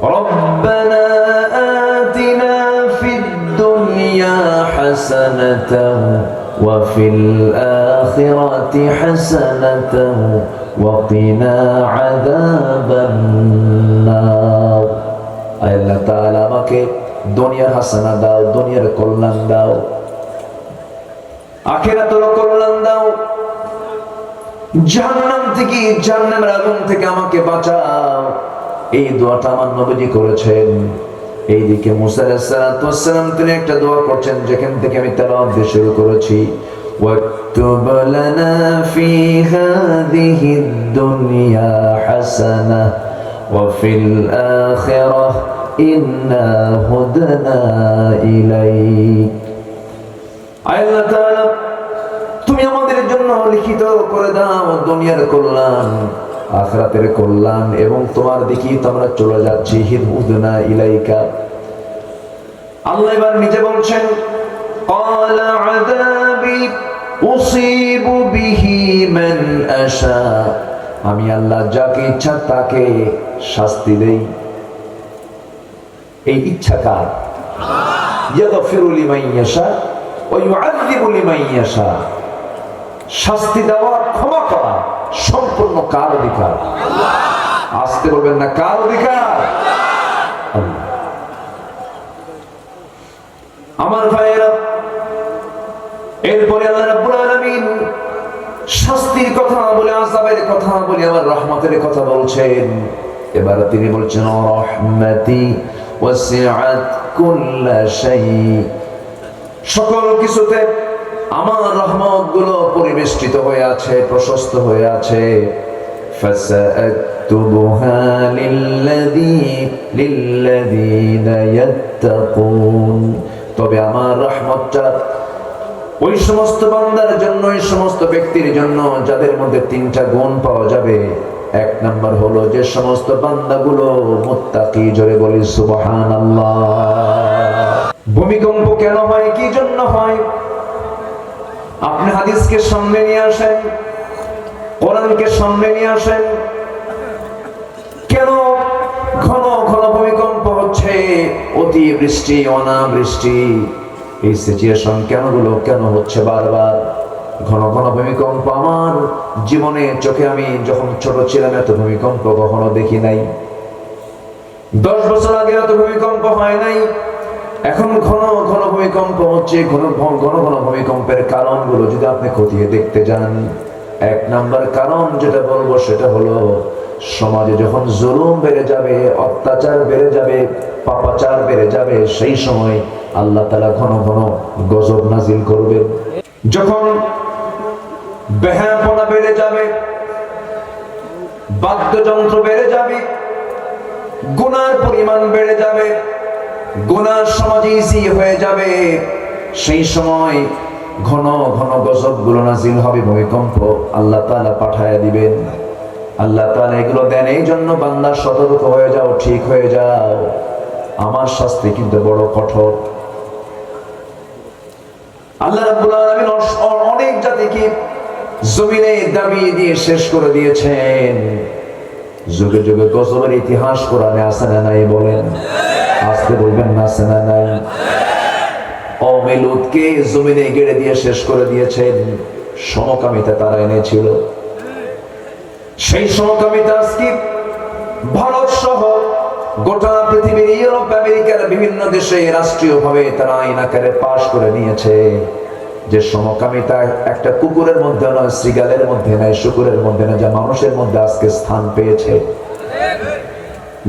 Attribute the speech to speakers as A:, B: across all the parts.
A: রব্বানা আতিনা ফিদ দুনিয়া হাসানাতাও ওয়া ফিল আখিরাতি হাসানাতাও ওয়া কিনা আযাবান নার। আল্লাহ তাআলা আমাকে দুনিয়ার হাসানা দাও, দুনিয়ার কল্যাণ দাও, আখিরাতের কল্যাণ দাও, জাহান্নাম থেকে, জাহান্নামের আগুন থেকে আমাকে বাঁচাও। এই দোয়াটা আমার নবীজি করেছেন। এইদিকে মুসা আলাইহিস সালাতু ওয়াস সালাম তিনি একটা দোয়া করছেন, যেখান থেকে আমি তেলাওয়াত দিয়ে শুরু করেছি। ওয়াকতুব লানা ফি হাযিহিদ দুনিয়া হাসানাহ ওয়া ফিল আখিরাহ ইন্না হুদনা ইলাইক। আল্লাহ তাআলা তুমি আমাদের জন্য লিখিত করে দাও দুনিয়ার কল্যাণ, আখিরাতের কল্যাণ, এবং তোমার দিকেই তো আমরা চলে যাচ্ছি। হুদনা ইলাইকা। আল্লাহ এবার নিজে বলছেন, ক্বালা আযাবি উসিবু বিহি মান আশা। আমি আল্লাহ যাকে ইচ্ছা তাকে শাস্তি দেই। এই ইচ্ছা কার? ইয়াগফিরু লিমান ইয়াশা ওয়া ইউআযযিবু লিমান ইয়াশা। শাস্তি দেওয়া, ক্ষমা করা সম্পূর্ণ কার অধিকার? আসতে বলবেন না, কার অধিকার? আমার ভাইয়েরা, এরপরে আল্লাহ রাব্বুল আলামিন শাস্তির কথা বলে, আযাবের কথা বলে, আবার রহমতের কথা বলছেন। এবার তিনি বলছেন, রাহমাতি ওয়াসিআত কুল্লা শাই। সকল কিছুতে আমার রহমত গুলো পরিবেষ্টিত হয়ে আছে, প্রশস্ত হয়ে আছে। ফাসাআতুবুহা লিল্লাযীনা ইয়াত্তাকুন। তবে আমার রহমতটা ওই সমস্ত বান্দার জন্য, ওই সমস্ত ব্যক্তির জন্য যাদের মধ্যে তিনটা গুণ পাওয়া যাবে। এক নাম্বার হলো যে সমস্ত বান্দাগুলো মুত্তাকি। জোরে বলি সুবহানাল্লাহ। ভূমিকম্প কেন হয়, কি জন্য হয়? আপনি হাদিসকে সামনে নিয়ে আসেন, কোরআনকে সামনে নিয়ে আসেন। কেন ঘন ঘন ভূমিকম্প হচ্ছে, অতি বৃষ্টি, অনাবৃষ্টি, এই সিচুয়েশন কেন হচ্ছে বারবার? ঘন ঘন ভূমিকম্প আমার জীবনে চোখে, আমি যখন ছোট ছিলাম এত ভূমিকম্প কখনো দেখি নাই। 10 বছর আগে এত ভূমিকম্প হয় নাই। এখন ঘন ঘন ভূমিকম্প হচ্ছে। ঘন ঘন ভূমিকম্পের কারণগুলো যদি আপনি খতিয়ে দেখতে যান, এক নাম্বার কারণ যেটা বলবো সেটা হলো, সমাজে যখন জুলুম বেড়ে যাবে, অত্যাচার বেড়ে যাবে, পাপাচার বেড়ে যাবে, সেই সময় আল্লাহ তাআলা ঘন ঘন গজব নাজিল করবেন। যখন বেহায়াপনা বেড়ে যাবে, বাদ্যযন্ত্র বেড়ে যাবে, গুনার পরিমাণ বেড়ে যাবে, গুনাহ সমাজে ইজি হয়ে যাবে, সেই সময় ঘন ঘন গজব গুলো নাজিল হবে, ভূমিকম্প আল্লাহ তাআলা পাঠায়া দিবেন। আল্লাহ তাআলা এগুলো দেন এই জন্য, বান্দা সতর্ক হয়ে যাও, ঠিক হয়ে যাও, আমার শাস্তি কিন্তু বড় কঠোর। আল্লাহ রাব্বুল আলামিন অনেক জাতিকে জমিনে দাবিয়ে দিয়ে শেষ করে দিয়েছেন। যুগে যুগে গজবের ইতিহাস কোরআনে আছে না নাই? বলেন, আসতে বলবেন না, আছে না নাই? কওমে লূতকে জমিনে গেড়ে দিয়ে শেষ করে দিয়েছেন। সমকামিতা তারা এনেছিল। সেই সমকামিতা আজকে ভারত সহ গোটা পৃথিবীর, ইউরোপ, আমেরিকার বিভিন্ন দেশে রাষ্ট্রীয়ভাবে তারা আইন আকারে পাশ করে নিয়েছে যে সমকামিতা একটা কুকুরের মধ্যে নয়, শৃগালের মধ্যে নয়, শুকুরের মধ্যে নয়, যা মানুষের মধ্যে আজকে স্থান পেয়েছে।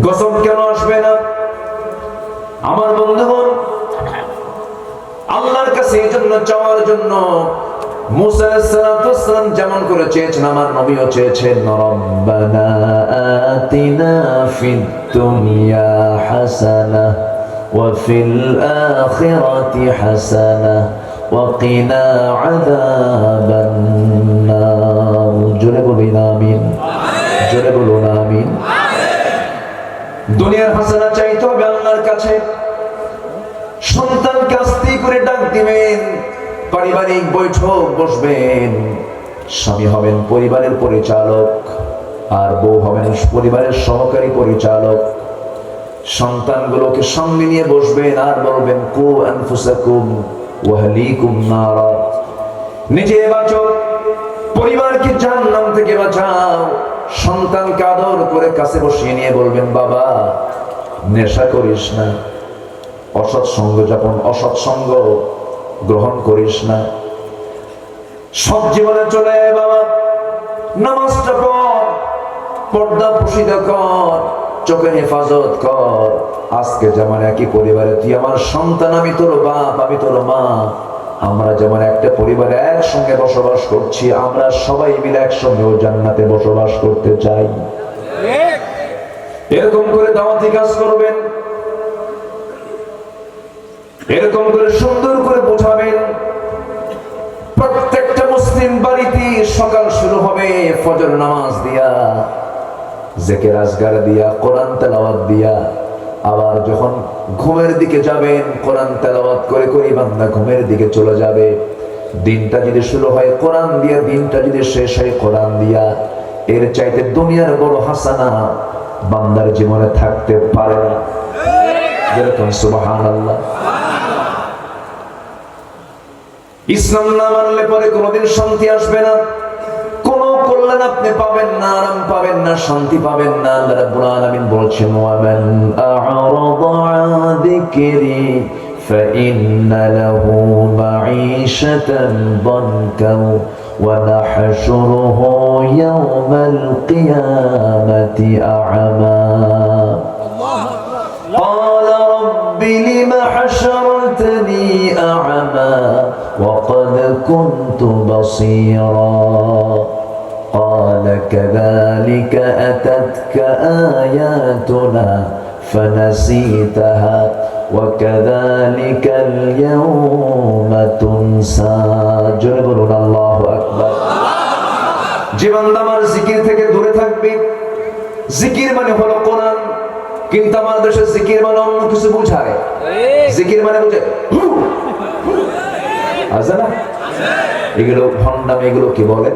A: গজব কেন আসবে না? আমার বন্ধুগণ, আল্লাহর কাছে এই জন্য চাওয়ার জন্য মুসা আলাইহিস সালাতু ওয়াস সালাম যেমন করে চেয়েছেন, আমার নবীও চেয়েছেন, রব্বানা আতিনা ফিদ দুনিয়া হাসানাহ ওয়া ফিল আখিরাতি হাসানাহ ওয়া কিনা আযাবান নার। জোরে বলুন আমিন, জোরে বলুন আমিন। দুনিয়ার হাসানা চাইতে হবে আল্লাহর কাছে। সন্তানকে আস্তে করে ডাক দিবেন, পারিবারিক বৈঠক বসবেন, স্বামী হবেন পরিবারের পরিচালক, আর বউ হবেন পরিবারের সহকারী পরিচালক। সন্তানগুলোকে সঙ্গে নিয়ে বসবেন আর বলবেন কু আনফুসাকুম ওয়া আহলিকুম নারা, নিজে বাঁচো, পরিবারকে জাহান্নাম থেকে বাঁচাও। সন্তানকে আদর করে কাছে বসিয়ে নিয়ে বলবেন বাবা নেশা করিস না, অসৎ সঙ্গ যাপন অসৎ সঙ্গ গ্রহণ করিস না, সৎ জীবনে চলে আয় বাবা, নামাজটা পড়, পর্দা পুশিদা কর, চোখের হেফাজত কর। আজকে যেমন একই পরিবারে তুই আমার সন্তান, আমি তোর বাপ, আমি তোর মা, আমরা যেমন একটা পরিবারে একসঙ্গে বসবাস করছি, আমরা সবাই মিলে একসঙ্গে জান্নাতে বসবাস করতে চাই। এরকম করে দাওয়াতি কাজ করবেন, এরকম করে সুন্দর করে বোঝাবেন। প্রত্যেকটা মুসলিম বাড়িতে সকাল শুরু হবে ফজর নামাজ দিয়া, জিকির আজকার দিয়া, কোরআন তেলাওয়াত দিয়া। আবার যখন ঘুমের দিকে যাবেন কোরআন তেলাওয়াত করে করে বান্দা ঘুমের দিকে চলে যাবে। দিনটা যদি শুরু হয় কোরআন দিয়া, দিনটা যদি শেষ হয় কোরআন দিয়া, এর চাইতে দুনিয়ার বড় হাসানা বান্দার জীবনে থাকতে পারে না। যেরকম সুবহানাল্লাহ। ইসলাম না মানলে পরে কোনোদিন শান্তি আসবে না, কোনো কল্যাণ আপনি পাবেন না, আরাম পাবেন না, শান্তি পাবেন না। আল্লাহ রাব্বুল আলামিন বলছেন ওয়ামান আ'রাদা আন যিকরি ফাইন্না লাহু মাঈশাতান দানকা ওয়া নাহশুরুহু ইয়াওমাল কিয়ামাতি আ'মা ক্বালা রাব্বি লিমা হাশারতনি আ'মা وقد كنت بصيرا قال كذلك أتتك آياتنا فنسيتها وكذلك اليوم تنسى جربون الله أكبر। জীবন আমার জিকির থেকে দূরে থাকবে। জিকির মানে হলো কোরআন, কিন্তু আমার দেশে জিকির মানে অন্য কিছু বোঝায়। জিকির মানে বোঝায় আছে না, এগুলো ভণ্ডামি। এগুলো কি বলে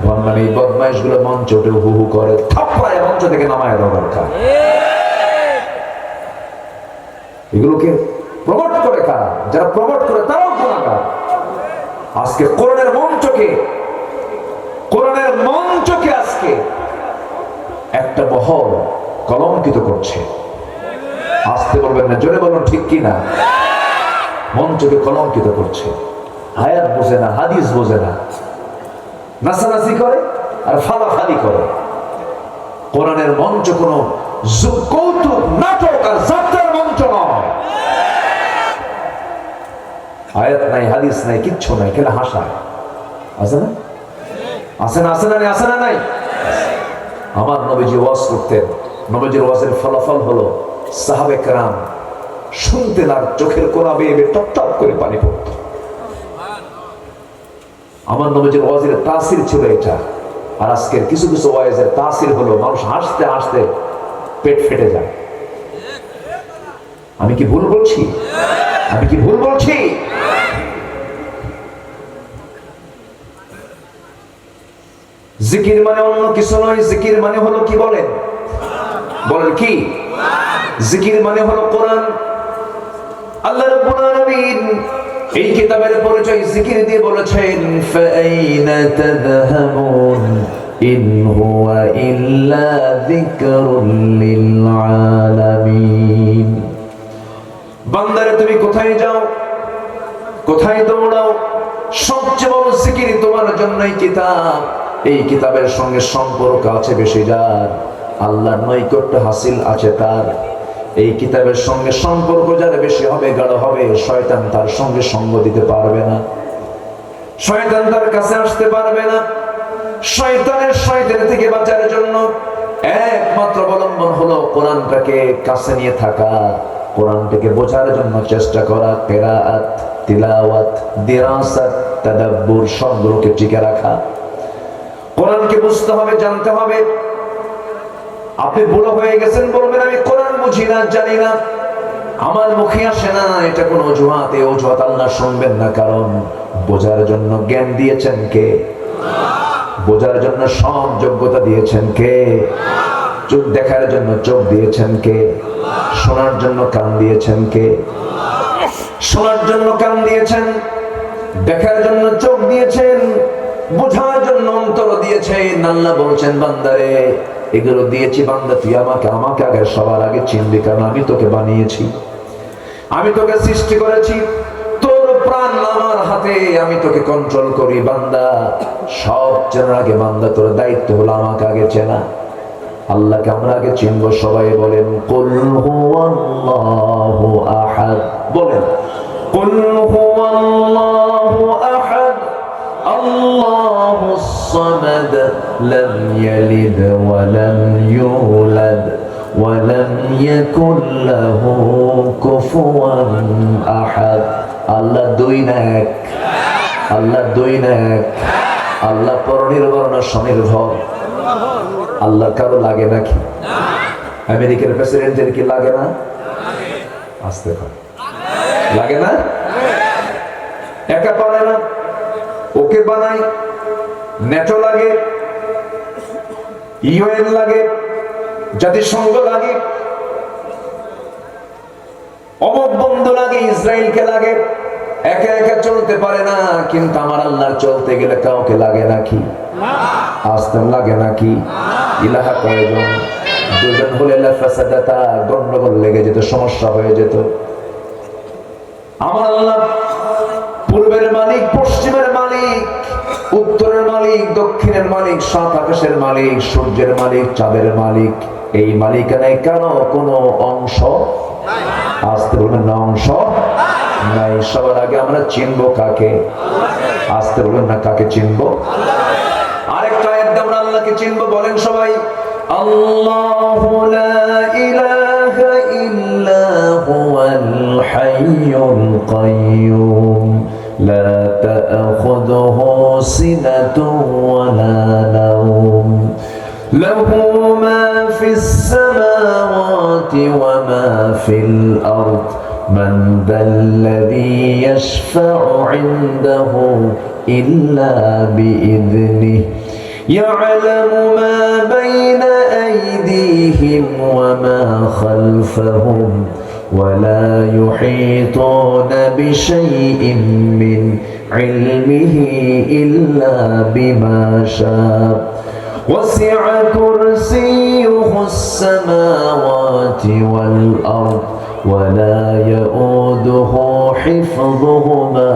A: ভণ্ডামি? বদমাইশ গুলো মঞ্চ উঠে হু হু করে, থাপ্পড়ায় মঞ্চ থেকে নামায় দেওয়া দরকার। এগুলোকে প্রমোট করে কারা? যারা প্রমোট করে তারাও গুনাহগার। আজকে কোরআনের মঞ্চকে আজকে একটা মহল কলঙ্কিত করছে। আসতে বলবেন না, জোরে বলুন ঠিক কি না? মঞ্চকে কলঙ্কিত করছে। আয়াত বোঝে না, হাদিস বোঝে না, নাচানাচি করে আর ফালাফালি করে। কোরআনের মঞ্চ কোন কৌতুক নাটক আর যাত্রার মঞ্চ নয়। আয়াত নাই, হাদিস নাই, কিচ্ছু নাই, খেলে হাসায়। আছে না? আছে না? আছে না? আছে না? নাই? আমার নবীজি ওয়াজ করতেন, নবীজির ওয়াজের ফলাফল হলো সাহাবে কেরাম শুনতেন আর চোখের কোনা বেয়ে টপ টপ করে পানি পড়ত। আমার নবীজির ওয়াজের তাসির ছিল এটা। আর আজকের কিছু কিছু ওয়াজের তাসির হলো মানুষ হাসতে হাসতে পেট ফেটে যায়। আমি কি ভুল বলছি? আমি কি ভুল বলছি? জিকির মানে অন্য কিছু নয়। জিকির মানে হলো কি বলেন? বলেন কি? জিকির মানে হলো কোরআন। আল্লাহ রাব্বুল আলামিন এই কিতাবের পরিচয় জিকির দিয়ে বলেছেন ফাআইনা তাযহাবুন ইন হুয়া ইল্লা যিকরুল লিল আলামিন। বান্দারে তুমি কোথায় যাও, কোথায় দৌড়াও? সবচেয়ে বড় জিকির তোমার জন্য এই কিতাব। এই কিতাবের সঙ্গে সম্পর্ক আছে বেশি যার, আল্লাহর নৈকট্য হাসিল আছে তার। এই কিতাবের সঙ্গে সম্পর্ক যার বেশি হবে, গাঢ় হবে, শয়তান তার সঙ্গে সঙ্গ দিতে পারবে না, শয়তান তার কাছে আসতে পারবে না। শয়তানের থেকে বাঁচার জন্য একমাত্র অবলম্বন হলো কোরআনটাকে কাছে নিয়ে থাকা, কোরআনটাকে বোঝার জন্য চেষ্টা করা, কিরাআত, তিলাওয়াত, দিরাসাত, তাদাব্বুর সবগুলোকে টিকে রাখা। কোরআনকে বুঝতে হবে, জানতে হবে। আপনি বুড়ো হয়ে গেছেন, বলবেন আমি কোরআন বুঝি না, জানি না, আমার মুখে আসে না, এটা কোন অজুহাত। এই অজুহাত আল্লাহ শুনবেন না, কারণ বোঝার জন্য জ্ঞান দিয়েছেন কে? বোঝার জন্য সব যোগ্যতা দিয়েছেন কে? চোখ দেখার জন্য চোখ দিয়েছেন কে? শোনার জন্য কান দিয়েছেন কে? শোনার জন্য কান দিয়েছেন, দেখার জন্য চোখ দিয়েছেন, বোঝার জন্য অন্তর দিয়েছেন। আল্লাহ বলছেন বান্দারে এগুলো দিয়েছি বান্দা, তুই আমাকে আগে সবার আগে চিনবি, কারণ আমি তোকে বানিয়েছি, আমি তোকে সৃষ্টি করেছি, তোর প্রাণ আমার হাতে, আমি তোকে কন্ট্রোল করি। বান্দা সব চেনার আগে বান্দা তোর দায়িত্ব হলো আমাকে আগে চেনা। আল্লাহকে আমরা আগে চিনবো। সবাই বলেন কুল হুয়াল্লাহু আহাদ, বলেন কুল হুয়াল্লাহু আহাদ আল্লাহুস সামাদ লাম ইয়ালিদ ওয়া লাম ইউলাদ ওয়া লাম ইয়াকুল লাহু কুফুয়ান আহাদ। আল্লাহ দুই না এক, আল্লাহ দুই না এক, আল্লাহ পরনির্ভর না স্বনির্ভর। আল্লাহ কারো লাগে নাকি? আমেরিকার প্রেসিডেন্টের কি লাগে না? আসতে হয়, লাগে না? একা পারে না, ওকে বানাই, ন্যাটো লাগে, ইউএন লাগে, জাতিসংঘ লাগে, অমুক বন্ধু লাগে, ইসরায়েলকে লাগে। একা একা চলতে পারে না, কিন্তু আমার আল্লাহর চলতে গেলে কাউকে লাগে নাকি? আসতে লাগে নাকি? ইলাহা কয়জন? দুজন হলে লাফাসাদাতা, গন্ডগোল লেগে যেত, সমস্যা হয়ে যেত। আমার আল্লাহ পূর্বের মালিক, পশ্চিমের মালিক, উত্তরের মালিক, দক্ষিণের মালিক, সাত আকাশের মালিক, সূর্যের মালিক, চাঁদের মালিক। এই মালিকানায় কারো কোনো অংশ আসতে বলবেন না, অংশ নাই। সবার আগে আমরা চিনবো কাকে? আসতে বলবেন না, কাকে চিনবো? আরেকটা আয়াত আমরা আল্লাহকে চিনবো, বলেন সবাই আল্লাহু লা ইলাহা ইল্লা হুয়াল হাইয়ুল কাইয়্যুম লা তা'খুযুহু সিনাতুন ওয়া লা নাওম লাহু মা ফিস সামাওয়াতি ওয়া মা ফিল আরদ মান যাল্লাযী ইয়াশফা'ু 'ইনদাহু ইল্লা বিইذনিহি يعلم ما بين أيديهم وما خلفهم ولا يحيطون بشيء من علمه إلا بما شاء وسع كرسيه السماوات والأرض ولا يؤوده حفظهما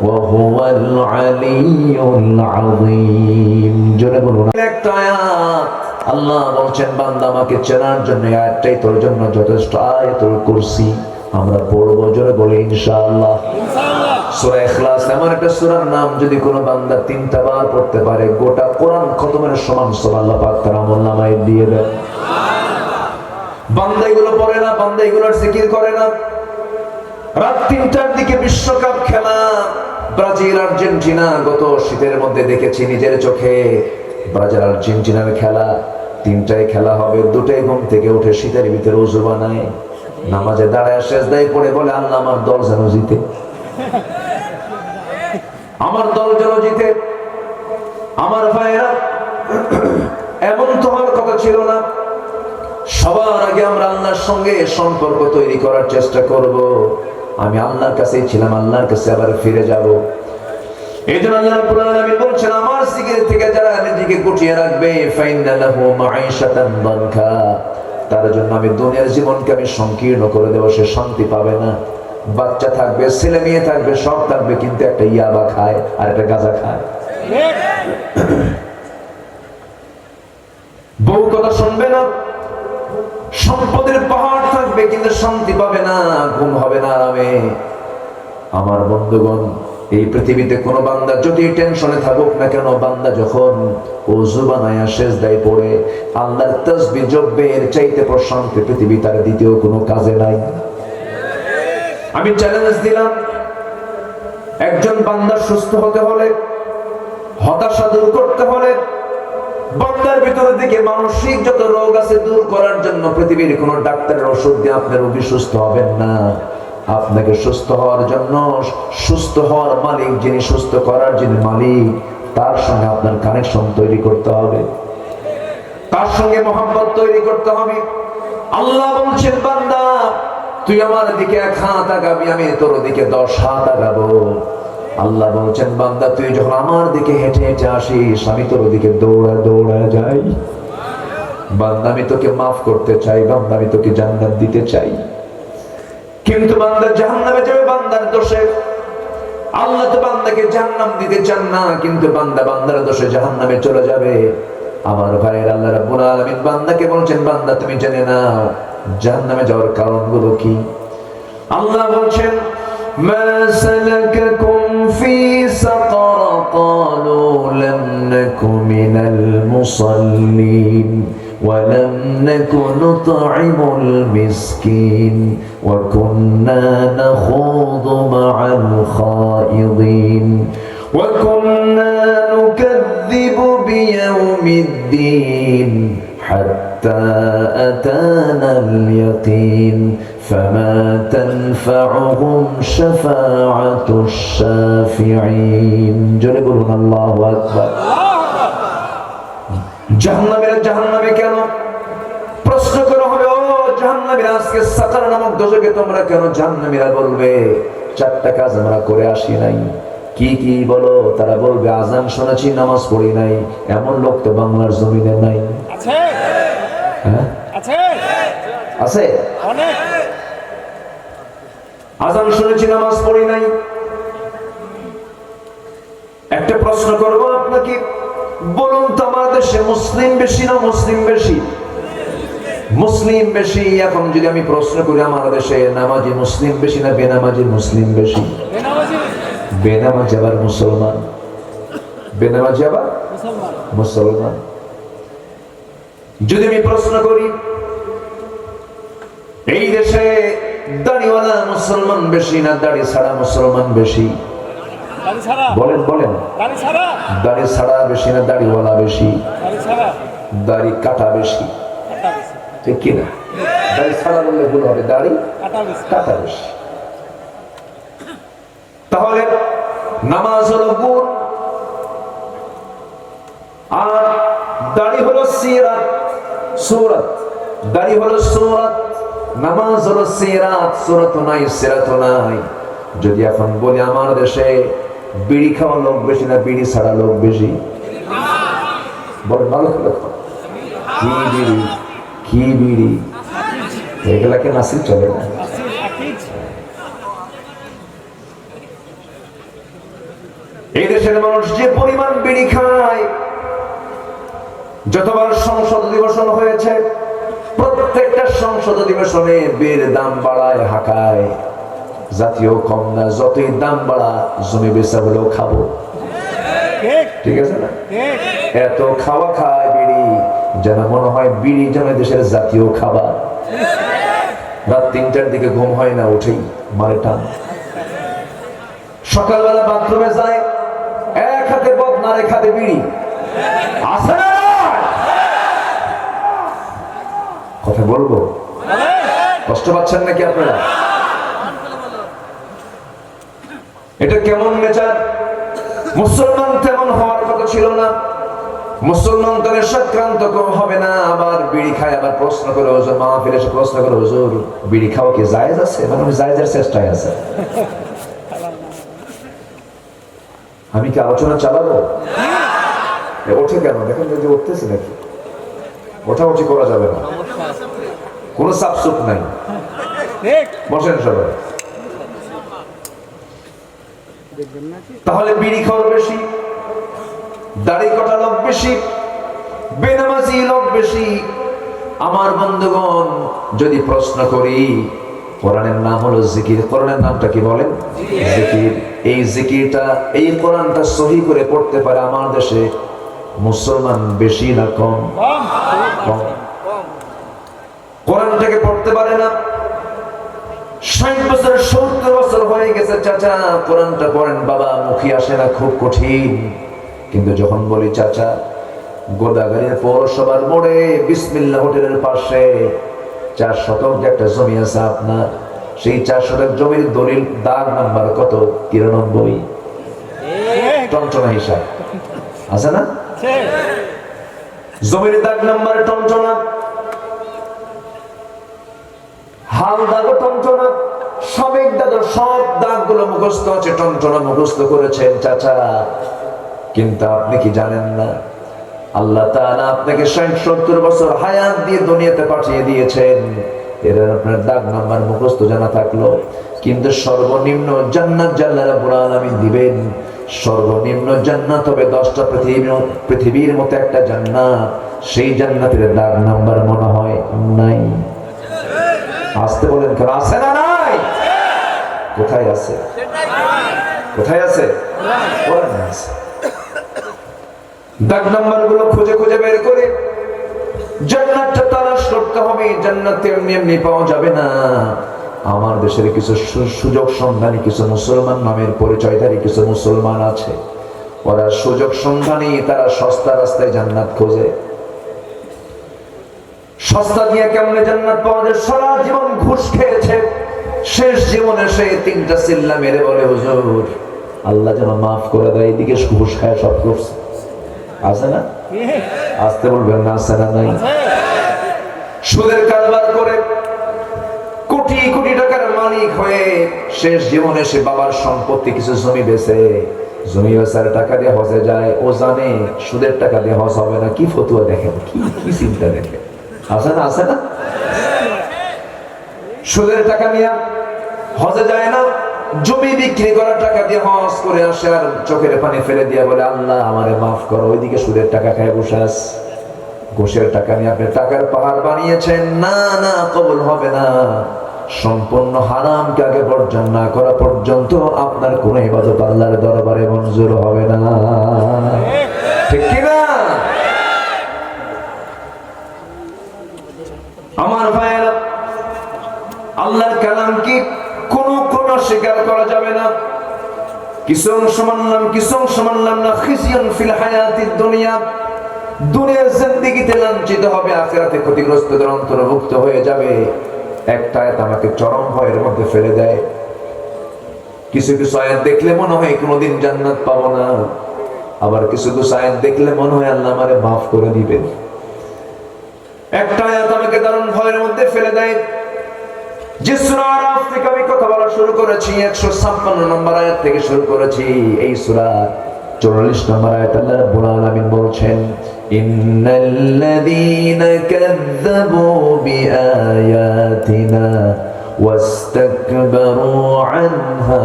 A: وهو العلي العظيم। জোরে বলুন একটা আয়াত। আল্লাহ বলছেন বান্দা আমাকে চেনার জন্য আয়াতটাই তোর জন্য যথেষ্ট। আয়াতুল কুরসি আমরা পড়বো, জোরে বলি ইনশাআল্লাহ। সূরা ইখলাস এমন একটা সূরার নাম, যদি কোনো বান্দা 3টা বার পড়তে পারে গোটা কোরআন খতমের সমান সওয়াব আল্লাহ পাক তার আমলনামায় দিয়ে দেন। বান্দা এগুলো পড়ে না, বান্দা এগুলোর জিকির করে না। রাত 3টার দিকে বিশ্বকাপ খেলা, ব্রাজিল আর্জেন্টিনা, গত শীতের মধ্যে দেখেছি নিজের চোখে ব্রাজিল আর্জেন্টিনার খেলা। 3টায় খেলা হবে, 2টায় ঘুম থেকে উঠে শীতের ভিতরে ওযু বানায়, নামাজে দাঁড়ায় সেজদায় পড়ে বলে আল্লাহ আমার দল যেন জিতে, আমার দল যেন জিতে। আমার ভাইরা এমন তো হওয়ার কথা ছিল না। সবার আগে আমরা আল্লাহর সঙ্গে সম্পর্ক তৈরি করার চেষ্টা করব। আমি আল্লাহর কাছেই ছিলাম, আল্লাহর কাছে আবার ফিরে যাব। এই জন্য আল্লাহ রাব্বুল আলামিন বলছেন আমার জিকির থেকে যারা নিজেকে গুটিয়ে রাখবে ফাইন্না লাহু মাঈশাতান দানকা, তার জন্য আমি দুনিয়ার জীবনকে আমি সংকীর্ণ করে দেব। সে শান্তি পাবে না। বাচ্চা থাকবে, ছেলে মেয়ে থাকবে, সব থাকবে, কিন্তু একটা ইয়াবা খায় আর একটা গাঁজা খায়। বউ কথা শুনবে না, সম্পদের পাহাড় থাকবে, কিন্তু শান্তি পাবে না, ঘুম হবে না আরামে। আমার বন্ধুগণ, এই পৃথিবীতে কোনো বান্দা যদি টেনশনে থাকুক না কেন, বান্দা যখন ওযু বানায়া সেজদায় পড়ে আল্লাহর তাসবিহ জপবে, এর চাইতে প্রশান্তি পৃথিবী তার দ্বিতীয় কোনো কাজে নাই। আমি চ্যালেঞ্জ দিলাম, একজন বান্দা সুস্থ হতে হলে, হতাশা দূর করতে হলে, বান্দার ভিতর থেকে মানসিক যত রোগ আছে দূর করার জন্য পৃথিবীর কোন ডাক্তারের ওষুধ দিয়ে আপনার রোগী সুস্থ হবেন না। আপনাকে সুস্থ হওয়ার জন্য, সুস্থ হওয়ার মালিক যিনি, সুস্থ করার যিনি মালিক, তার সঙ্গে আপনার কানেকশন তৈরি করতে হবে, তার সঙ্গে মহব্বত তৈরি করতে হবে। আল্লাহ বলছেন বান্দা তুই আমার দিকে 1 হাত আগাবি, আমি তোর দিকে 10 হাত আগাবো। আল্লাহ বলছেন বান্দা তুই যখন আমার দিকে হেঁটে হেঁটে আসিস, আমি তোর দিকে দৌড়া দৌড়া যাই। বান্দা আমি তোকে মাফ করতে চাই, বান্দা আমি তোকে জান্নাত দিতে চাই। কিন্তু বান্দা জাহান্নামে যাবে বান্দার দোষে। আল্লাহ তো বান্দাকে জাহান্নাম দিতে চান না, কিন্তু বান্দা বান্দার দোষে জাহান্নামে চলে যাবে। আমার ভাইয়ের আল্লাহ রাব্বুল আলামিন বান্দাকে বলছেন বান্দা তুমি জেনে নাও জাহান্নামে যাওয়ার কারণগুলো কি। আল্লাহ বলছেন মা সালাকাকুম ফি সাকার ক্বালু লাম নাকু মিনাল মুসাল্লিন ওয়া লাম নাকু নুতঈমুল মিসকিন ওয়া কুন্না নাখুযু মা'আল খায়িদিন ওয়া কুন্না নুকাযযিবু বিয়াউমিদ্দিন হাত্তা আতানাল ইয়াকিন فما تنفعهم شفاعة الشافعين জোরে বলুন আল্লাহু আকবার। জাহান্নামে কেন প্রশ্ন করা হবে, ও জাহান্নামীরা আজকে সাকার নামক দোজখে তোমরা কেন? জাহান্নামীরা বলবে 4টা কাজ আমরা করে আসি নাই। কি কি বলো? তারা বলবে আজান শুনেছি নামাজ পড়ি নাই। এমন লোক তো বাংলার জমিনে নাই। আছে আছে আছে অনেক। আজান শুনেছি নামাজ পড়ি নাই। একটা প্রশ্ন করব আপনাকে, বলুন তো আমাদের দেশে মুসলিম বেশি না মুসলিম বেশি? মুসলিম বেশি। এখন যদি আমি প্রশ্ন করি আমার দেশে নামাজি মুসলিম বেশি না বেনামাজি মুসলিম বেশি? বেনামাজি আবার মুসলমান, বেনামাজি আবার মুসলমান। যদি আমি প্রশ্ন করি এই দেশে দাড়িওয়ালা মুসলমান বেশি না দাড়ি ছাড়া মুসলমান বেশি? বলেন বলেন। দাড়ি ছাড়া বেশি না দাড়িওয়ালা বেশি? দাড়ি কাটা বেশি, ঠিক কিনা? দাড়ি ছাড়া বললে ভুল হবে, দাড়ি কাটা বেশি। তাহলে নামাজ হলো গুণ আর দাড়ি হলো সিরাত সূরাত। দাড়ি হলো সূরাত, নামাজ হলো সিরাত। সূরাত নাই, সিরাত নাই। যদি এখন বলি আমার দেশে বিড়ি খাওয়া লোক বেশি না বিড়ি ছাড়া লোক বেশি? বড় ভালো করে কি বিড়ি কি বিড়ি এগুলাকে নাসিল চলে না। এই দেশের মানুষ যে পরিমাণ বিড়ি খায়, যতবার সংসদ অধিবেশন হয়েছে প্রত্যেকটা সংসদ অধিবেশনে বিড়ির দাম বাড়ায় হাঁকায়। জাতীয় কম না, যতই দাম বাড়া জমি বেচা হলেও খাবো, ঠিক আছে না? এত খাওয়া খায় বিড়ি যেন মনে হয় বিড়ি যেন দেশের জাতীয় খাবার। রাত 3টার দিকে ঘুম হয় না, উঠেই মারে টান। সকালবেলা বাথরুমে যায়, এক হাতে বদনা আর এক হাতে বিড়ি। আছে না? কথা বলবো, কষ্ট পাচ্ছেন নাকি আপনারা? এটা কেমন নেচার? মুসলমান তেমন হওয়ার কথা ছিল না। মুসলমান তো নেশাক্রান্ত হবে না, আবার বিড়ি খায়। আবার প্রশ্ন করে হুজুর, মাহফিলে এসে প্রশ্ন করে হুজুর বিড়ি খাওয়া কি জায়েজ আছে? মানে আমি জায়েজের চেষ্টায় আছে। আমি কি আলোচনা চালাবো? ওঠে কেন? দেখেন যদি উঠতেছি নাকি? ওঠাউঠি করা যাবে না, কোনো সাবসুপ নাই। বসেন সবাই। তাহলে বিড়ি খাওয়ার বেশি, দাড়ি কাটা লোক বেশি, বেনামাজি লোক বেশি। আমার বন্ধুগণ, যদি প্রশ্ন করি, কোরআনের নাম হলো জিকির। কোরআনের নামটা কি বলেন? জিকির। এই জিকিরটা, এই কোরআনটা সহি করে পড়তে পারে আমার দেশে মুসলমান বেশি না কম? কম। কোরআনটাকে পড়তে পারে না। 60 বছর 70 বছর হয়ে গেছে, চাচা কোরআনটা পড়েন। বাবা মুখে আসে না, খুব কঠিন। কিন্তু যখন বলি চাচা গোদাগাড়ির পৌরসভার মোড়ে বিসমিল্লাহ হোটেলের পাশে 4 শতক যে একটা জমি আছে আপনার, সেই 4 শতক জমির দলিল দাগ নাম্বার কত? 93। টনটনা হিসাব আছে না? জমির দাগ নাম্বার টনটনা। হাল দাগো টনটনা, সবেক দাদর সব দাগগুলো মুখস্থ আছে, টনটনা মুখস্থ করেছেন চাচা। কিন্তু আপনি কি জানেন না, আল্লাহ তাআলা আপনাকে 60-70 বছর হায়াত দিয়ে দুনিয়াতে পাঠিয়ে দিয়েছেন। এর আপনার দাগ নাম্বার মুখস্থ জানা থাকলো, কিন্তু সর্বনিম্ন জান্নাত আল্লাহ রাব্বুল আলামিন দিবেন। সর্বনিম্ন জান্নাত হবে 10টা পৃথিবীর মতো একটা জান্নাত। সেই জান্নাতের দাগ নাম্বার মনে হয় নাই। আসতে বলেন, কেন আছে না নাই? কোথায় আছে? কোথায় আছে? কোরআনে আছে। দাগ নাম্বার গুলো খুঁজে খুঁজে বের করে জান্নাতটা তালাশ করতে হবে। জান্নাত এমনি এমনি পাওয়া যাবে না। আমার দেশের কিছু সুযোগ সন্ধানী কিছু মুসলমান নামের পরিচয়ধারী কিছু মুসলমান আছে, ওরা সুযোগ সন্ধানী, তারা সস্তা রাস্তায় জান্নাত খোঁজে। সস্তা দিয়ে কেমনে জান্নাত পাওয়া যায়? সারা জীবন ঘুষ খেয়েছে, শেষ জীবনে সে 3টা চিল্লা মেরে বলে, হুজুর আল্লাহ যেন মাফ করে দেয়, এদিকে ঘুষ খায় সব করছে। আছে না? আসতে বলবেন না, আছে না নাই? সুদের কারবার করে কোটি কোটি টাকার মালিক হয়ে শেষ জীবনে সে বাবার সম্পত্তি কিছু জমি বেচে, জমি বেচার টাকা দিয়ে হজে যায়। ও জানে সুদের টাকা দিয়ে হজ হবে না। কি ফতুয়া দেখেন, কি চিন্তা দেখেন। আছে না? আছে না? সুদের টাকা নিয়ে হজে যায় না, জমি বিক্রি করা টাকা দিয়ে হজ করে আসে, আর চোখের পানি ফেলে দিয়ে বলে, আল্লাহ আমারে মাফ করো। ওইদিকে সুদের টাকা খায় বসে আছে। ঘুষের টাকা নিয়ে আপনি টাকার পাহাড় বানিয়েছেন, না না কবুল হবে না। সম্পূর্ণ হারামকে আগে বর্জন না করা পর্যন্ত আপনার কোন ইবাদত আল্লাহর দরবারে মঞ্জুর হবে না। ঠিক কি না? আমার ভাইয়েরা, আল্লাহর কালাম কি কোন স্বীকার করা যাবে না। কিছু অংশ মানলাম, কিছু অংশ মানলাম না। খিজিয়ান ফিল হায়াতিদ দুনিয়া, দুনিয়ার জিন্দেগিতে লাঞ্ছিত হবে, আখিরাতে ক্ষতিগ্রস্তদের অন্তর্ভুক্ত হয়ে যাবে। একটা আয়াত আমাকে চরম ভয়ের মধ্যে ফেলে দেয়। কিছু কিছু আয়াত দেখলে মনে হয় কোনোদিন জান্নাত পাবো না, আবার কিছু কিছু আয়াত দেখলে মনে হয় আল্লাহ আমারে মাফ করে দিবেন। একটা আয়াত আমাকে দারুণ ভয়ের মধ্যে ফেলে দেয়। যে সূরা আরাফ থেকে আমি কথা বলা শুরু করেছি, 156 নম্বর আয়াত থেকে শুরু করেছি। এই সূরা 44 নম্বর আয়াত আল্লাহ রাব্বুল আলামিন বলছেন, ইন্নাল্লাযীনা কাযযাবু বিআয়াতিনা ওয়াস্তাকবারু আনহা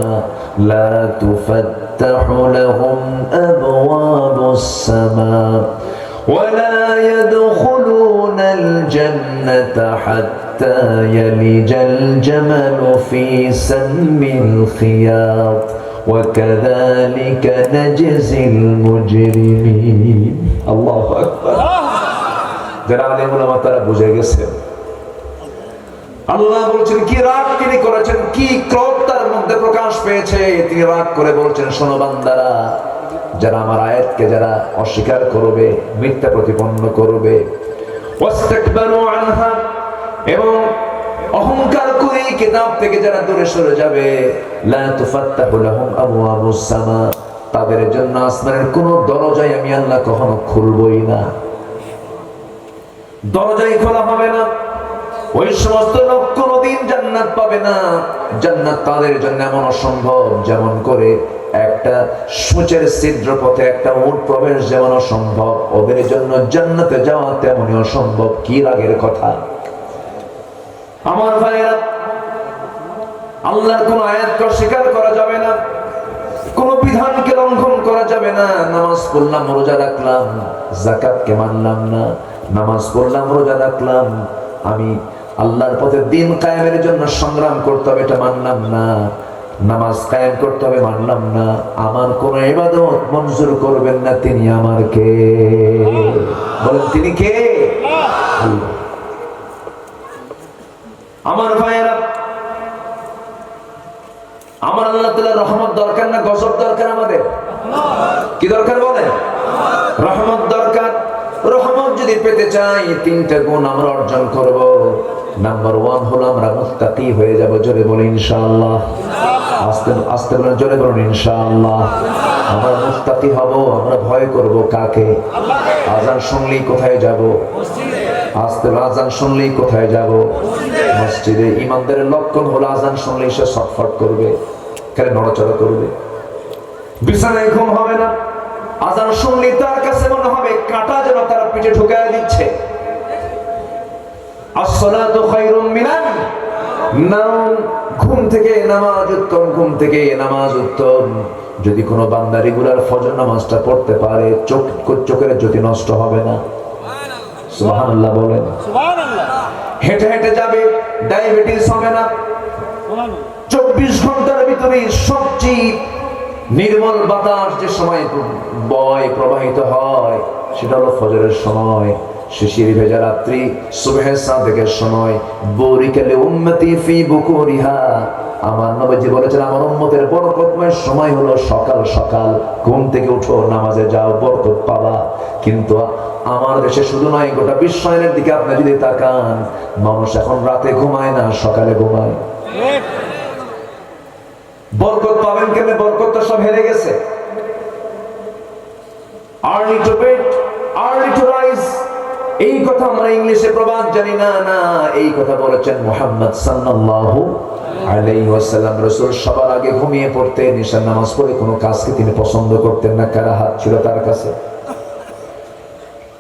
A: লা তুফাত্তাহু লাহুম আবওয়াবুস সামা ولا يدخلون الجنة حتى يلج الجمل في سم الخياط وكذلك نجزي المجرمين الله أكبر যারা আলেম ওলামা তারা বুঝে গেছেন। আল্লাহ বলছেন কি রাগ তিনি করেছেন, কি ক্রোধ তার মধ্যে প্রকাশ পেয়েছে। তিনি রাগ করে বলছেন, শোনো বান্দারা, যারা আমার আয়াতকে যারা অস্বীকার করবে, মিথ্যা প্রতিপন্ন করবে, ওয়াস্তাকবারু আনহা, এবং অহংকার করে কিতাব থেকে যারা দূরে সরে যাবে, লা তুফাত্তাহু লাহুম আবওয়াবুস সামা, তাদের জন্য আসমানের কোন দরজাই আমি আল্লাহ কখনো খুলবই না, দরজাই খোলা হবে না। ওই সমস্ত লোক কোনদিন জান্নাত পাবে না। জান্নাত তাদের জন্য এমন অসম্ভব যেমন করে একটা সূচের ছিদ্র পথে একটা উট প্রবেশ যেমন অসম্ভব, ওদের জন্য জান্নাতে যাওয়া তেমনই অসম্ভব। কি রাগের কথা আমার ভাইয়েরা। আল্লাহর কোন আয়াতকে অস্বীকার করা যাবে না, কোন বিধানকে লঙ্ঘন করা যাবে না। নামাজ পড়লাম, রোজা রাখলাম, যাকাতকে মানলাম না। নামাজ পড়লাম, রোজা রাখলাম, আমি আল্লাহর পথে দিন কায়েমের জন্য সংগ্রাম করতে হবে, এটা মানলাম না। নামাজ কায়েম করতে হবে, মানলাম না। আমার কোন ইবাদত মঞ্জুর করবেন না। তিনি আমার কে? বলেন তিনি কে? আল্লাহ। আমার ভাইয়েরা, আমার আল্লাহ তাআলার রহমত দরকার না গজব দরকার? আমাদের কি দরকার বলেন? রহমত দরকার। রহমত যদি পেতে চাই 3টা গুণ আমরা অর্জন করব। নাম্বার 1 হলো আমরা মুত্তাকি হয়ে যাব। জোরে বলি ইনশাআল্লাহ। আস্তে আস্তে বলেন, জোরে বলুন ইনশাআল্লাহ। আমরা মুত্তাকি হব। আমরা ভয় করব কাকে? আল্লাহকে। আযান শুনলেই কোথায় যাব? মসজিদে। আস্তে আজান শুনলেই কোথায় যাব? মসজিদে। ইমানদারের লক্ষণ হলো আজান শুনলেই সে ছটফট করবে, খালি নড়াচড়া করবে, বিছানায় ঘুম হবে না। আজান শুনলেই তার কাছে মনে হবে কাঁটা যেন তার পিঠে ঢুকায় দিচ্ছে। আসসালাতু খায়রুম মিনান নাওম, ঘুম থেকে নামাজ উত্তম, ঘুম থেকে নামাজ উত্তম। যদি কোনো বান্দা রেগুলার ফজর নামাজটা পড়তে পারে, চোখের জ্যোতি নষ্ট হবে না। সুবহানাল্লাহ বলেন। সুবহানাল্লাহ। হেঁটে হেঁটে যাবে, ডায়াবেটিস হবে না। 24 ঘন্টার ভিতরে সবচেয়ে নির্মল বাতাস যে সময় বয় প্রবাহিত হয় সেটা হলো ফজরের সময়। শিশির ভেজা রাত্রি, সুবহে সাদেকের সময়। বরিকালে উম্মতি ফি বুকুরিহা, আমার নবীজি বলেছেন আমার উম্মতের বরকতময় সময় হলো সকাল সকাল। ঘুম থেকে উঠো, নামাজে যাও, বরকত পাবা। কিন্তু আমার দেশে শুধু নয়, গোটা বিশ্বের দিকে আপনি যদি তাকান, মানুষ এখন রাতে ঘুমায় না, সকালে ঘুমায়। বরকত পাবেন কেমনে? বরকত তো সব হেরে গেছে। Early to bed, early to rise, এই কথা আমরা ইংলিশে প্রবাদ জানি না। না, এই কথা বলেছেন মুহাম্মদ সাল্লাল্লাহু আলাইহি ওয়াসাল্লাম। রাসূল সবার আগে ঘুমিয়ে পড়তেন, ঈশার নামাজ পড়ে কোনো কাজকে তিনি পছন্দ করতেন না। কারা হাত ছিল তার কাছে?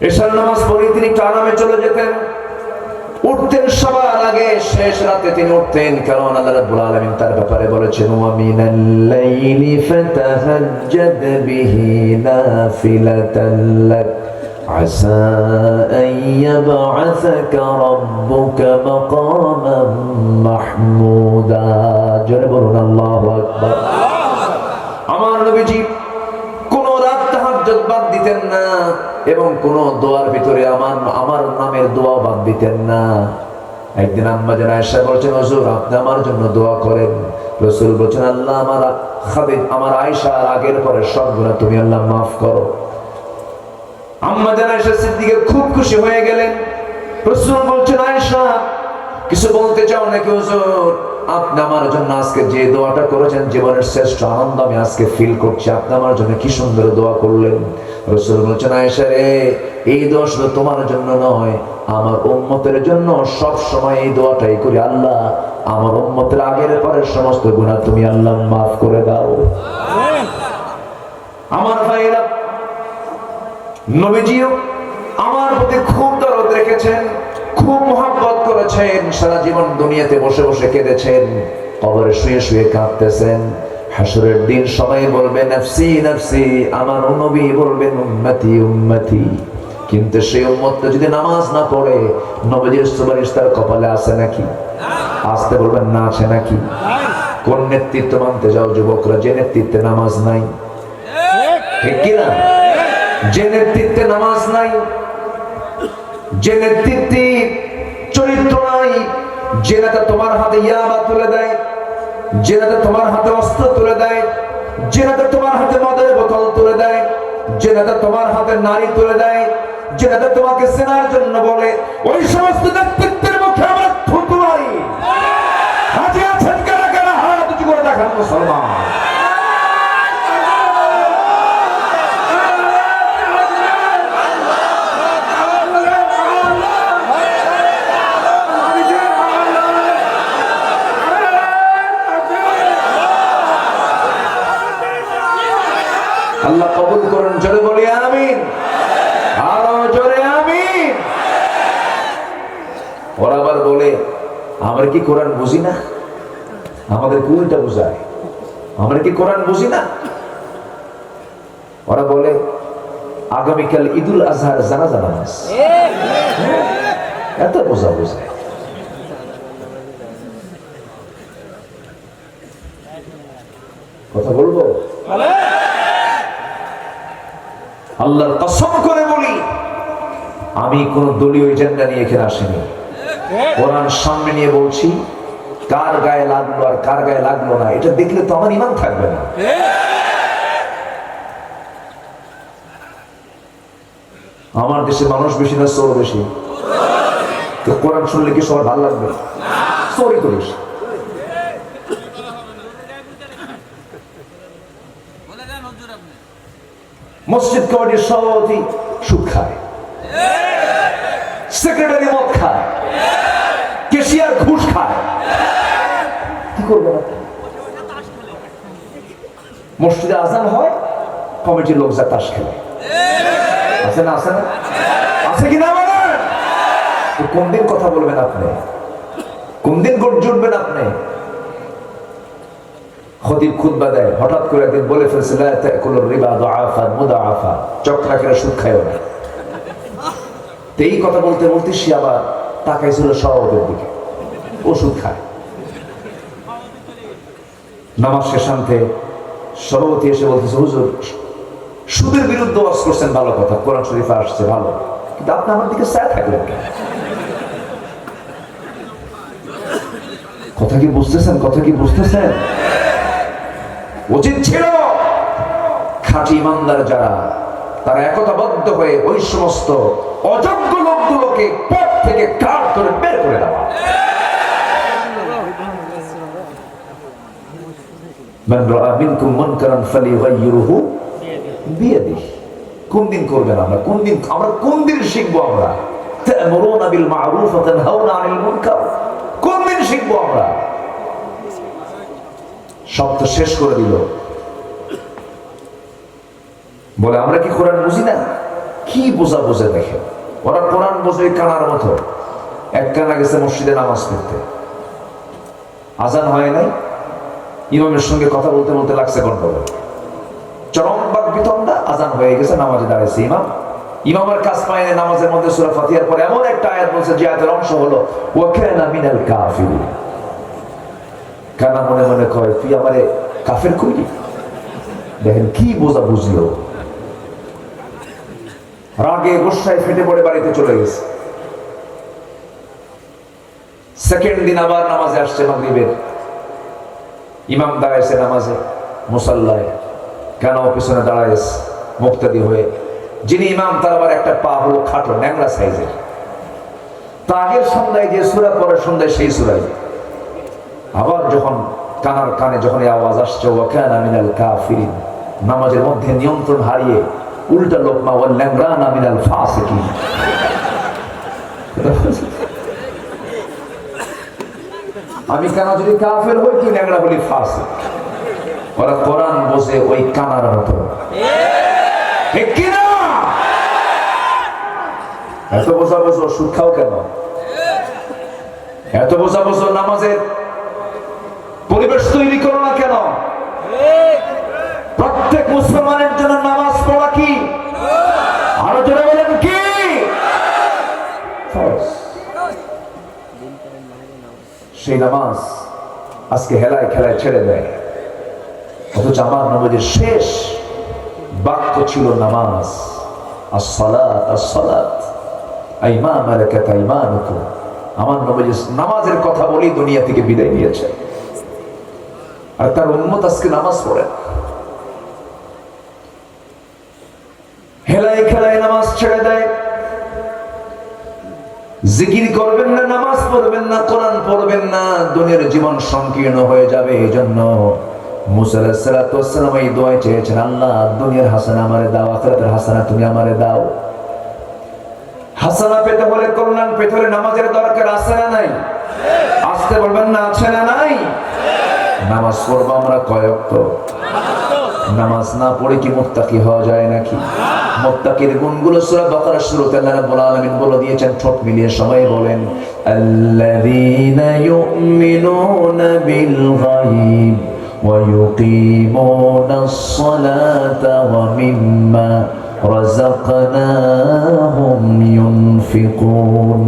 A: ঈশার নামাজ পড়ে তিনি একটু আরামে চলে যেতেন, উঠতেন সবার আগে, শেষ রাতে তিনি উঠতেন। কারণ আল্লাহ রাব্বুল আলামিন তার ব্যাপারে বলেছেন ওয়া মিনাল লাইলি ফাতাহাজ্জাদ বিহি নাফিলাতান লাক আসা আন ইয়াবআসাকা রাব্বুকা মাকামান মাহমুদা। জোরে বলুন আল্লাহু আকবার। আমার নবীজি কোন রাত তাহাজ্জুদ বাদ দিতেন না, এবং কোন দোয়ার ভিতরে আমার নামের দোয়া বাদ দিতেন না। একদিন আম্মা জান আয়েশা বলছেন হুজুর আপনি আমার জন্য দোয়া করেন। রাসূল বলেছেন আল্লাহ আমার আয়েশার আগের পরের সব গুনাহ তুমি আল্লাহ মাফ করো। আম্মা জান আয়েশা সিদ্দিকা খুব খুশি হয়ে গেলেন। রাসূল বলছেন আয়েশা কিছু বলতে চাও নাকি? হুজুর আপনি আমার জন্য আজকে যে দোয়াটা করেছেন, জীবনের শ্রেষ্ঠ আনন্দ আমি আজকে ফিল করছি। আপনি আমার জন্য কি সুন্দর দোয়া করলেন। রাসূল বলেছেন আয়েশা রে, এই দোয়া শুধু তোমার জন্য নয়, আমার উম্মতের জন্য সব সময় এই দোয়াটাই করি, আল্লাহ আমার উম্মতের আগের পরের সমস্ত গুনাহ তুমি আল্লাহ মাফ করে দাও। আমার ভাইরা, নবীজিও আমার প্রতি খুব দরদ রেখেছেন, খুব মহব্বত করেছেন। সারা জীবন দুনিয়াতে বসে বসে কেঁদেছেন, কবরে শুয়ে শুয়ে কাঁদতেছেন। হাসরের দিন সবাই বলবে নাফসি নাফসি, আমার নবী বলবেন উম্মতি উম্মতি। কিন্তু সেই উম্মতটা যদি নামাজ না পড়ে, নবীজির সুপারিশ তার কপালে আছে নাকি? আসতে বলবেন না, আছে নাকি? কোন নেতৃত্ব মানতে যাও যুবকরা, যে নেতৃত্বে নামাজ নাই? ঠিক কিনা? যে নেতৃত্বে নামাজ নাই, যে নেতৃত্বে চরিত্র নাই, যে নেতা তোমার হাতে ইয়াবা তুলে দেয়, যে নেতা তোমার হাতে অস্ত্র তুলে দেয়, যে নেতা তোমার হাতে মদের বোতল তুলে দেয়, যে নেতা তোমার হাতে নারী তুলে দেয়, যে নেতা তোমাকে সেনার জন্য বলে, ওই সমস্ত নেতৃত্বের মুখে আমরা থুতু মারি। হাজি আছেন কারা কারা? হাত উঁচু করে দেখান মুসলমান। আল্লাহ কবুল করুন, জোরে বলি আমিন, আরো জোরে আমিন। ওরা আবার বলে আমরা কি কোরআন বুঝি না? আমাদের উল্টা বুঝায়, আমরা কি কোরআন বুঝি না? ওরা বলে আগামীকাল ঈদুল আজহার জানাজা নামাজ, এত বোঝা বোঝায়। কথা বলবো? আল্লাহর কসম করে বলি, আমি কোন দলীয় এজেন্ডা নিয়ে এখানে আসিনি। কোরআন সামনে নিয়ে বলছি, কার গায়ে লাগলো আর কার গায়ে লাগলো না এটা দেখলে তো আমার ঈমান থাকবে না। আমার দেশে মানুষ বেশি না চোর বেশি? তো কোরআন শুনলে কি সবার ভালো লাগবে? চোরই তো বেশি। মসজিদ কমিটির সভাপতি সুদ খায়, সেক্রেটারি মদ খায়, কেশিয়ার ঘুষ খায়, কি করবেন? মসজিদে আজান হয়, কমিটির লোক যা তাস খেলে। আছে না? আছে না? আছে কিনা? কোন দিন কথা বলবেন আপনি? কোন দিন গর্জে উঠবেন আপনি? খতিব খুতবা দেয়, হঠাৎ করে একদিন বলে ফেলছে লা তাকুলুর রিবা দুআফা মুদাআফা, চক্রা করে সুদ খায়ও না। এই কথা বলতে বলতে সে আবার তাকাইছিল সভাপতির দিকে, ওষুধ খায়। নামাজ শেষান্তে সভাপতি এসে বলতেছে, হুজুর সুদের বিরুদ্ধে ওয়াজ করছেন, ভালো কথা, কোরআন শরীফে আসছে ভালো, কিন্তু আপনি আমার দিকে চায় থাকলেন কেন? কথা কি বুঝতেছেন? কথা কি বুঝতেছেন? উচিত ছিল খাঁটি ইমানদার যারা, তারা একতাবদ্ধ হয়ে ওই সমস্ত অযোগ্য লোকগুলোকে পথ থেকে কাঠ ধরে বের করে দেওয়া। মান রাআ মিনকুম মুনকারান ফালিয়ুগাইয়িরহু বিয়াদিহি। কোন দিন করবেন আমরা? কোন দিন আমরা কোন দিন শিখবো আমরা? তা'মুরুনা বিল মা'রুফ ওয়া তানহাউনা আনিল মুনকার। কোন দিন শিখবো আমরা? সব তো শেষ করে দিল। বলে আমরা কি কোরআন বুঝি না? কি বোঝা বোঝে দেখে, ওরা কোরআন বোঝে কানার মতো। এক কানা গেছে মসজিদে নামাজ পড়তে, আজান হয় নাই, ইমামের সঙ্গে কথা বলতে বলতে লাগছে গন্ডগোল, চরম বাক বিতণ্ডা। আজান হয়ে গেছে, নামাজে দাঁড়িয়েছে ইমাম, ইমামের কাজ পায় না। নামাজের মধ্যে সূরা ফাতিহার পরে এমন একটা আয়াত বলছে যে আয়াতের অংশ হলো ওয়া কানা মিনাল কাফিরিন। কানা মনে মনে কয় তুই আমারে কাফের কইলি? দেখেন কি বোঝা বুঝলো, রাগে গোসায় ফেটে পড়ে বাড়িতে চলে গেছে। সেকেন্ড দিন আবার নামাজে আসছে মাগরিবের, ইমাম দাঁড়াইছে নামাজে মুসাল্লায়, কেন পিছনে দাঁড়াইছে মুক্তাদি হয়ে। যিনি ইমাম তার আবার একটা পা হলো খাটো, ন্যাংরা সাইজের। তা আগের সন্ধ্যায় যে সূরা পরে সন্ধ্যায় সেই সূরায় আবার যখন কানার কানে যখন এই আওয়াজ আসছে ওয়া কানা মিনাল কাফিরিন, নামাজের মধ্যে নিয়ন্ত্রণ হারিয়ে উল্টা লোকমা ওয়াল ল্যাংরানা মিনাল ফাসিকিন। আমি কানা যদি কাফের হই, তুই ল্যাংরা বলি ফাসিক। ওরা কোরআন বোঝে ওই কানার মতো, ঠিক কি না? এত বোঝা বোঝো সুদ খাও কেন? এত বোঝা বোঝো নামাজের পরিবেশ তৈরি করো না কেন? প্রত্যেক মুসলমানের জন্য নামাজ পড়া কি? আরো জোরে বলেন কি? সেই নামাজ আজকে হেলায় খেলায় ছেড়ে দেয়, অথচ আমার নবীর শেষ বাক্য ছিল নামাজ। আসসালাত আসসালাত আইমা মালাকাত আইমানুকুম। আমার নবী নামাজের কথা বলি দুনিয়া থেকে বিদায় নিয়েছে, আর তার উম্মত আজকে নামাজ পড়ে। হেলায় খেলায় নামাজ ছেড়ে দেয়, জিকির করবেন না, নামাজ পড়বেন না, কোরআন পড়বেন না, দুনিয়ার জীবন সংকীর্ণ হয়ে যাবে। এই জন্য মুসা আলাইহিস সালাতু ওয়াস সালাম এই দোয়া চেয়েছেন, আল্লাহ দুনিয়ার হাসানা আমারে দাও, আখিরাতের হাসানা তুমি আমারে দাও। হাসানা পেতে হলে, কল্যাণ পেতে হলে নামাজের দরকার আছে না নাই? আসতে বলবেন না, আছে না নাই? নামাজ পড়বো আমরা কয় ওয়াক্ত? নামাজ না পড়ে কি মুত্তাকি হওয়া যায় নাকি? মুত্তাকির গুণগুলো সূরা বাকারার শুরুতে আল্লাহ রাব্বুল আলামিন বলে দিয়েছেন, ঠোঁট মিলিয়ে সবাই বলেন, আল্লাযীনা ইউমিনুনা বিল গায়ব ওয়া ইউকিমুনাস সালাতা ওয়া মিম্মা রাযাকনাহুম ইউনফিকুন।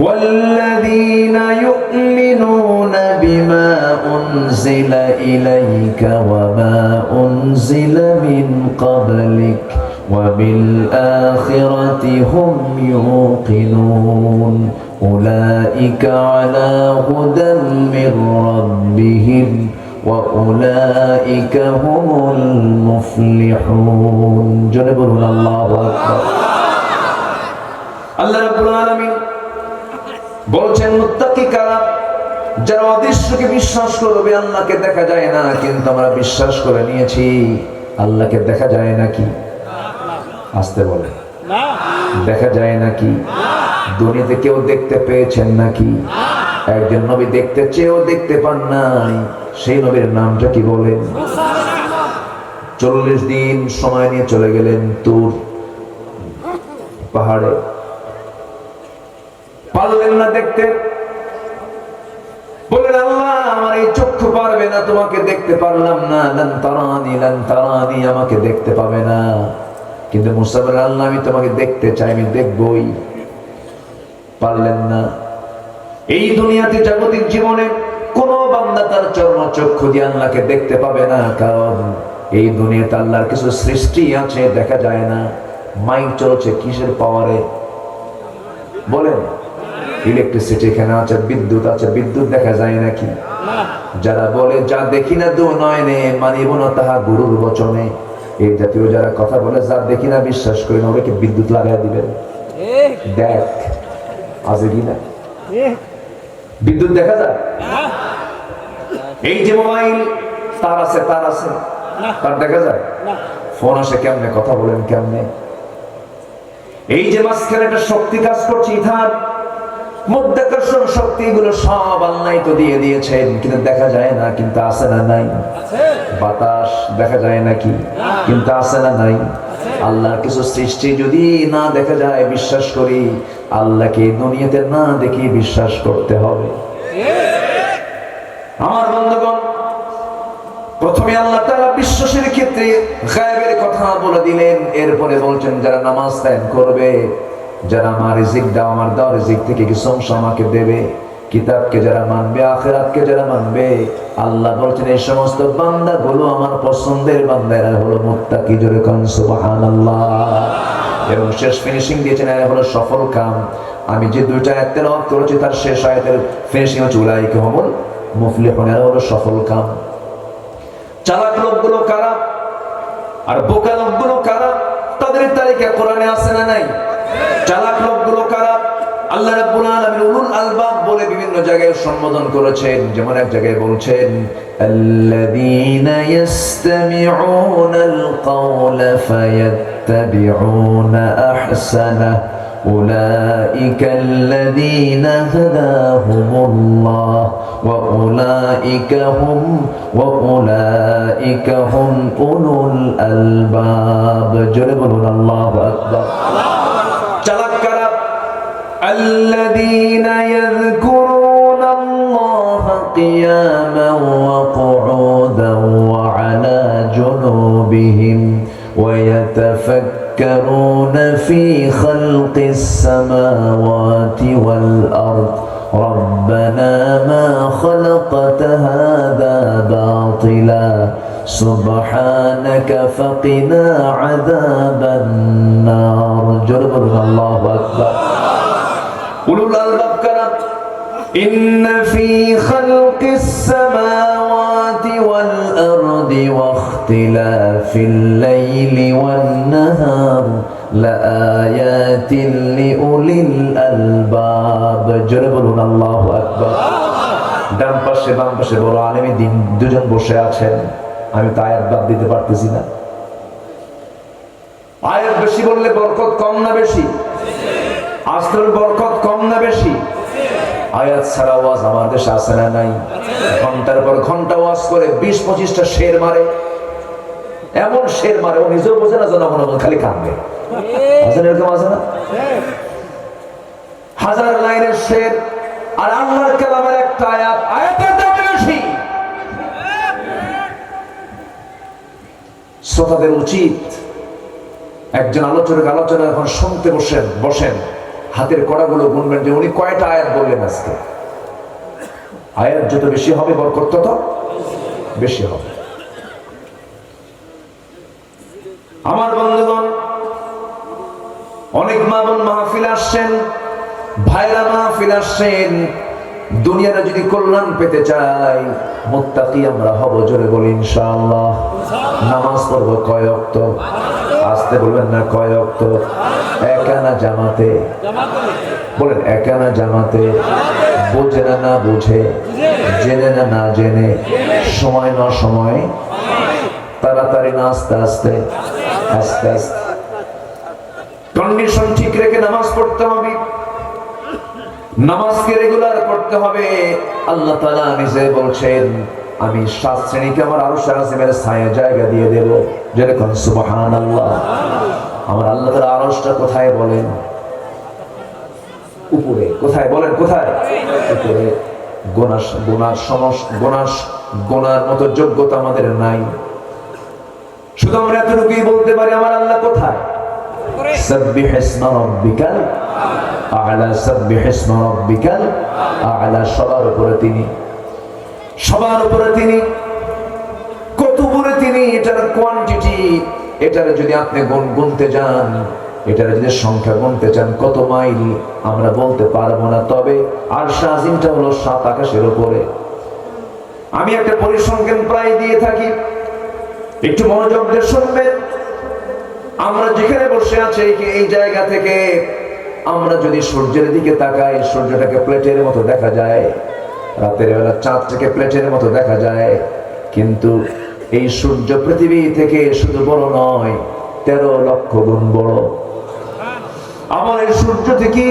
A: والذين يؤمنون بما أنزل إليك وما أنزل من قبلك وبالآخرة هم يوقنون أولئك على هدى من ربهم وأولئك هم المفلحون. جنبنا الله أكبر. الله رب العالمين বলছেন মুত্তাকি কারা? যারা অদৃশ্যকে বিশ্বাস করবে। আল্লাহকে দেখা যায় না, কিন্তু আমরা বিশ্বাস করে নিয়েছি আল্লাহকে দেখা যায় নাকি? আসতে বলে, দেখা যায় নাকি? দুনিয়াতে কেউ দেখতে পেয়েছেন নাকি? একজন নবী দেখতে চেয়েও দেখতে পান নাই, সেই নবীর নামটা কি বলেন? 40 দিন সময় নিয়ে চলে গেলেন তুর পাহাড়ে, পারলেন না দেখতে। বললেন আল্লাহ আমার এই চক্ষু পারবে না, তোমাকে দেখতে পারলাম না। লান তারানি, আমাকে দেখতে পাবে না। কিন্তু মুসা বললেন আল্লাহ আমি তোমাকে দেখতে চাই, আমি দেখবই। পারলেন না। এই দুনিয়াতে জাগতিক জীবনে কোন বান্দা তার চর্ম চক্ষু দিয়ে আল্লাহকে দেখতে পাবে না, কারণ এই দুনিয়াতে আল্লাহর কিছু সৃষ্টি আছে দেখা যায় না। মাইক চলছে কিসের পাওয়ারে বলেন? ইলেকট্রিসিটি এখানে আছে, বিদ্যুৎ আছে, বিদ্যুৎ দেখা যায় নাকি? যারা বলে যা দেখি না দু নয়নে মানিব না তাহা গুরুর বচনে, এই জাতীয় যারা কথা বলে যা দেখি না বিশ্বাস করি না, ওকে বিদ্যুৎ লাগাই দিবেন। দেখ আছে কিনা বিদ্যুৎ দেখা যায়? এই যে মোবাইল তার আছে, তার আছে, তার দেখা যায়? ফোন আসে কেমনে, কথা বলেন কেমনে? এই যে মাঝখানে একটা শক্তি কাজ করছে, ইথার মধ্যাকর্ষণ শক্তি, এগুলো সব আল্লাহ তো দিয়ে দিয়েছেন, কিন্তু দেখা যায় না, কিন্তু আছে না নাই? বাতাস দেখা যায় নাকি? কিন্তু আছে না নাই? আল্লাহর কিছু সৃষ্টি যদি না দেখা যায় বিশ্বাস করি, আল্লাহকে দুনিয়াতে না দেখে বিশ্বাস করতে হবে। আমার বন্ধুগণ, প্রথমে আল্লাহ তাআলা বিশ্বাসের ক্ষেত্রে গায়বের কথা বলে দিলেন, এরপরে বলছেন যারা নামাজ কায়েম করবে, যারা আমার রিজিক দাও, আমার দাও রিজিক থেকে কিছু অংশ আমাকে দেবে, কিতাবকে যারা মানবে, আখিরাতকে যারা মানবে, আল্লাহ বলছেন এই সমস্ত বান্দাগুলো আমার পছন্দের বান্দা, এরা হলো মুত্তাকি। জোরে কোন সুবহানাল্লাহ। এবং শেষ ফিনিশিং দিয়েছেন এরা হলো সফল কাম। আমি যে দুইটা আয়াত তেলাওয়াত করেছি তার শেষ আয়াতের ফিনিশিং হচ্ছে উলাইকা হুমুল মুফলিহুন, এরা হলো সফল কাম। চালাক লোকগুলো কারা আর বোকা লোকগুলো কারা? তাদের তালিকা কোরআনে আছে না নাই? চালাক লোকগুলো কারা? আল্লাহ রাব্বুল আলামিন উলুল আলবাব বলে বিভিন্ন জায়গায় সম্বোধন করেছেন। যেমন এক জায়গায় বলছেন আল্লাযীনা ইসতামিউনাল কাওলা ফায়াত্তাবিউনা আহসানা উলাইকাল্লাযীনা হাদাহুমুল্লাহ ওয়া উলাইকা হুম উলুল আলবাব। জোরে বলুন আল্লাহু আকবার। চালাক কারা? الذين يذكرون الله قياما وقعودا وعلى جنوبهم ويتفكرون في خلق السماوات والأرض ربنا ما خلقت هذا باطلا سبحانك فقنا عذاب النار. جرب الله أكبر. উলুল আলবাব কারা? ইন্না ফি খালকিস সামাওয়াতি ওয়াল আরদি ওয়াখতিলাফিল লাইলি ওয়ান নাহার লাআয়াতিন লিউলিল আলবাব। জোরে বলুন আল্লাহু আকবার। ডান পাশে বাম পাশে বড় আলেমী দিন দুজন বসে আছেন, আমি তো আয়াত বাদ দিতে পারতেছি না। আয়াত বেশি বললে বরকত কম না বেশি? আসলের বরকত কম না বেশি? আয়াত ছাড়া ওয়াজ আমার দেশে আছে না নাই? ঘন্টার পর ঘন্টা ওয়াজ করে 20-25টা শের মারে, এমন শের মারে ও নিজেও বোঝে না, জনগণ খালি কাঁদবে। আছে না এরকম? আছে না? হাজার লাইনের শের আর আল্লাহর কালামের একটা আয়াত, আয়াতের দাম বেশি। শ্রোতাদের উচিত একজন আলোচক আলোচনা যখন শুনতে বসেন হাতের কড়াগুলো গুনবেন যে উনি কয়টা আয়াত বললেন আজকে। আয়াত যত বেশি হবে বরকত তত বেশি হবে। আমার বন্ধুগণ, অনেক মা বোন মাহফিল আসছেন, ভাইরা মাহফিল আসছেন। দুনিয়াটা যদি কল্যাণ পেতে চাই, মুত্তাকি আমরা হব। জোরে বলি ইনশাআল্লাহ। নামাজ পড়বো কয় ওয়াক্ত? আসতে বলবেন না, কয় ওয়াক্ত? একানা জামাতে বলেন, একানা জামাতে। বুঝে না না বুঝে, জেনে না না জেনে, সময় না সময়, তাড়াতাড়ি না আস্তে আস্তে, আস্তে আস্তে। কন্ডিশন ঠিক রেখে নামাজ পড়তে হবে। নামাজকে রেগুলার করতে হবে। আল্লাহ তাআলা নিজে বলছেন, আমি 7 শ্রেণীকে আমার আরশের আজিমের ছায়া জায়গা দিয়ে দেব। যেরকম সুবহানাল্লাহ। আমার আল্লাহ তাআলা আরশটা কোথায় বলেন? উপরে। কোথায় বলেন? কোথায়? উপরে। গোনার মতো যোগ্যতা আমাদের নাই, শুধু আমরা এতটুকুই বলতে পারি, আমার আল্লাহ কোথায়? সাব্বিহ ইসমা রাব্বিকাল আ'লা, সাব্বিহ ইসমা রাব্বিকাল আ'লা। সবার উপরে তিনি, সবার উপরে তিনি। কত উপরে তিনি, এটার কোয়ান্টিটি, এটার যদি আপনি গুনতে যান, এটার যদি সংখ্যা গুনতে চান, কত মাইল আমরা বলতে পারবো না। তবে আরশ আজিমটা হলো 7 আকাশের উপরে। আমি একটা পরিসংখ্যান প্রায় দিয়ে থাকি, একটু মনোযোগ দিয়ে শুনবেন। আমরা যেখানে বসে আছি এই জায়গা থেকে আমরা যদি সূর্যের দিকে তাকাই, সূর্যটাকে প্লেটের মতো দেখা যায়, রাতের বেলা চাঁদটাকে প্লেটের মতো দেখা যায়, কিন্তু এই সূর্য পৃথিবী থেকে শুধু বড় নয়, 13 লক্ষ গুণ বড়। আমার এই সূর্য থেকে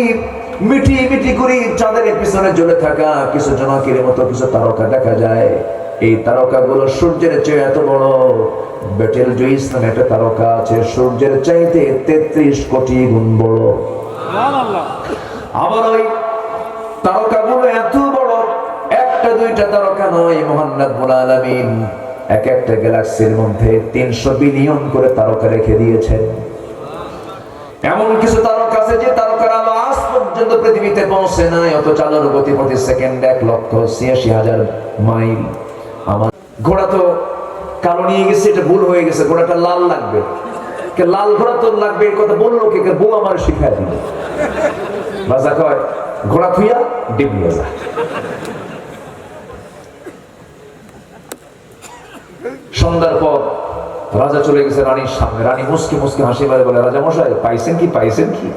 A: মিটি মিটি করে চাঁদের পিছনে জ্বলে থাকা কিছু জোনাকির মতো কিছু তারকা দেখা যায়। এই তারকাগুলো সূর্যের চেয়ে এত বড়। বেটেল জুইস নামে একটা তারকা আছে, সূর্যের চাইতে 33 কোটি গুণ বড়। আবার ওই তারকাগুলো এত বড়, একটা দুইটা তারকা নয়, মহান রব্বুল আলামিন এক একটা গ্যালাক্সির মধ্যে 300 বিলিয়ন করে তারকা রেখে দিয়েছেন। এমন কিছু তারকা আছে যে তারকার আলো আজ পর্যন্ত পৃথিবীতে পৌঁছে নাই, অথচ আলোর গতি প্রতি সেকেন্ডে 1,86,000 মাইল। আমার ঘোড়া তো কালো নিয়ে গেছে, এটা ভুল হয়ে গেছে, ঘোড়াটা লাল লাগবে। লাল ঘোড়া তো লাগবে, এই কথা বললো কে? বউ আমার শিখায় দিল। বাজা কয়, ঘোড়া থুইয়া ডিম নিয়ে যা। সন্ধ্যার পর রাজা চলে গেছে রানীর সামনে। রানী মুসকি মুসকি হাসি মারে বলে, রাজা মশাই পাইছেন কি? পাইছেন কি?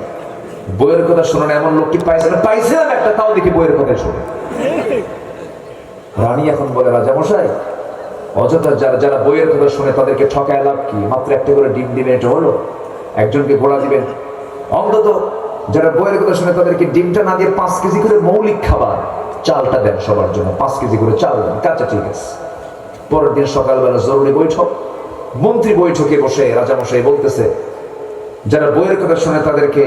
A: বইয়ের কথা শোনেন, এমন লোক কি পাইছেন? পাইছেন একটা, তাও দেখি বইয়ের কথা শোনে। রানী এখন বলে, রাজা মশাই অযথা যারা বইয়ের কথা শুনে তাদেরকে ঠকায় লাভ কি? মাত্র একটা করে ডিম দিবেন, এটা হলো? একজনকে ঘোড়া দিবেন। অন্তত যারা বইয়ের কথা শুনে তাদেরকে ডিমটা না দিয়ে 5 কেজি করে মৌলিক খাবার, চালটা দেন সবার জন্য, 5 কেজি করে চাল দেন। কাঁচা, ঠিক আছে। পরের দিন সকালবেলা জরুরি বৈঠক, মন্ত্রী বৈঠকে বসে রাজামশাই বলতেছে, যারা বইয়ের কথা শুনে তাদেরকে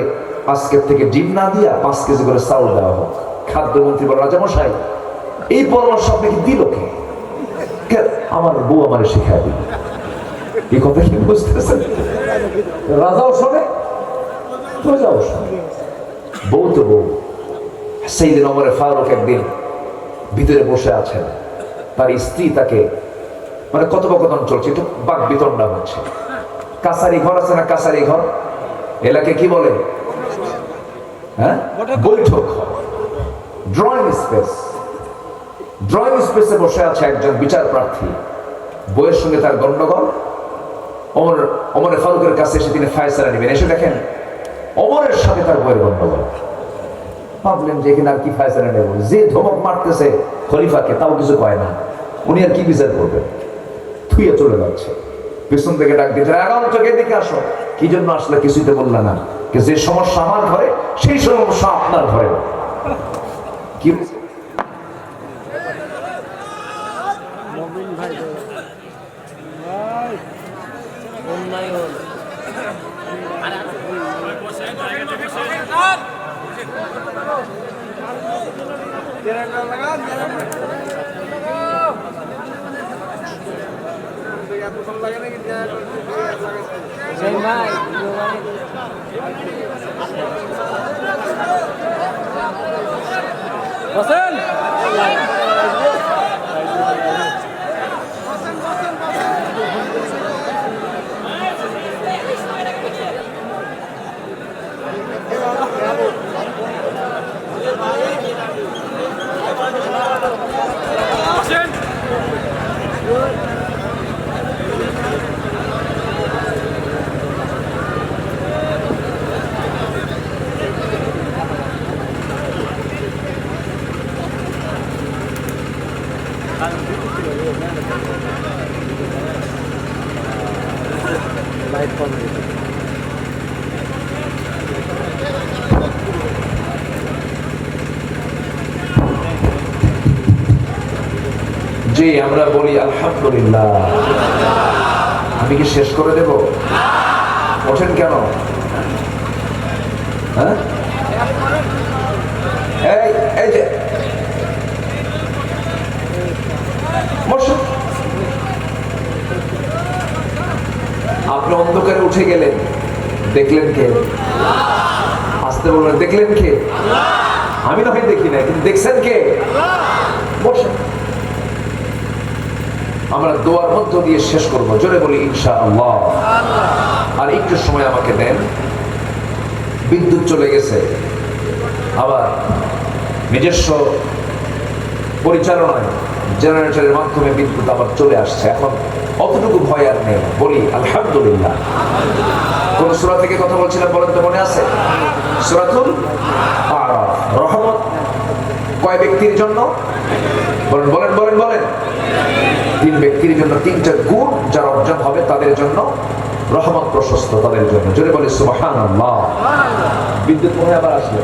A: আজকের থেকে ডিম না দিয়া 5 কেজি করে চাউল দেওয়া হোক। খাদ্যমন্ত্রী বলে, রাজামশাই এই পরামর্শ আপনাকে দিল কে? আমার বউ আমারে শিখায় দিল। এই কথা কি বুঝতেছেন? রাজাও শোনে, প্রজাও শোনে। বউ তো বউ। সেইদিন ওমর ফারুক একদিন ভিতরে বসে আছেন, তার স্ত্রী তাকে, মানে কথোপকথন চলছে, একটু বাক বিতণ্ডা হচ্ছে। কাছারি ঘর আছে না, কাছারি ঘর এলাকায় কি বলে? হ্যাঁ, বৈঠক ঘর, ড্রয়িং স্পেস। ড্রয়িং স্পেসে বসে আছে একজন বিচার প্রার্থী, বইয়ের সঙ্গে তার গন্ডগোল। ওমর ফারুকের কাছে এসে তিনি ফায়সালা নেবেন। এসে দেখেন ওমরের সাথে তার বইয়ের গন্ডগোল। ভাবলেন যে এখানে আর কি ফায়সালা নেব, যে ধমক মারতেছে খলিফাকে তাও কিছু কয় না, উনি আর কি বিচার করবেন? থুইয়ে চলে যাচ্ছে। পেছন থেকে ডাক দিতে, আগাম চোখে দিকে আসো। কি জন্য আসলে কিছুই তো বললা না? যে সমস্যা আমার ঘরে, সেই সমস্যা আপনার ঘরে। কি লাইট কম। জি আমরা বলি আলহামদুলিল্লাহ। আমি কি শেষ করে দেব? ওঠেন কেন? হ্যাঁ এই এই যে বসুন। আপনি অন্ধকারে উঠে গেলেন, দেখলেন কে? আসতে বললেন, দেখলেন কে? আমি না হয় দেখি না, কিন্তু দেখছেন কে? বসেন। আমরা দোয়ার মধ্য দিয়ে শেষ করব, জোরে বলি ইনশাআল্লাহ। আর একটু সময় আমাকে দেন। বিদ্যুৎ চলে গেছে, আবার নিজস্ব পরিচালনায় জেনারেটরের মাধ্যমে বিদ্যুৎ আবার চলে আসছে। এখন অতটুকু ভয় আর নেই, বলি আলহামদুলিল্লাহ। কোন সূরা থেকে কথা বলছিলাম বলেন তো, মনে আছে? সূরাতুল আরাফ। রহমত কয় ব্যক্তির জন্য? বলেন বলেন বলেন বলেন। 3 ব্যক্তির জন্য, 3টা গুণ যারা অর্জন হবে তাদের জন্য রহমত প্রশস্ত, তাদের জন্য। জোরে বলি সুবহানাল্লাহ। বিদ্যুৎ মনে আবার আসলে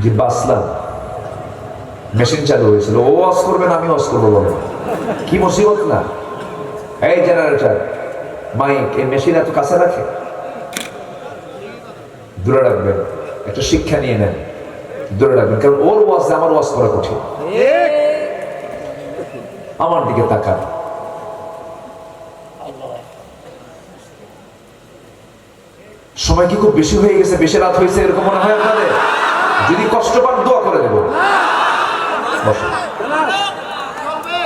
A: জি বাসলাম, মেশিন চালু হয়েছিল। ও ওয়াজ করবেন, আমি ওয়াজ করবো, বলেন কি মুসিবত না? এই জেনারেটর, মাইক, এই মেশিন এত কাছে রাখে, দূরে রাখবেন। একটা শিক্ষা নিয়ে নেন, দূরে রাখবেন, কারণ ওর ওয়াজ আমার ওয়াজ করা কঠিন। আমার দিকে তাকান। সময় কি খুব বেশি হয়ে গেছে? বেশি রাত হয়েছে এরকম মনে হয় আপনাদের? যদি কষ্ট পান দোয়া করে দেব।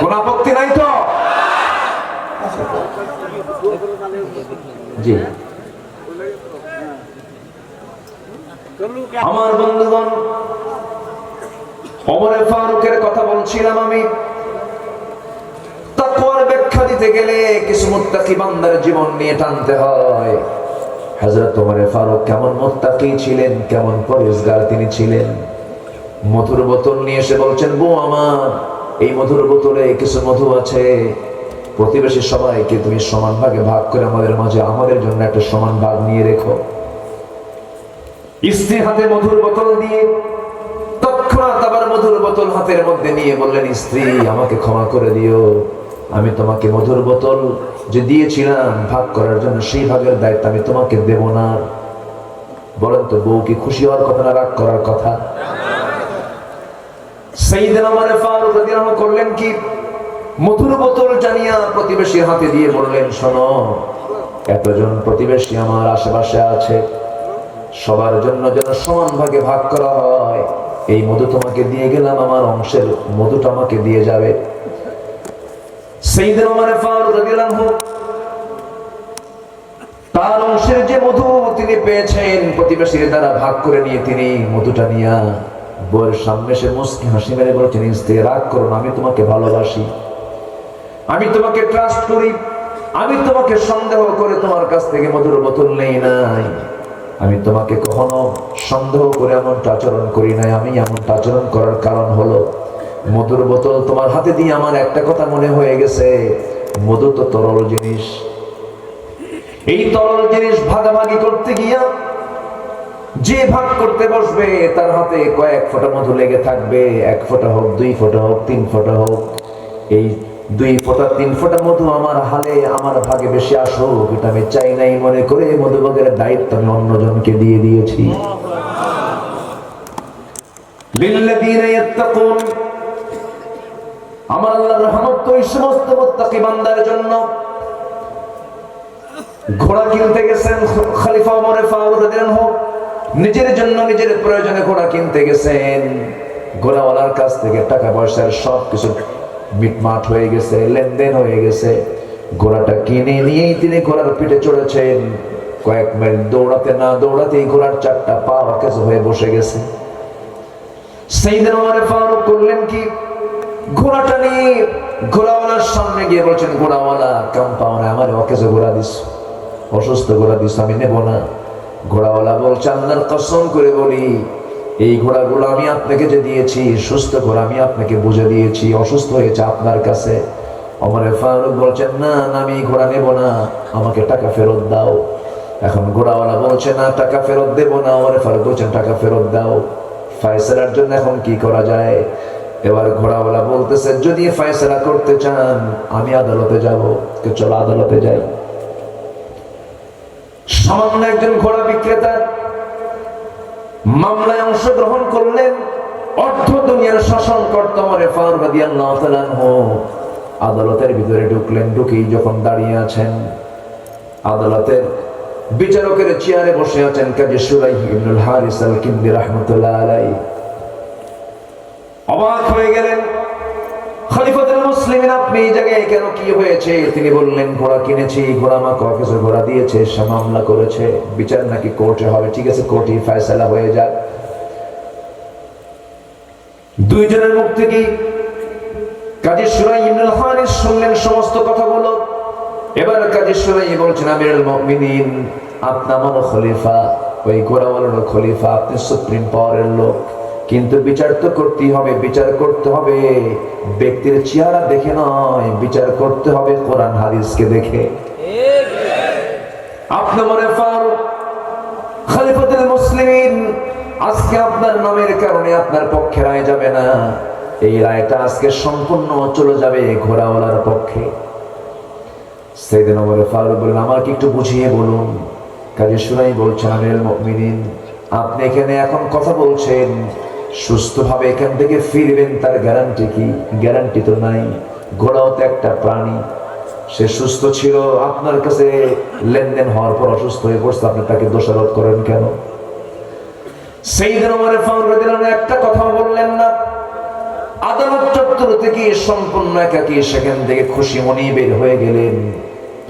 A: কোন আপত্তি নাই তো? জি আমার বন্ধুগণ, ওমরে ফারুকের কথা বলছিলাম আমি। তাকওয়ার ব্যাখ্যা দিতে গেলে কিছু মুত্তাকি বান্দার জীবন নিয়ে টানতে হয়। হযরত ওমরে ফারুক কেমন মুত্তাকি ছিলেন, কেমন পরহেজগার তিনি ছিলেন। মধুর বোতল নিয়ে এসে বলছেন, বউ আমার, এই মধুর বোতলে কিছু মধু আছে, প্রতিবেশী সবাইকে তুমি সমান ভাগে ভাগ করে আমাদের মাঝে আমাদের জন্য একটা সমান ভাগ নিয়ে রেখো। স্ত্রীর হাতে মধুর বোতল দিয়ে তৎক্ষণাৎ আবার মধুর বোতল হাতের মধ্যে নিয়ে বললেন, স্ত্রী আমাকে ক্ষমা করে দিও, আমি তোমাকে মধুর বোতল যে দিয়েছিলাম ভাগ করার জন্য, সেই ভাগের দায়িত্ব আমি তোমাকে দেব না। বলেন তো, বউ কি খুশি হওয়ার কথা না রাগ করার কথা? সাইয়েদনা ওমর ফারুক রাদিয়াল্লাহু আনহু করলেন কি, মধুর বোতল জানিয়া প্রতিবেশীর হাতে দিয়ে বললেন, শোনো, এতজন প্রতিবেশী আমার আশেপাশে আছে, সবার জন্য যেন সমান ভাগে ভাগ করা হয়। এই মধু তোমাকে দিয়ে গেলাম, আমার অংশের মধুটা আমাকে দিয়ে যাবে। সাইয়েদনা ওমর ফারুক রাদিয়াল্লাহু আনহু তার অংশের যে মধু তিনি পেয়েছেন প্রতিবেশীর দ্বারা ভাগ করে নিয়ে তিনি মধুটা নিয়ে বউয়ের সামনে সে মুস্কি হাসি মেরে বলছেন, স্ত্রী রাগ করো না, আমি তোমাকে ভালোবাসি, আমি তোমাকে ট্রাস্ট করি, আমি তোমাকে সন্দেহ করে তোমার কাছ থেকে মধুর বোতল নেই নাই, আমি তোমাকে কখনো সন্দেহ করে এমনটা আচরণ করি নাই। আমি এমনটা আচরণ করার কারণ হলো, মধুর বোতল তোমার হাতে দিয়ে আমার একটা কথা মনে হয়ে গেছে, মধু তো তরল জিনিস, এই তরল জিনিস ভাগাভাগি করতে গিয়া যে ভাগ করতে বসবে তার হাতে কয়েক ফোঁটা মধু লেগে থাকবে। 1 ফোঁটা হোক, 2 ফোঁটা হোক, 3 ফোঁটা হোক, এই 2 ফোঁটা 3 ফোঁটা মধু আমার হালে আমার ভাগে বেশি আসুক, এটা আমি চাই নাই মনে করে মধুভাগের দায়িত্ব আমি অন্যজনকে দিয়ে দিয়েছি। লিল্লাযীনা ইয়াত্তাকুন, আমার আল্লাহর রহমত তো এই সমস্ত মুত্তাকি বান্দার জন্য। ঘোড়া কিনতে গেছেন খলিফা ওমর ফারুক রাদিয়াল্লাহু আনহু, নিজের জন্য নিজের প্রয়োজনে ঘোড়া কিনতে গেছেন। ঘোড়াওয়ালার কাছ থেকে টাকা পয়সার সব কিছু মিটমাট হয়ে গেছে, লেনদেন হয়ে গেছে। ঘোড়াটা কিনে নিয়েই তিনি ঘোড়ার পিঠে চড়েছেন। কয়েক মাইল দৌড়াতে না দৌড়াতেই ঘোড়ার 4টা পা অকেজ হয়ে বসে গেছে। সাইয়েদনা ওমর ফারুক করলেন কি, ঘোড়াটা নিয়ে ঘোড়াওয়ালার সামনে গিয়ে বলছেন, ঘোড়াওয়ালা কেমন পাও না, আমার অকেজ ঘোড়া দিস, অসুস্থ ঘোড়া দিস, আমি নেব না। ঘোড়াওয়ালা বলছে, আল্লাহর কসম করে বলি, এই ঘোড়াগুলো আমি আপনাকে যে দিয়েছি সুস্থ ঘোড়া, আমি আপনাকে বুঝে দিয়েছি, অসুস্থ হয়েছে আপনার কাছে, ওমর ফারুক বলছেন, না আমি ঘোড়া নেব না, আমাকে টাকা ফেরত দাও। এখন ঘোড়াওয়ালা বলছে, না টাকা ফেরত দেব না। ওমর ফারুক বলছেন, টাকা ফেরত দাও। ফয়সালার জন্য এখন কি করা যায়? এবার ঘোড়াওয়ালা বলতেছে, যদি ফয়সালা করতে চান আমি আদালতে যাব। চলো আদালতে যাই। সামান্য একজন ঘোড়া বিক্রেতা মামলায় অংশগ্রহণ করলেন। অর্ধ দুনিয়ার শাসন করতে ওমর ফারুক রাদিয়াল্লাহু তাআলা আনহু আদালতের ভিতরে ঢুকলেন। ঢুকেই যখন দাঁড়িয়ে আছেন, আদালতের বিচারকের চেয়ারে বসে আছেন কাজী শুরাইহ ইবনুল হারিস আল কিন্দি রাহমাতুল্লাহ আলাইহি। অবাক হয়ে গেলেন, খলিফাতুল মুসলিমিন আপনি এই জায়গায় কেন, কি হয়েছে? তিনি বললেন, ঘোড়া কিনেছি, ঘোড়া আমাকে কিছু ঘোড়া দিয়েছে, সে মামলা করেছে, বিচার নাকি কোর্টে হবে। ঠিক আছে, কোর্টে ফয়সালা হয়ে যাক। দুইজনের মুখ থেকে কাজী শুরাইহ ইবনুল হারিস শুনলেন সমস্ত কথাগুলো। এবার কাজী শুরাইহ বলছেন, আমিরুল মুমিনিন, আপনার মনে খলিফা, ওই ঘোড়াওয়ালার খলিফা, আপনি সুপ্রিম পাওয়ারের লোক, কিন্তু বিচার তো করতেই হবে। বিচার করতে হবে ব্যক্তির চেহারা দেখে নয়, বিচার করতে হবে কোরআন হাদিসকে দেখে। আপনি মনে ফারুক খলিফাতুল মুসলিমিন, আজকে আপনার নামের কারণে আপনার পক্ষে রায় যাবে না, এই রায়টা আজকে সম্পূর্ণ চলে যাবে ঘোড়াওয়ালার পক্ষে। সাইয়েদনা ওমর ফারুক বলেন, আমাকে একটু বুঝিয়ে বলুন। কাজী শুরাইহ বলছেন, আমিরুল মুমিনিন, আপনি এখানে এখন কথা বলছেন, সুস্থভাবে এখান থেকে ফিরবেন তার গ্যারান্টি কি? গ্যারান্টি তো নাই। ঘোড়াও তো একটা প্রাণী, সে সুস্থ ছিল, আপনার কাছে লেনদেন হওয়ার পর অসুস্থ হয়ে পড়ছে, আপনি তাকে দোষারোপ করেন কেন? সাইয়েদনা ওমর ফারুক রাদিয়াল্লাহু আনহু একটা কথা বললেন না। আদালত চত্বর থেকে সম্পূর্ণ একাকী সেখান থেকে খুশি মনে বের হয়ে গেলেন।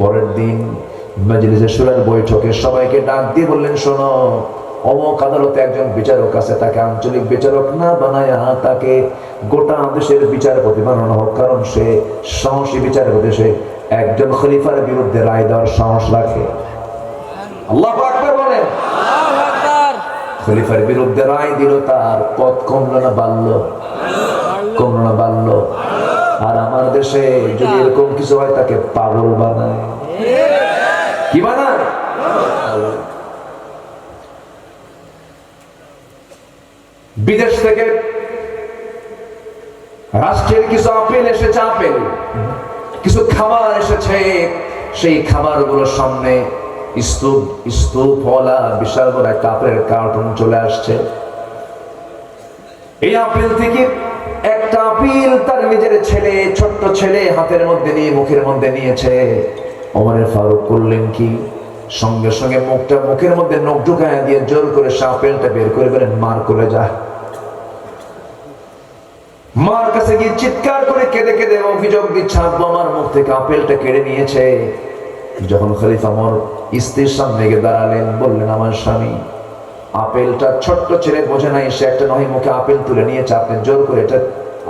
A: পরের দিন মাজলিসে শুরার বৈঠকে সবাইকে ডাক দিয়ে বললেন, শোনো, অমুক আদালতে একজন বিচারক আছে, তাকে আঞ্চলিক বিচারক না বানায়া তাকে গোটা দেশের বিচারপতি বানানো হোক, কারণ সে সাহসী বিচারপতি, সে একজন খলিফার বিরুদ্ধে রায় দেওয়ার সাহস রাখে। আল্লাহু আকবার বলেন। খলিফার বিরুদ্ধে রায় দিল, তার পদ কমলো না বাড়লো? কমলো না বাড়লো? আর আমার দেশে যদি এরকম কিছু হয়, তাকে পাগল বানায়। কি বানায়? বিদেশ থেকে রাষ্ট্রের কিছু আপেল এসেছে, আপেল কিছু খাবার এসেছে, সেই খাবারগুলোর সামনে স্তূপওয়ালা বিশাল বড় একটা আপেলের কার্টুন চলে আসছে। এই আপেল থেকে একটা আপেল তার নিজের ছেলে, ছোট্ট ছেলে হাতের মধ্যে নিয়ে মুখের মধ্যে নিয়েছে। ওমর ফারুক করলেন কি, সঙ্গে সঙ্গে মুখের মধ্যে নখ ঢুকায় দিয়ে জোর করে সে আপেলটা বের করে বলেন, মার করে যা। মার কাছে গিয়ে চিৎকার করে কেঁদে কেঁদে অভিযোগ দিচ্ছে, আব্বু আমার মুখ থেকে আপেলটা কেড়ে নিয়েছে। যখন খলিফা ওমর স্ত্রীর সামনে গিয়ে দাঁড়ালেন, বললেন, আমার স্বামী, আপেলটা ছোট্ট ছেলে বোঝে নাই, সে একটা নয় মুখে আপেল তুলে নিয়েছে, আপনি জোর করে এটা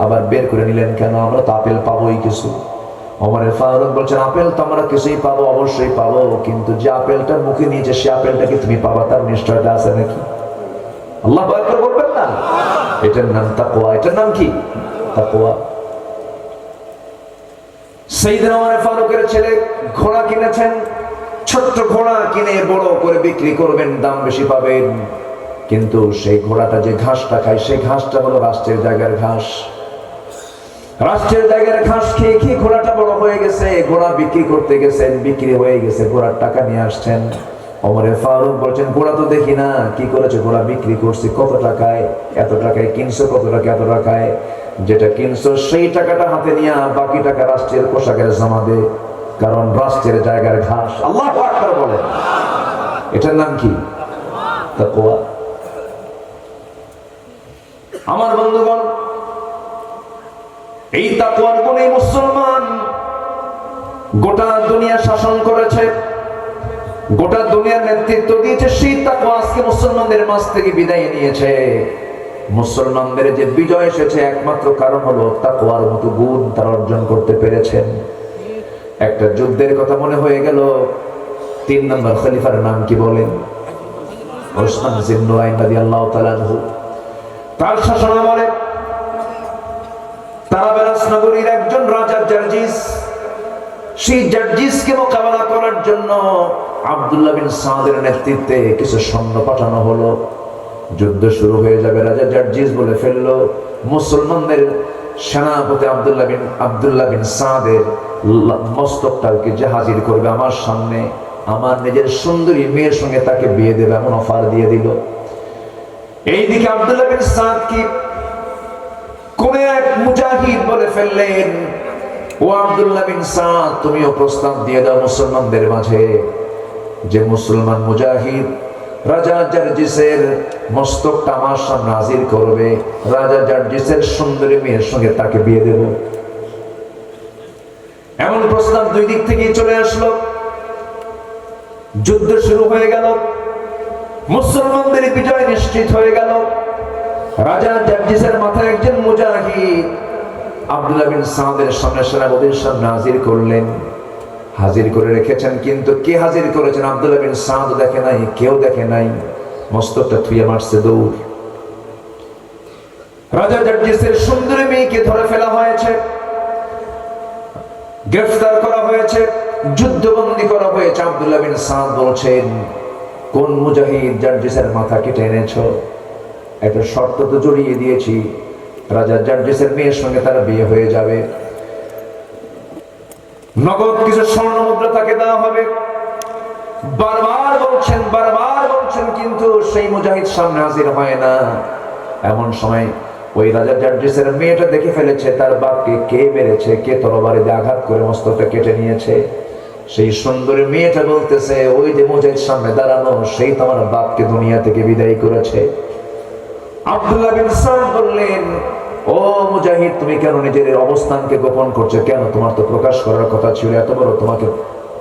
A: আবার বের করে নিলেন কেন? আমরা তো আপেল পাবোই কিছু। ওমর ফারুক বলছেন, আপেল তো আমরা কিছুই পাবো, অবশ্যই পাবো, কিন্তু যে আপেলটা মুখে নিয়েছে সে আপেলটাকে তুমি পাবা, তার নিশ্চয়তা আছে নাকি? আল্লাহু আকবার বলবেন না? এটার নাম তাকওয়া। এটার নাম কি? তাকওয়া। সাইয়েদনা ওমর ফারুকের ছেলে ঘোড়া কিনেছেন, ছোট্ট ঘোড়া কিনে বড় করে বিক্রি করবেন, দাম বেশি পাবেন, কিন্তু সেই ঘোড়াটা যে ঘাসটা খায়, সেই ঘাসটা হলো রাষ্ট্রের জায়গার ঘাস। রাষ্ট্রের জায়গার ঘাস খেয়ে খেয়ে ঘোড়াটা বড় হয়ে গেছে। ঘোড়া বিক্রি করতে গেছেন, বিক্রি হয়ে গেছে, ঘোড়ার টাকা নিয়ে আসছেন। ওমর ফারুক বলছেন, ঘোড়া তো দেখি না, কি করেছে? ঘোড়া বিক্রি করছি। কত টাকায়? এত টাকায় কিনছো। কত টাকা? এত টাকায়। যেটা কিনছো সেই টাকাটা হাতে নিয়ে বাকি টাকা রাষ্ট্রের পোশাকের জমা দে, কারণ রাষ্ট্রের জায়গার ঘাস। আল্লাহু আকবার বলেন। এটার নাম কি? তাকওয়া। আমার বন্ধুগণ, এই তাকওয়ার গুণে মুসলমান গোটা দুনিয়া শাসন করেছে, গোটা দুনিয়ার নেতৃত্ব দিয়েছে। সেই তাকওয়া আজকে মুসলমানদের মাঝ থেকে বিদায় নিয়েছে। মুসলমানদের যে বিজয় এসেছে একমাত্র কারণ হলো তাকওয়ার মতো গুণ তারা অর্জন করতে পেরেছেন। একটা যুদ্ধের কথা মনে হয়ে গেল। 3 নম্বর খলিফার নাম কি বলেন? ওসমান বিন নুরাইন রাদিয়াল্লাহু তাআলা আনহু। তার শাসনামলে তারাবেরাস নগরীর একজন রাজা জার্জিস সেই জার্জিসকে মোকাবেলা করার জন্য আব্দুল্লাহ বিন সাদের নেতৃত্বে কিছু সৈন্য পাঠানো হলো। যুদ্ধ শুরু হয়ে যাবে, রাজা জার্জিস বলে ফেললো মুসলমানদের সেনাপতি আব্দুল্লাহ বিন সাদের মস্তকটাকে যে হাজির করবে আমার সামনে, আমার নিজের সুন্দরী মেয়ের সঙ্গে তাকে বিয়ে দেবে এমন অফার দিয়ে দিল। এইদিকে আব্দুল্লাহ বিন সাদ কি কোন এক মুজাহিদ বলে ফেললেন, ও আব্দুল্লাহ বিন সাদ তুমিও প্রস্তাব দিয়ে দাও মুসলমানদের মাঝে, যে মুসলমান মুজাহিদ রাজা জার্জিসের মস্তকটা আমার সামনে হাজির করবে, রাজা জার্জিসের সুন্দরী মেয়ের সঙ্গে তাকে বিয়ে দেব। এমন প্রস্তাব দুই দিক থেকে চলে আসলো। যুদ্ধ শুরু হয়ে গেল, মুসলমানদের বিজয় নিশ্চিত হয়ে গেল। রাজা জার্জিসের মাথায় একজন মুজাহিদ আব্দুল্লাহ বিন সাদের সামনে সেনাপতির সামনে হাজির করলেন, হাজির করে রেখেছেন। কিন্তু কে হাজির করেছেন আব্দুল্লাহ বিন সাদ দেখে নাই, কেউ দেখে নাই। মস্তকটা থুয়ে মারছে দৌড়। রাজা জার্জিসের সুন্দরী মেয়েকে ধরে ফেলা হয়েছে, গ্রেফতার করা হয়েছে, যুদ্ধবন্দী করা হয়েছে। আব্দুল্লাহ বিন সাদ বলছেন, কোন মুজাহিদ জার্জিসের মাথা কেটে এনেছো? একটা শর্ত তো জড়িয়ে দিয়েছি, রাজা জার্জিসের মেয়ের সঙ্গে তার বিয়ে হয়ে যাবে, নগদ কিছু স্বর্ণ মুদ্রা তাকে দেওয়া হবে। বারবার বলছেন, কিন্তু সেই মুজাহিদ সামনে হাজির হয় না। এমন সময় ওই রাজা জার্জিসের মেয়েটা দেখে ফেলেছে তার বাপকে কে মেরেছে, কে তরবারি দিয়ে আঘাত করে মস্তকটা কেটে নিয়েছে। সেই সুন্দরী মেয়েটা বলতেছে, ওই যে মুজাহিদ সামনে দাঁড়ানো, সেই তো আমার বাপকে দুনিয়া থেকে বিদায় করেছে। আব্দুল্লাহ বিন সাদ বললেন, ও মুজাহিদ তুমি কেন নিজের অবস্থানকে গোপন করছো? কেন? তোমার তো প্রকাশ করার কথা ছিল, এত বড়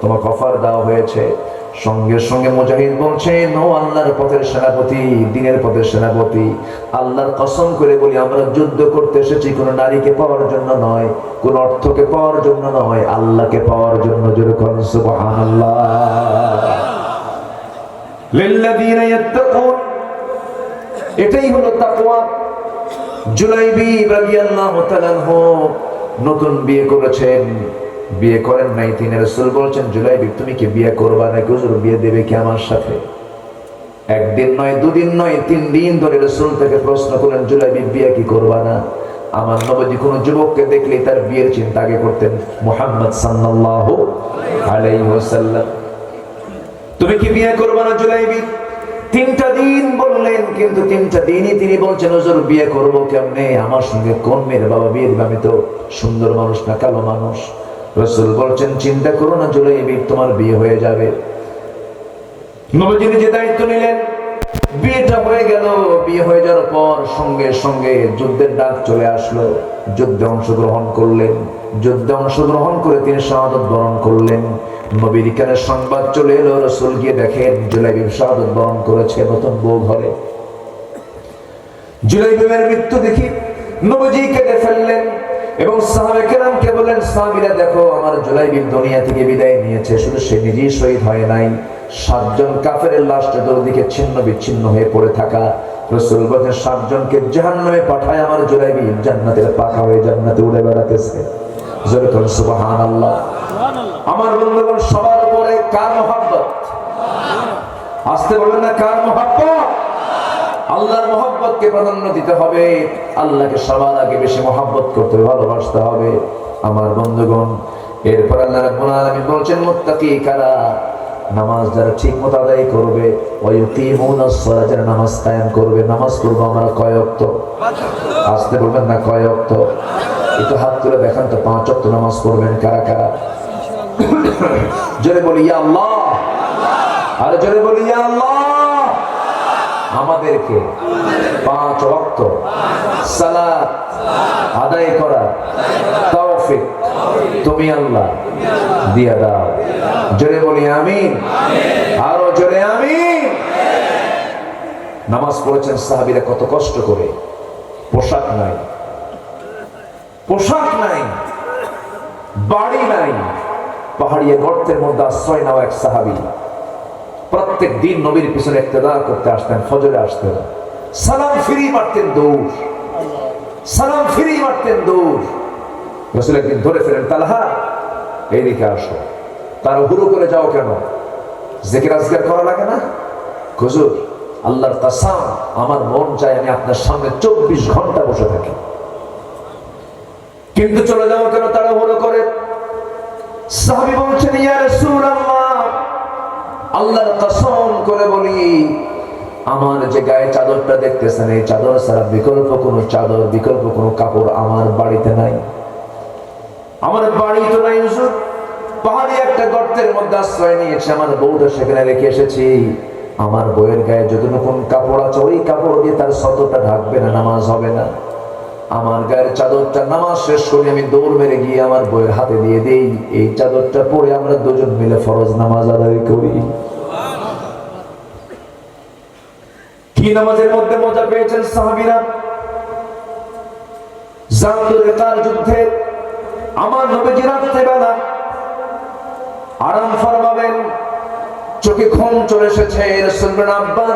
A: তোমাকে অফার দেওয়া হয়েছে। সঙ্গে সঙ্গে মুজাহিদ বলছেন, ও আল্লাহর পথের সেনাপতি, দিনের পথের সেনাপতি, আল্লাহর কসম করে বলি আমরা যুদ্ধ করতে এসেছি কোন নারীকে পাওয়ার জন্য নয়, কোন অর্থকে পাওয়ার জন্য নয়, আল্লাহকে পাওয়ার জন্য। জোরে বলুন সুবহানাল্লাহ। লিল্লাযীনা ইয়াত্তাকুন, এটাই হলো তাকওয়া। জুলাইবিব রাদিয়াল্লাহু তাআলা নতুন বিয়ে করেছেন, বিয়ে করেন নাই। তিনি রাসূল বলছেন, জুলাইবিব তুমি কি বিয়ে করবা নাকি? হুজুর বিয়ে দেবে কি আমার সাথে? একদিন নয়, দুদিন নয়, 3 দিন ধরে রাসূল থেকে প্রশ্ন করলেন, জুলাইবিব বিয়ে কি করবা না? আমার নবী কোন যুবককে দেখলেই তার বিয়ের চিন্তা আগে করতেন মুহাম্মদ সাল্লাল্লাহু আলাইহি ওয়াসাল্লাম। তুমি কি বিয়ে করবা না জুলাইবিব? 3টা দিন বললেন, কিন্তু 3টা দিনই তিনি বলছেন, হুজুর বিয়ে করবো কেমনে? আমার সঙ্গে কোন মেয়ের বাবা বিয়ে দেবে? আমি তো সুন্দর মানুষ না, কালো মানুষ। রাসূল বলছেন, চিন্তা করো না জুলাইবিব, তোমার বিয়ে হয়ে যাবে। নবীজি নিজে দায়িত্ব নিলেন, বিয়েটা হয়ে গেল। বিয়ে হয়ে যাওয়ার পর সঙ্গে সঙ্গে যুদ্ধের ডাক চলে আসলো। যুদ্ধে অংশগ্রহণ করলেন, যুদ্ধে অংশগ্রহণ করে তিনি শাহাদাত বরণ করলেন। নবীর কানে সংবাদ চলে এলো, রাসূল গিয়ে দেখেন জুলাইবিব শাহাদাত বরণ করেছে নতুন বউ ঘরে। জুলাইবিবের মৃত্যু দেখি নবীজি কেঁদে ফেললেন এবং সাহাবায়ে কেরামকে বললেন, সাহাবীরা দেখো আমার জুলাইবিব দুনিয়া থেকে বিদায় নিয়েছে। শুধু সে নিজেই শহীদ হয় নাই, 7 জন কাফেরের লাশ চতুর্দিকে ছিন্ন বিচ্ছিন্ন হয়ে পড়ে থাকা। রাসূল বলেন, 7 জনকে জাহান্নামে পাঠায় আমার জুলাইবিব জান্নাতের পাখা হয়ে জান্নাতে উড়ে বেড়াতেছে। জোরে বলুন সুবহানাল্লাহ। আমার বন্ধুগণ, সবার উপরে কার মহব্বত? আসতে বলবেন না, কার মহব্বত? আল্লাহর মহব্বতকে প্রাধান্য দিতে হবে। আল্লাহকে সবার আগে বেশি মহব্বত করতে হবে, ভালোবাসতে হবে। আমার বন্ধুগণ, এরপর আল্লাহ রাব্বুল আলামিন বলছেন, মুত্তাকি কারা? নামাজ যারা ঠিক মতো আদায় করবে, ওয়ায়ুকিমুনাস সালাত, যারা নামাজ কায়েম করবে। নামাজ পড়বো আমরা কয় ওয়াক্ত? আসতে বলবেন না, কয় ওয়াক্ত? একটু হাত তুলে দেখান তো, 5 ওয়াক্ত নামাজ পড়বেন কারা কারা? জোরে বলি ইয়া আল্লাহ, আর জোরে বলি ইয়া আল্লাহ। আমাদেরকে 5 ওয়াক্ত সালাত আদায় করা তৌফিক তুমি আল্লাহ দিয়া দাও। জোরে বলি আমিন, আরো জোরে আমিন। নামাজ পড়েছেন সাহাবীরা কত কষ্ট করে, পোশাক নাই, বাড়ি নাই, পাহাড়িয়া গর্তের মধ্যে আশ্রয় নেওয়া এক সাহাবী। প্রত্যেক দিন নবীর পিছনে ইক্তেদা করতে আসতেন, ফজরে আসতেন, সালাম ফিরি মারতেন দৌড়, রাসূল একদিন ধরে ফেলেন, তালহা এইদিকে আসো। তারা হুড়ো করে যাও কেন? জিকির আজকার করা লাগে না? হুজুর আল্লাহর কসম আমার মন চায় আমি আপনার সামনে 24 ঘন্টা বসে থাকি, কিন্তু চলে যাও কেন তারা হুড়ো করে? সাহাবী বলছেন ইয়া রাসূলুল্লাহ, আল্লাহর কসম করে বলি আমার যে গায়ে চাদরটা দেখতেছেন এই চাদর ছাড়া বিকল্প কোনো চাদর, বিকল্প কোনো কাপড় আমার বাড়িতে নাই। আমার বাড়ি তো নাই হুজুর, পাহাড়ি একটা গর্তের মধ্যে আশ্রয় নিয়েছে, আমার বউটা সেখানে রেখে এসেছি। আমার বউয়ের গায়ে যতটুকু কাপড় আছে ওই কাপড় দিয়ে তার সতরটা ঢাকবে না, নামাজ হবে না। আমার গায়ের চাদরটা নামাজ শেষ করে আমি দৌড় মেরে গিয়ে আমার বউয়ের হাতে দিয়ে দেই, এই চাদরটা পরে আমরা দুজন মিলে ফরজ নামাজ আদায় করি। কি নামাজের মধ্যে মজা পেয়েছেন সাহাবীরা! জামরুল রিকার যুদ্ধে আমার নবীজি রাত্রেবেলা আরাম ফরমাবেন, চোখে ঘুম চলে এসেছে। রাসূল বলেন আব্বা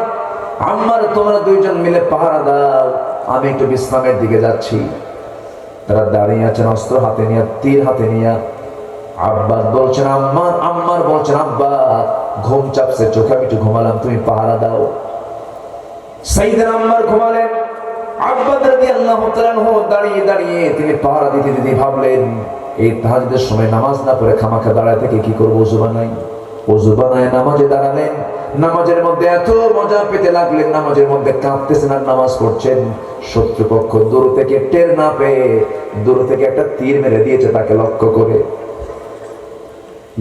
A: আম্মার তোমরা দুইজন মিলে পাহারা দাও, আমি একটু বিশ্রামের দিকে যাচ্ছি। তারা দাঁড়িয়ে আছেন অস্ত্র হাতে নিয়ে, তীর হাতে নিয়ে। আব্বাস বলছেন আম্মার, আম্মার বলছেন আব্বা ঘুম চাপছে চোখে, আমি একটু ঘুমালাম, তুমি পাহারা দাও। সাইয়েদনা আম্মার ঘুমালেন। আব্বাস রাদিয়াল্লাহু তাআলা আনহু দাঁড়িয়ে দাঁড়িয়ে তিনি পাহারা দিতে দিতে ভাবলেন এই তাহাজ্জুদের সময় নামাজ না পড়ে খামাখা দাঁড়ায় থেকে কি করবো, ওযু বানাই। ওযু বানায় নামাজে দাঁড়ালেন। নামাজের মধ্যে এত মজা পেতে লাগলেন, নামাজের মধ্যে কাঁপতেছেন আর নামাজ পড়ছেন। শত্রুপক্ষ দূর থেকে টের না পেয়ে দূর থেকে একটা তীর মেরে দিয়েছে তাকে লক্ষ্য করে।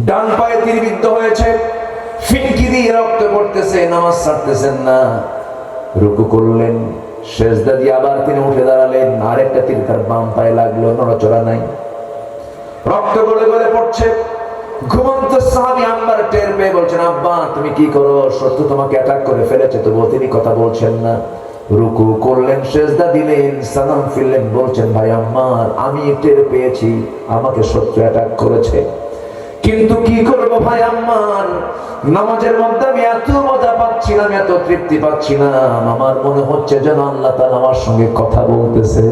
A: ডান পায়ে তীর বিদ্ধ হয়েছে, ফিনকি দিয়ে রক্ত পড়তেছে, নামাজ ছাড়তেছেন না। রুকু করলেন, সেজদা দিয়ে আবার তিনি উঠে দাঁড়ালেন, আরেকটা তীর তার বাম পায়ে লাগলো, নড়াচড়া নাই, রক্ত গলে গলে পড়ছে। ঘুমন্ত সাহাবী আম্মার টের পেয়ে বলছেন আব্বা তুমি কি করো, শত্রু তোমাকে অ্যাটাক করে ফেলেছে, তবুও তিনি কথা বলছেন না। রুকু করলেন, সেজদা দিলেন, সালাম ফিরলেন, বলছেন ভাই আম্মার আমি টের পেয়েছি আমাকে শত্রু অ্যাটাক করেছে, কিন্তু কি করবো ভাই আম্মার, নামাজের মধ্যে আমি এত মজা পাচ্ছিলাম, এত তৃপ্তি পাচ্ছিলাম, আমার মনে হচ্ছে যেন আল্লাহ তাআলা আমার সঙ্গে কথা বলতেছে।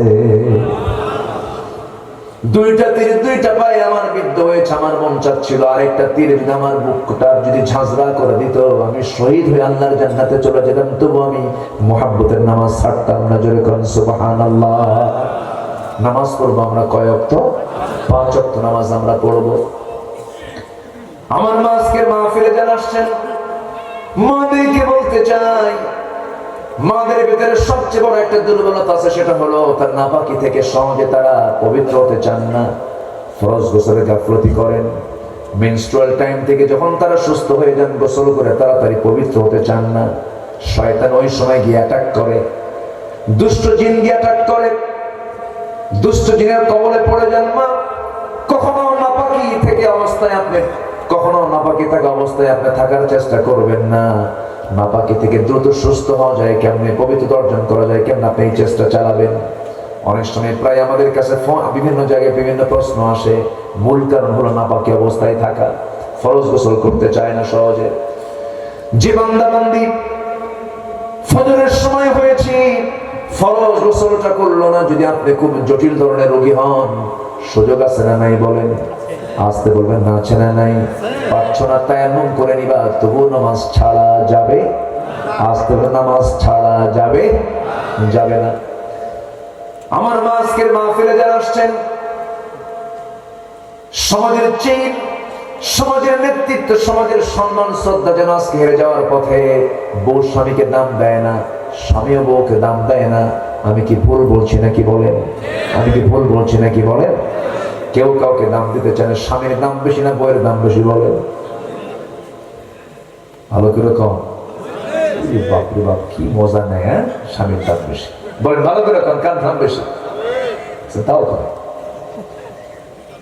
A: দুইটা তীর দুইটা পায়ে আমার বিদ্ধ হয়েছে, আমার মন চাচ্ছিল আরেকটা তীর যদি আমার বুকটা যদি ঝাঁঝরা করে দিত, আমি শহীদ হয়ে আল্লাহর জান্নাতে চলে যেতাম, তবু আমি মুহাব্বতের নামাজ ছাড়তাম না। জোরে করেন সুবহানাল্লাহ। নামাজ পড়বো আমরা কয় ওয়াক্ত? 5 ওয়াক্ত নামাজ আমরা পড়বো। আমার মা আজকের মাহফিলে যারা আসছেন মাদেরকে বলতে চাই, মাদের ভিতরে সবচেয়ে বড় একটা দুর্বলতা আছে, সেটা হলো তার নাপাকি থেকে সহজে তারা পবিত্র হতে চান না। ফরজ গোসলে গাফলতি করেন, মেনস্ট্রুয়াল টাইম থেকে যখন তারা সুস্থ হয়ে যান গোসল করে তাড়াতাড়ি পবিত্র হতে চান না। শয়তান ওই সময় গিয়ে অ্যাটাক করে, দুষ্ট জিন গিয়ে অ্যাটাক করে, দুষ্ট জিনের কবলে পড়ে যান মা। কখনো নাপাকি থেকে অবস্থায় আপনি কখনো নাপাকি থাকা অবস্থায় আপনি থাকার চেষ্টা করবেন না। নাপাকি থেকে দ্রুত সুস্থ হওয়া যায় কেমনে, পবিত্রতা অর্জন করা যায় কেমনে, আপনি এই চেষ্টা চালাবেন। অনেক সময় প্রায় আমাদের কাছে বিভিন্ন জায়গায় বিভিন্ন প্রশ্ন আসে, মূল কারণ হলো নাপাকি অবস্থায় থাকা, ফরজ গোসল করতে চায় না সহজে। যে বান্দা বান্দি ফজরের সময় হয়েছে ফরজ গোসলটা করলো না, যদি আপনি খুব জটিল ধরনের রোগী হন, সুযোগ আছে না নাই বলেন? আসতে বলবেন না আছে না নাই? পারছো না তায়াম্মুম করে নিবা, তবু নামাজ ছাড়া যাবে? আসতে বলবেন নামাজ ছাড়া যাবে? যাবে না। আমার মা আজকের মাহফিলে যারা আসছেন, সমাজের চেইন, সমাজের নেতৃত্ব, সমাজের সম্মান শ্রদ্ধা যেন আজকে হেরে যাওয়ার পথে। বউ স্বামীকে দাম দেয় না, স্বামীও বউকে দাম দেয় না। আমি কি ভুল বলছি নাকি বলেন? আমি কি ভুল বলছি নাকি বলেন? কেউ কাউকে দাম দিতে চায় না। স্বামীর দাম বেশি না বউয়ের দাম বেশি বলেন? ভালো করে কম। বাপরে বাপ কি মজা নেয়, হ্যাঁ? স্বামীর দাম বেশি বলেন, ভালো করে কন। কার দাম বেশি? তাও কন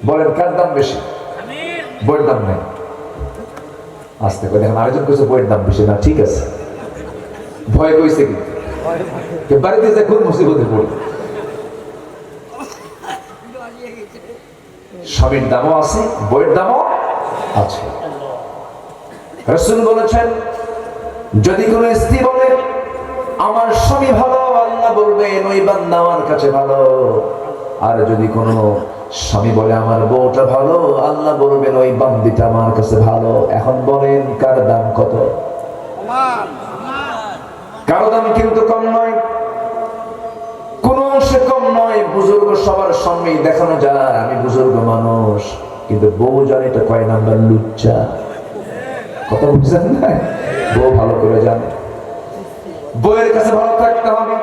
A: বলেন, কার দাম বেশি? বইয়ের দাম নেই। আসতে করে দেখেন আরেকজন কইছে বইয়ের দাম বেশি না, ঠিক আছে ভয় কইছে, কিন্তু বাড়িতে যে কোন মুসিবতে পড়ে। স্বামীর দামও আছে, বইয়ের দামও আছে। রাসূল বলেছেন যদি কোন স্ত্রী বলে আমার স্বামী ভালো, আল্লাহ বলবেন ওই বান্দা আমার কাছে ভালো। আর যদি কোনো স্বামী বলে আমার বউটা ভালো, আল্লাহ বলবেন ওই বান্দিটা আমার কাছে ভালো। এখন বলেন কার দাম কত? কারো দাম কিন্তু কম নয়, কোন অংশে কম নয়। বুজুর্গ সবার সামনে দেখানো যায় আমি বুজুর্গ মানুষ, কিন্তু বউ জানে এটা কয় নাম্বার লুচ্চা। কথা বুঝছেন না? বউ ভালো করে জানে। বউয়ের কাছে ভালো থাকতে হবে,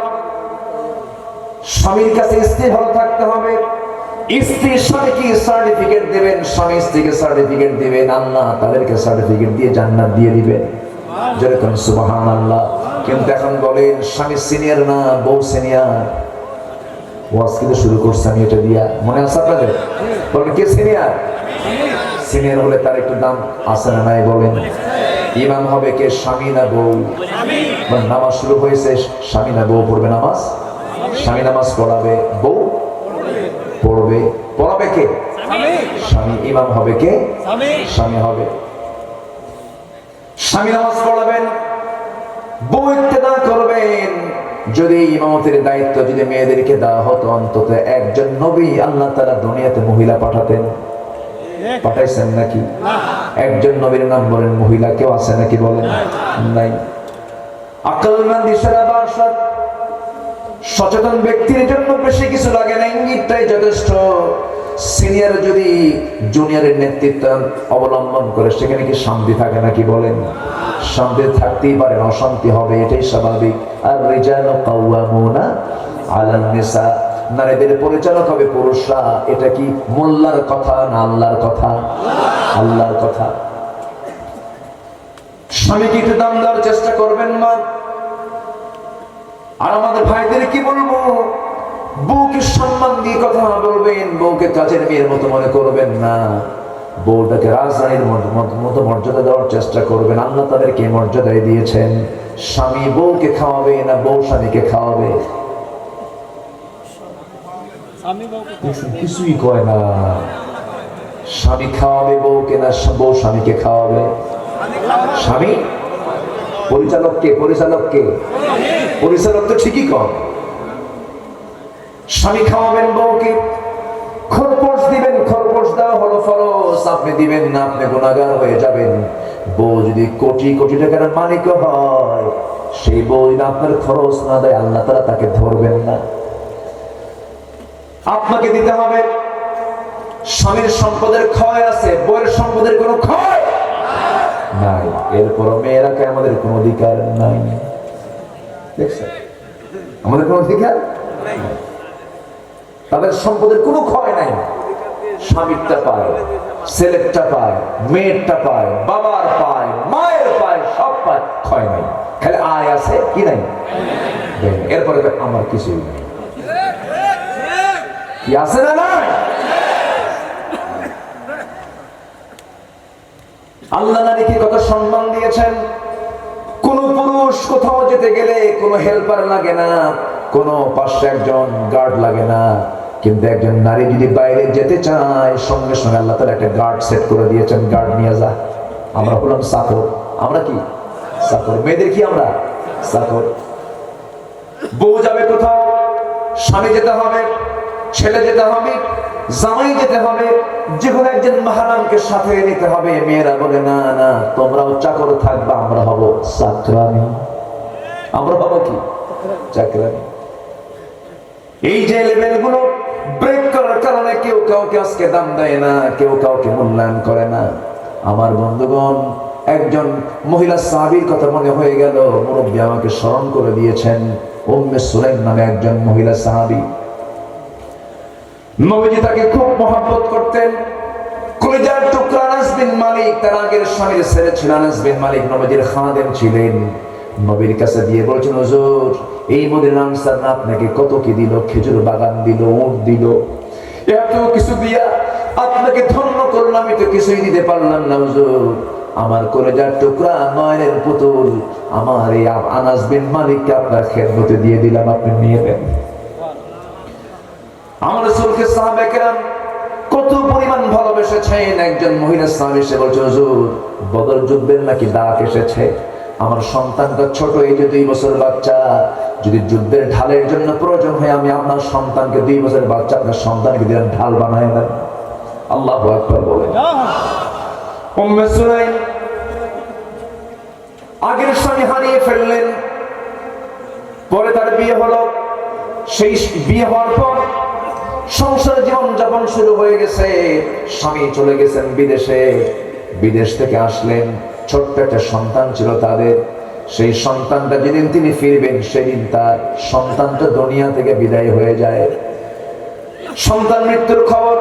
A: স্বামীর কাছে স্ত্রী ভালো থাকতে হবে। স্ত্রী স্বামীকে সার্টিফিকেট দেবেন, স্বামী স্ত্রীকে সার্টিফিকেট দিবেন, আল্লাহ তাদেরকে সার্টিফিকেট দিয়ে জান্নাত দিয়ে দিবেন। যেরকম সুবহানাল্লাহ। কিন্তু এখন বলেন স্বামী সিনিয়র না বউ সিনিয়র। ওয়াজ কিন্তু শুরু করছে আমি এটা দিয়া, মনে আছে আপনাদের? বলেন কে সিনিয়র? সিনিয়র হলে তার একটু দাম আছে না নাই বলেন? ইমাম হবে কে, স্বামী না বউ? নামাজ শুরু হয়েছে, স্বামী না বউ পড়বে নামাজ? স্বামী নামাজ পড়াবে, বউ পড়বে। পড়াবে কে? স্বামী। ইমাম হবে কে? স্বামী হবে। স্বামী নামাজ পড়াবেন, বউ ইক্তেদা করবেন। যদি ইমামতের দায়িত্ব যদি মেয়েদেরকে দেওয়া হতো, অন্তত একজন নবী আল্লাহ তাআলা দুনিয়াতে মহিলা পাঠাতেন। পাঠাইছেন নাকি? একজন নবীর নাম বলেন মহিলা কেউ আছে নাকি বলেন? নাই। আকলমন্দ ইশারা বাসাত সচেতন ব্যক্তির জন্য বেশি কিছু লাগে না, ইঙ্গিতটাই যথেষ্ট। সিনিয়র যদি জুনিয়রের নেতৃত্ব অবলম্বন করে সেখানে কি শান্তি থাকে নাকি বলেন? শান্তি থাকতেই পারে, অশান্তি হবে, এটাই স্বাভাবিক। আর রিজালু কাওয়ামুনা আলান নিসা, নারীদের পরিচালক হবে পুরুষরা। এটা কি মোল্লার কথা না আল্লাহর কথা? আল্লাহর কথা। স্বামীকে একটু দাম দেওয়ার চেষ্টা করবেন মা। আর আমাদের ভাইদের কি বলবো, বউকে সম্মান দিয়ে কথা বলবেন, বউকে কাজের মেয়ের মতো মনে করবেন না। বউটাকে রাজধানীর মতো মর্যাদা দেওয়ার চেষ্টা করবেন। আল্লাহ তাদেরকে মর্যাদায় দিয়েছেন। স্বামী বউকে খাওয়াবে না বউ স্বামীকে খাওয়াবে? কিছুই কয় না। স্বামী খাওয়াবে বউকে না বউ স্বামীকে খাওয়াবে? স্বামী। পরিচালক কে? পরিচালক কে? পরিচালক তো ঠিকই কর। স্বামী খাওয়াবেন বউকে, খরপোশ দিবেন, খরপোশ দেওয়া হলো ফরজ, আপনি দিবেন না আপনি গুনাহগার হয়ে যাবেন। বউ যদি কোটি কোটি টাকার মালিক হয়, সেই বউ যদি আপনার খরচ না দেয় আল্লাহ তাআলা তাকে ধরবেন না। আপনাকে দিতে হবে। স্বামীর সম্পদের ক্ষয় আছে, বউয়ের সম্পদের কোনো ক্ষয় নাই। এরপর মেয়েরা কে আমাদের কোনো অধিকার নাই। দেখছেন আমাদের কোনো অধিকার নাই, তাদের সম্পদের কোনো ক্ষয় নাই। স্বামীরটা পায়, ছেলেরটা পায়, মেয়েরটা পায়, বাবার পায়, মায়ের পায়, সব পায়, ক্ষয় নাই। খালি আয় আছে কি নাই? এরপরে আমার কিছুই নাই। কি আছে না নাই? আল্লাহ নারীকে কত সম্মান দিয়েছেন। কোন পুরুষ কোথাও যেতে গেলে কোনো হেল্পার লাগে না, কোনো পাশে একজন গার্ড লাগে না। কিন্তু একজন নারী যদি বাইরে যেতে চায়, সঙ্গে সঙ্গে আল্লাহ তাআলা একটা গার্ড সেট করে দিয়েছেন। গার্ড নিয়ে যা। আমরা হলাম চাকর। আমরা কি চাকর? মেয়েদের কি আমরা চাকর? বউ যাবে কোথাও, স্বামী যেতে হবে, ছেলে যেতে হবে, জামাই যেতে হবে, যে কোনো একজন মাহরামকে সাথে নিতে হবে। মেয়েরা বলে না না তোমরাও চাকর থাকবা, আমরা হব চাকরানি। আমরা হব কি? চাকরানি। এই যে লেভেলগুলো ব্রেক করার কারণে কেউ কাউকে আজকে দাম দেয় না, কেউ কাউকে মূল্যায়ন করে না। আমার বন্ধুগণ, একজন মহিলা সাহাবীর কথা মনে হয়ে গেল, মুরব্বী আমাকে স্মরণ করে দিয়েছেন। উম্মে সুলাইম নামে একজন মহিলা সাহাবী। নবীজি তাকে খুব মহব্বত করতেন। কলিজার টুকরা আনাস বিন মালিক, তার আগের স্বামীর ছেলে ছিল আনাস বিন মালিক, নবীজির খাদেম ছিলেন। নবীর কাছে দিয়ে বলছেন, হুজুর এই মদিনার আনসার না আপনাকে কত কি দিল, খেজুর বাগান দিল, উট দিল, এত কিছু দিয়া আপনাকে ধন্য করলাম, আমি তো কিছুই দিতে পারলাম না হুজুর। আমার কলিজার টুকরা নয়নের পুতুল আমার এই আনাস বিন মালিককে আপনার খেদমতে দিয়ে দিলাম, আপনি নিয়ে নেন। আমার রাসূলকে সাহাবায়ে কেরাম কত পরিমাণ ভালোবেসেছেন। একজন মহিলা সাহাবী এসে বলছে, হুজুর বদর যুদ্ধের নাকি ডাক এসেছে, আমার সন্তানটা ছোট, এই যে 2 বছর বাচ্চা, যদি যুদ্ধের ঢালের জন্য প্রয়োজন হয় আমি আপনার সন্তানকে 2 বছরের বাচ্চা আপনার সন্তানকে দিয়ে ঢাল বানায় দেন। আল্লাহু আকবার বলেন। উম্মে সুলাইম আগের স্বামী হারিয়ে ফেললেন, পরে তার বিয়ে হলো। সেই বিয়ে হওয়ার পর সংসার জীবন যাপন শুরু হয়ে গেছে। স্বামী চলে গেছেন বিদেশে, বিদেশ থেকে আসলেন, ছোট্ট একটা সন্তান ছিল তাদের। সেই সন্তানটা যেদিন তিনি ফিরবেন সেদিন তার সন্তানটা দুনিয়া থেকে বিদায় হয়ে যায়। সন্তান মৃত্যুর খবর,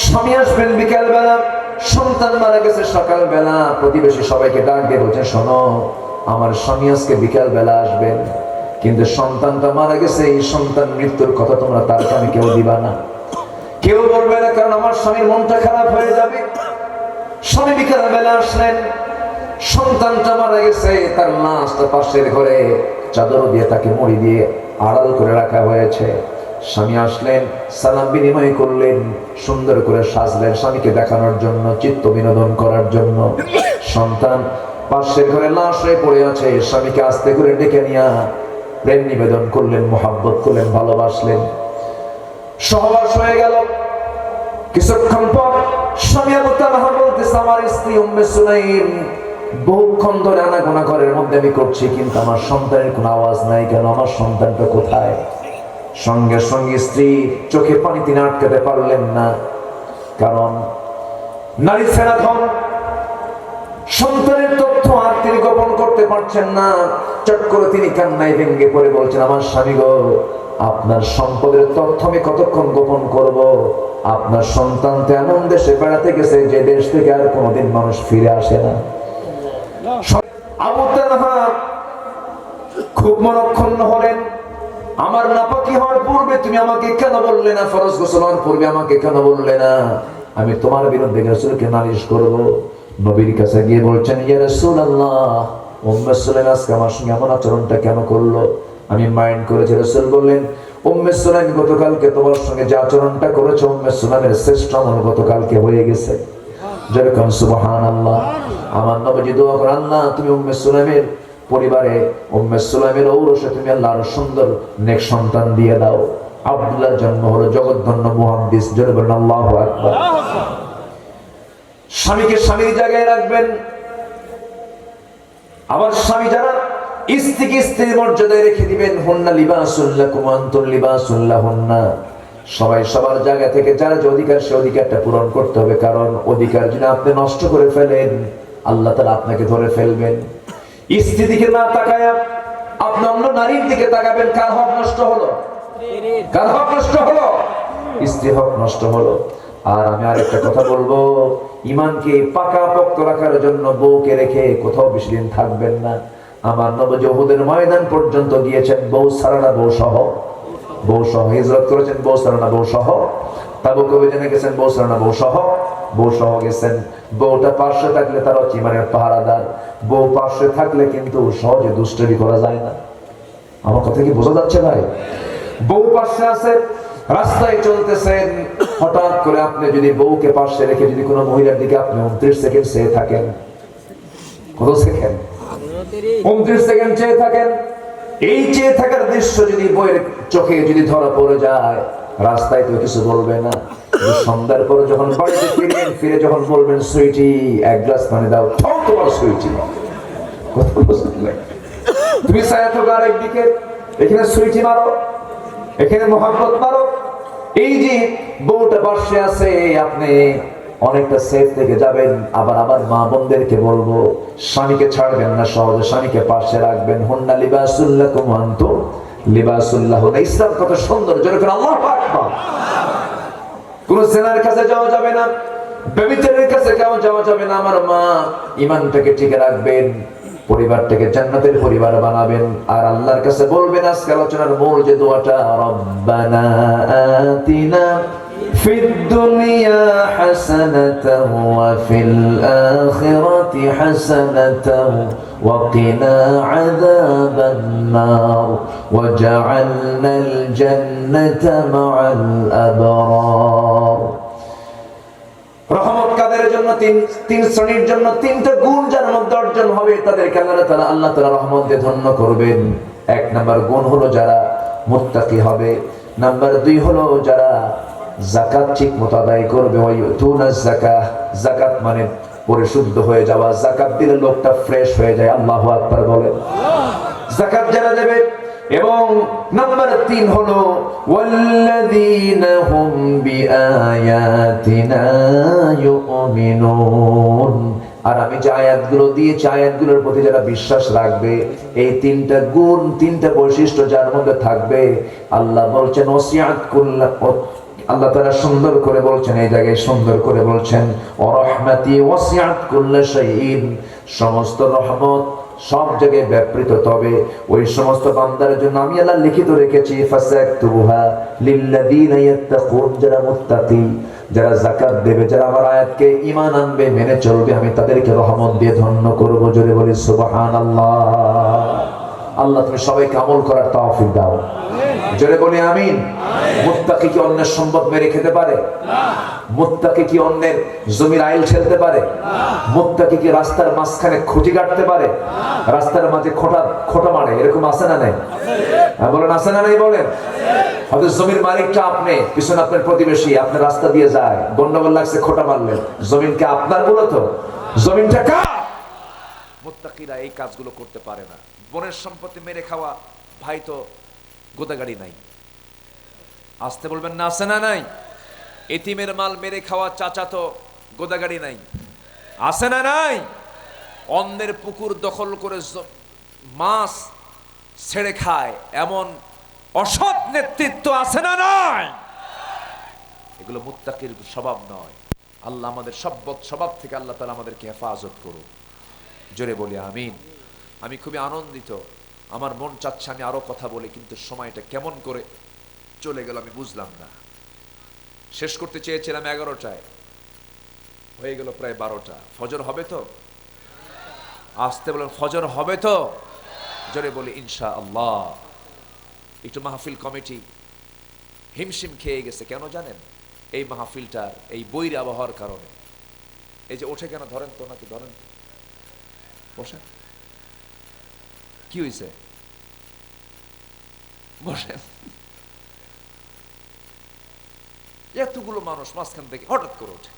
A: স্বামী আসবেন বিকেল বেলা, সন্তান মারা গেছে সকাল বেলা। প্রতিবেশী সবাইকে ডাক দিয়ে বলছেন, শোনো আমার স্বামী আজকে বিকেল বেলা আসবেন, কিন্তু সন্তানটা মারা গেছে, এই সন্তান মৃত্যুর কথা তোমরা তার কানে কেউ দিবা না, কেউ বলবে না, কারণ আমার স্বামীর মনটা খারাপ হয়ে যাবে। স্বামী বিকেল বেলা আসলেন, সন্তানটা মারা গেছে, তার লাশটা পাশের ঘরে চাদর দিয়ে তাকে মুড়ি দিয়ে আড়াল করে রাখা হয়েছে। স্বামী আসলেন, সালাম বিনিময় করলেন, সুন্দর করে সাজলেন স্বামীকে দেখানোর জন্য, চিত্ত বিনোদন করার জন্য। সন্তান পাশের ঘরে লাশ হয়ে পড়ে আছে, স্বামীকে আস্তে করে ডেকে নিয়ে প্রেম নিবেদন করলেন, মোহাব্বত করলেন, ভালোবাসলেন। সহবাস হয়ে গেল। কিছুক্ষণ পর স্বামী আবু তালহা বলতেছে, আমার স্ত্রী উম্মে সুলাইম বহুক্ষণ ধরে আনাগোনা ঘরের মধ্যে আমি করছি, কিন্তু আমার সন্তানের কোনো আওয়াজ নাই কেন, আমার সন্তানটা কোথায়? সঙ্গে সঙ্গে স্ত্রী চোখে পানি তিনি আটকাতে পারলেন না, কারণ নারী ছেড়া ধন, সন্তানের তথ্য আর তিনি গোপন করতে পারছেন না। চট করে তিনি কান্নায় ভেঙে পড়ে বলছেন, আমার স্বামী গো, আপনার সম্পদের তথ্য আমি কতক্ষণ গোপন করব? আপনার সন্তান তো এমন দেশে বেড়াতে গেছে যে দেশ থেকে আর কোনোদিন মানুষ ফিরে আসে না। আবু তালহা খুব মনক্ষুণ্ণ হলেন, আমার নাপাকি হওয়ার পূর্বে তুমি আমাকে কেন বললে না? ফরজ গোসল হওয়ার পূর্বে আমাকে কেন বললে না? আমি তোমার বিরুদ্ধে রাসূলকে নালিশ করব। নবীর কাছে গিয়ে বলছেন, ইয়া রাসূলুল্লাহ, উম্মে সুলাইম আজকে আমার সঙ্গে এমন আচরণটা কেন করলো? আমি মাইন্ড করেছি। রাসূল বললেন, উম্মে সুলাইম গতকালকে তোমার সঙ্গে যে আচরণটা করেছে, উম্মে সুলাইমের শ্রেষ্ঠ আমল গতকালকে হয়ে গেছে। যেরকম সুবহানাল্লাহ। আমার নবী দোয়া করেন, আল্লাহ তুমি উম্মে সুলাইমের পরিবারে, উম্মে সুলাইমের ঔরসে তুমি আল্লাহর সুন্দর নেক সন্তান দিয়ে দাও। আব্দুল্লাহর জন্ম হলো জগৎধন্য মুহাদ্দিস। জোরে বলেন আল্লাহু আকবার। স্বামীকে স্বামীর জায়গায় রাখবেন। আবার স্বামী যারা স্ত্রীকে স্ত্রীর মর্যাদায় রেখে দিবেন। হুন্না লিবাসুল লাকুম ওয়া আনতুম লিবাসুল লাহুন্না। সবাই সবার জায়গা থেকে যার যে অধিকার, সে অধিকারটা পূরণ করতে হবে, কারণ অধিকার যদি আপনি নষ্ট করে ফেলেন, আল্লাহ তাআলা আপনাকে ধরে ফেলবেন। স্ত্রী দিকে না তাকায় আপনি অন্য নারীর দিকে তাকাবেন, কার হক নষ্ট হলো? কার হক নষ্ট হলো? স্ত্রী হক নষ্ট হলো। আর আমি আরেকটা কথা বলবো, ঈমানকে পাকা পোক্ত রাখার জন্য বউকে রেখে কোথাও বেশি দিন থাকবেন না। আমার নবী উহুদের ময়দান পর্যন্ত গিয়েছেন বউ ছাড়া না বউ সহ, বউ সহ হিজরত করেছেন, বউ ছাড়া না বউ সহ। তাবুক অভিযানে গেছেন বউ ছাড়া না বউ সহ, বউ সহ গেছেন। বউটা পার্শ্বে থাকলে তার হচ্ছে ঈমানের পাহারাদার। বউ পার্শ্বে থাকলে কিন্তু সহজে দুষ্টুমি করা যায় না। আমার কথা কি বোঝা যাচ্ছে ভাই? বউ পার্শ্বে আছে, রাস্তায় চলতেছেন, হঠাৎ করে আপনি যদি বউকে পাশে রেখে যদি কোনো মহিলার দিকে আপনি 29 সেকেন্ড চেয়ে থাকেন, কত সেকেন্ড? 29 সেকেন্ড চেয়ে থাকেন। এই চেয়ে থাকার দৃশ্য যদি বইয়ের চোখে যদি ধরা পড়ে যায়, রাস্তায় তো কিছু বলবে না। সন্ধ্যার পরে যখন বাড়িতে ফিরবেন, ফিরে যখন বলবেন, সুইটি 1 গ্লাস পানি দাও, তোমার সুইটি তুমি ছায়া থাকো আরেকদিকে, এখানে সুইটি মারো, এখানে মোহাম্মত মারো। এই যে বউটা পাশে আছে, আপনি অনেকটা সেফ থেকে যাবেন। আবার আবার মা বোনদেরকে বলবো, স্বামীকে ছাড়বেন না, সহজে স্বামীকে পাশে রাখবেন। হুন্না লিবাসুল লাকুম ওয়া আনতুম লিবাসুল লাহুন। ইসলাম কত সুন্দর, জোরে করে আল্লাহু আকবার। কোন জেনার কাছে যাওয়া যাবে না, ব্যভিচারের কাছে কেউ যাওয়া যাবে না। আমার মা, ঈমানটাকে ঠিক রাখবেন, পরিবারটাকে জান্নাতের পরিবার বানাবেন। আর আল্লাহর কাছে বলবেন, আজকে আলোচনার মূল যে দোয়াটা, রব্বানা আতিনা ফিদ দুনিয়া হাসানাতাও ওয়া ফিল আখিরাতি হাসানাতাও ওয়া কিনা আযাবান নার ওয়াজআলনাল জান্নাতা মা'আল আবরার। রহমত তাদের জন্য তিন শ্রেণীর জন্য তিনটা গুণ যার মধ্যে অর্জন হবে তাদেরকে আল্লাহ তাআলা রহমত দিয়ে ধন্য করবেন। এক নাম্বার গুণ হলো যারা মুত্তাকি হবে। নাম্বার 2 হলো যারা যাকাত ঠিক মতো আদায় করবে। যাকাত মানে পরিশুদ্ধ হয়ে যাওয়া। যাকাত দিলে লোকটা ফ্রেশ হয়ে যায়। আল্লাহু আকবার বলেন। যাকাত যারা দেবে। এবং নাম্বার 3 হলো ওয়াল্লাযীনা হুম বিআয়াতিনা ইউমিনুন। আর আমি যে আয়াতগুলো দিয়েছি আয়াতগুলোর প্রতি যারা বিশ্বাস রাখবে, এই তিনটা গুণ তিনটা বৈশিষ্ট্য যার মধ্যে থাকবে, আল্লাহ বলছেন ওয়াসিআত কুল্লা, আল্লাহ তাআলা সুন্দর করে বলছেন, এই জায়গায় সুন্দর করে বলছেন ওয়ারাহমাতি ওয়াসিআত কুল্লা শাইইন, সমস্ত রহমত সব জায়গায় ব্যাপৃত। তবে ওই সমস্ত বান্দার জন্য আমি আল্লাহ লিখিত রেখেছি ফাসাকতুহা লিল্লাযীনা ইয়াত্তাকুন, যারা মুত্তাকি, যারা যাকাত দেবে, যারা আমার আয়াতকে ঈমান আনবে, মেনে চলবে, আমি তাদেরকে রহমত দিয়ে ধন্য করব। জোরে বলি সুবহানাল্লাহ। আল্লাহ তুমি সবাইকে আমল করার তৌফিক দাও। জোরে বলি আমিন। মুত্তাকি কি অন্যের সম্পদ মেরে খেতে পারে? মুত্তাকি কি অন্যের জমির আইল ঠেলতে পারে? মুত্তাকি কি রাস্তার মাঝখানে খুঁটি কাটতে পারে? রাস্তার মাঝে খোঁটা মারে, এরকম আছে না নাই? বলেন আছে না নাই? বলেন। হয়তো জমির মালিকটা আপনি, পিছনে আপনার প্রতিবেশী, আপনার রাস্তা দিয়ে যায়, গন্ডগোল লাগছে, খোঁটা মারলেন। জমিনকে আপনার বলো তো, জমিনটা কার? মুত্তাকিরা এই কাজগুলো করতে পারে না। বনের সম্পত্তি মেরে খাওয়া ভাই তো গোদাগাড়ি নাই। আসতে বলবেন না, আছে না নাই? এতিমের মাল মেরে খাওয়া চাচা তো গোদাগাড়ি নাই। আছে না নাই? অন্যের পুকুর দখল করে মাছ ছেড়ে খায় এমন অসৎ নেতৃত্ব আছে না নাই? এগুলো মুত্তাকির স্বভাব নয়। আল্লাহ আমাদের সব বদ স্বভাব থেকে আল্লাহ তাআলা আমাদেরকে হেফাজত করুন। জোরে বলি আমিন। আমি খুবই আনন্দিত। আমার মন চাচ্ছে আমি আরো কথা বলি, কিন্তু সময়টা কেমন করে চলে গেল আমি বুঝলাম না। শেষ করতে চেয়েছিলাম 11টায়, হয়ে গেল প্রায় 12টা। ফজর হবে তো? আসতে বলেন, ফজর হবে তো? জোরে বলি ইনশাআল্লাহ। একটু মাহফিল কমিটি হিমশিম খেয়ে গেছে। কেন জানেন? এই মাহফিলটার এই বৈরী আবহাওয়ার কারণে। এই যে ওঠে কেন, ধরেন তো, নাকি ধরেন, বসেন। কি হয়েছে? বসেন। এতগুলো মানুষ মাঝখান থেকে হঠাৎ করে ওঠে।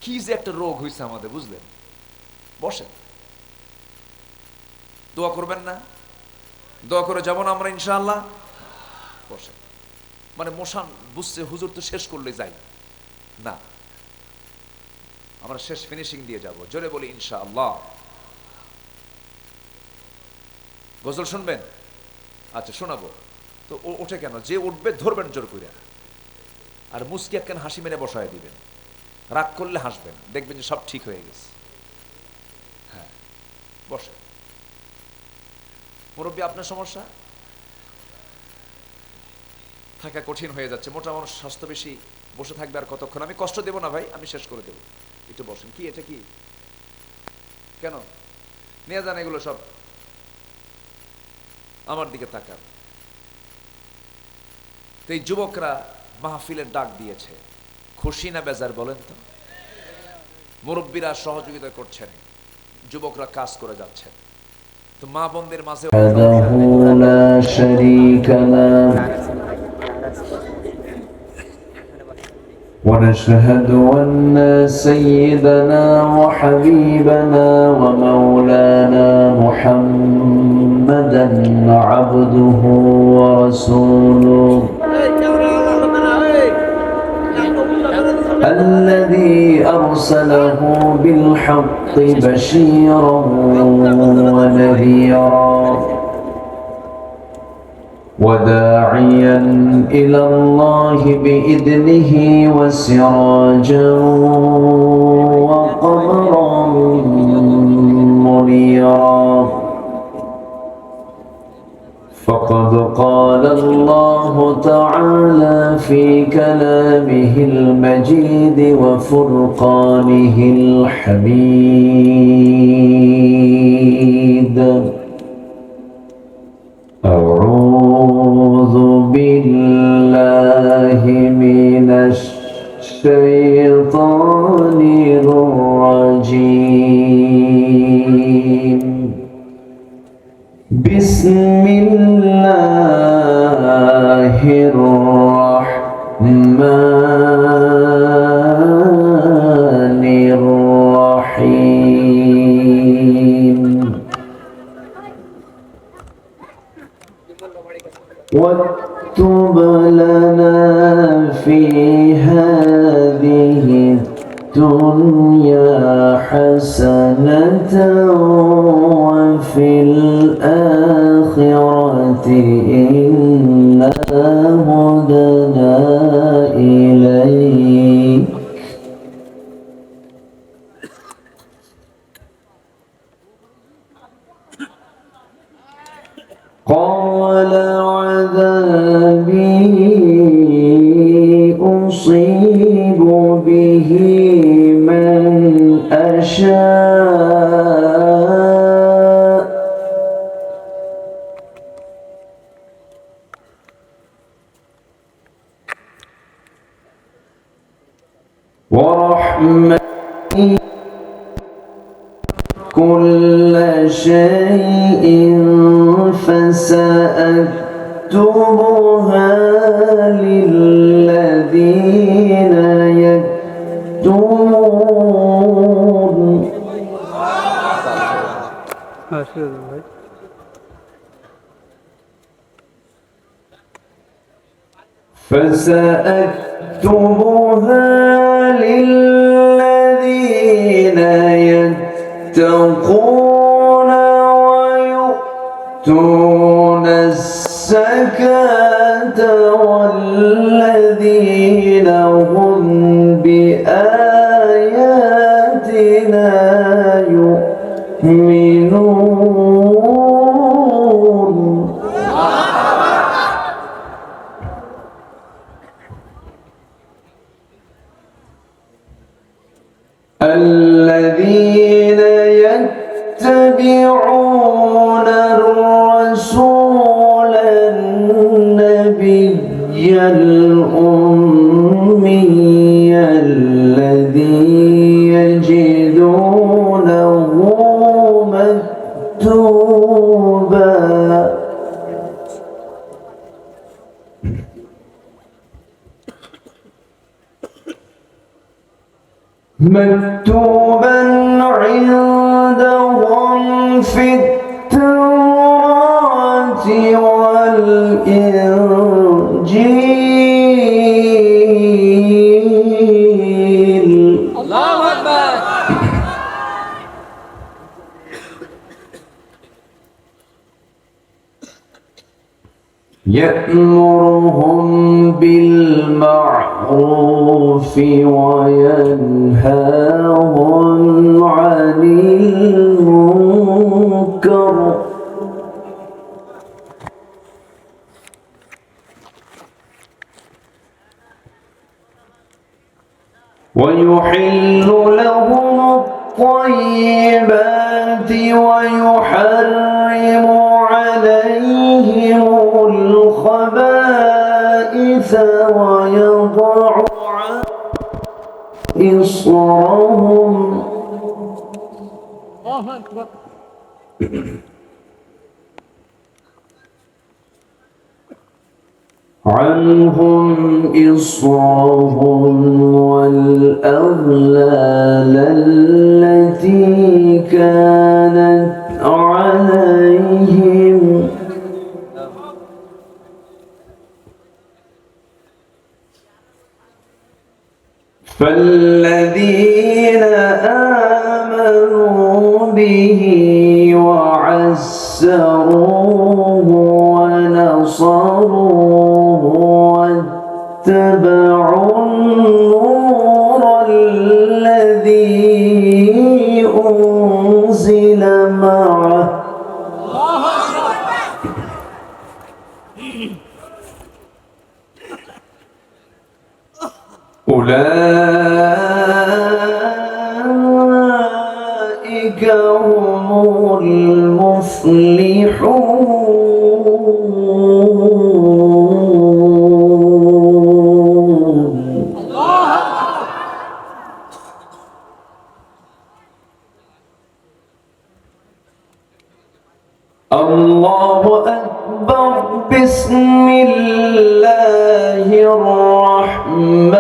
A: কি যে একটা রোগ হয়েছে আমাদের, বুঝলেন? বসেন। দোয়া করবেন না? দোয়া করে যাব না আমরা ইনশাআল্লাহ? বসেন। মানে মোশান বুঝছে হুজুর তো শেষ করলে যাই না, আমরা শেষ ফিনিশিং দিয়ে যাব। জোরে বলি ইনশাআল্লাহ। গজল শুনবেন? আচ্ছা শোনাবো তো। ওঠে কেন? যে উঠবে ধরবেন জোর করে, আর মুস্কি একখান হাসি মেরে বসায় দিবেন। রাগ করলে হাসবেন, দেখবেন যে সব ঠিক হয়ে গেছে। হ্যাঁ, বসে। মুরব্বী, আপনার সমস্যা? থাকা কঠিন হয়ে যাচ্ছে। মোটা মানুষ, স্বাস্থ্য বেশি, বসে থাকবে আর কতক্ষণ? আমি কষ্ট দেব না ভাই, আমি শেষ করে দেব। একটু বসেন। কি এটা? কি কেন নিয়ে যান এগুলো সব? আমার দিকে তাকান। তো এই যুবকরা মাহফিলের ডাক দিয়েছে, খুশি না বেজার বলেন তো? মুরব্বীরা সহযোগিতা করছেন, যুবকরা কাজ করে যাচ্ছেন। তো মা বোনদের মাঝে ونشهد أن سيدنا وحبيبنا ومولانا محمدا عبده ورسوله الذي أرسله بالحق بشيرا ونذيرا وداعيا إلى الله بإذنه وسراجا وقمرا منيرا فقد قال الله تعالى في كلامه المجيد وفرقانه الحميد أعوذ بالله من الشيطان بسم الله الرحمن الرحيم واكتب لنا في هذه الدنيا حسنة وفي الآخرة إنا هدنا إليك قال عذابي أصيب به من أشاء ورحمتي كل شيء فسأكتبها للذين يكتبون فسأكتبها للذين يتقون ويؤتون الزكاة والذين هم بآياتنا يؤمنون الذين يتبعون الرسول النبي الأمي الذي يجدونه مكتوبا عندهم في التوراة والإنجيل. الله أكبر. يأمرهم بالمعروف وينهاهم عن المنكر ويحل لهم الطيبات ويحرم عليهم الخبائث ويضع إصرهم عنهم إصرهم والأغلال التي كانت عليهم فالذين آمنوا به وعزروه ونصروه واتبعوا النور الذي أنزل معه أولئك هم المفلحون. الله أكبر بسم الله الرحمن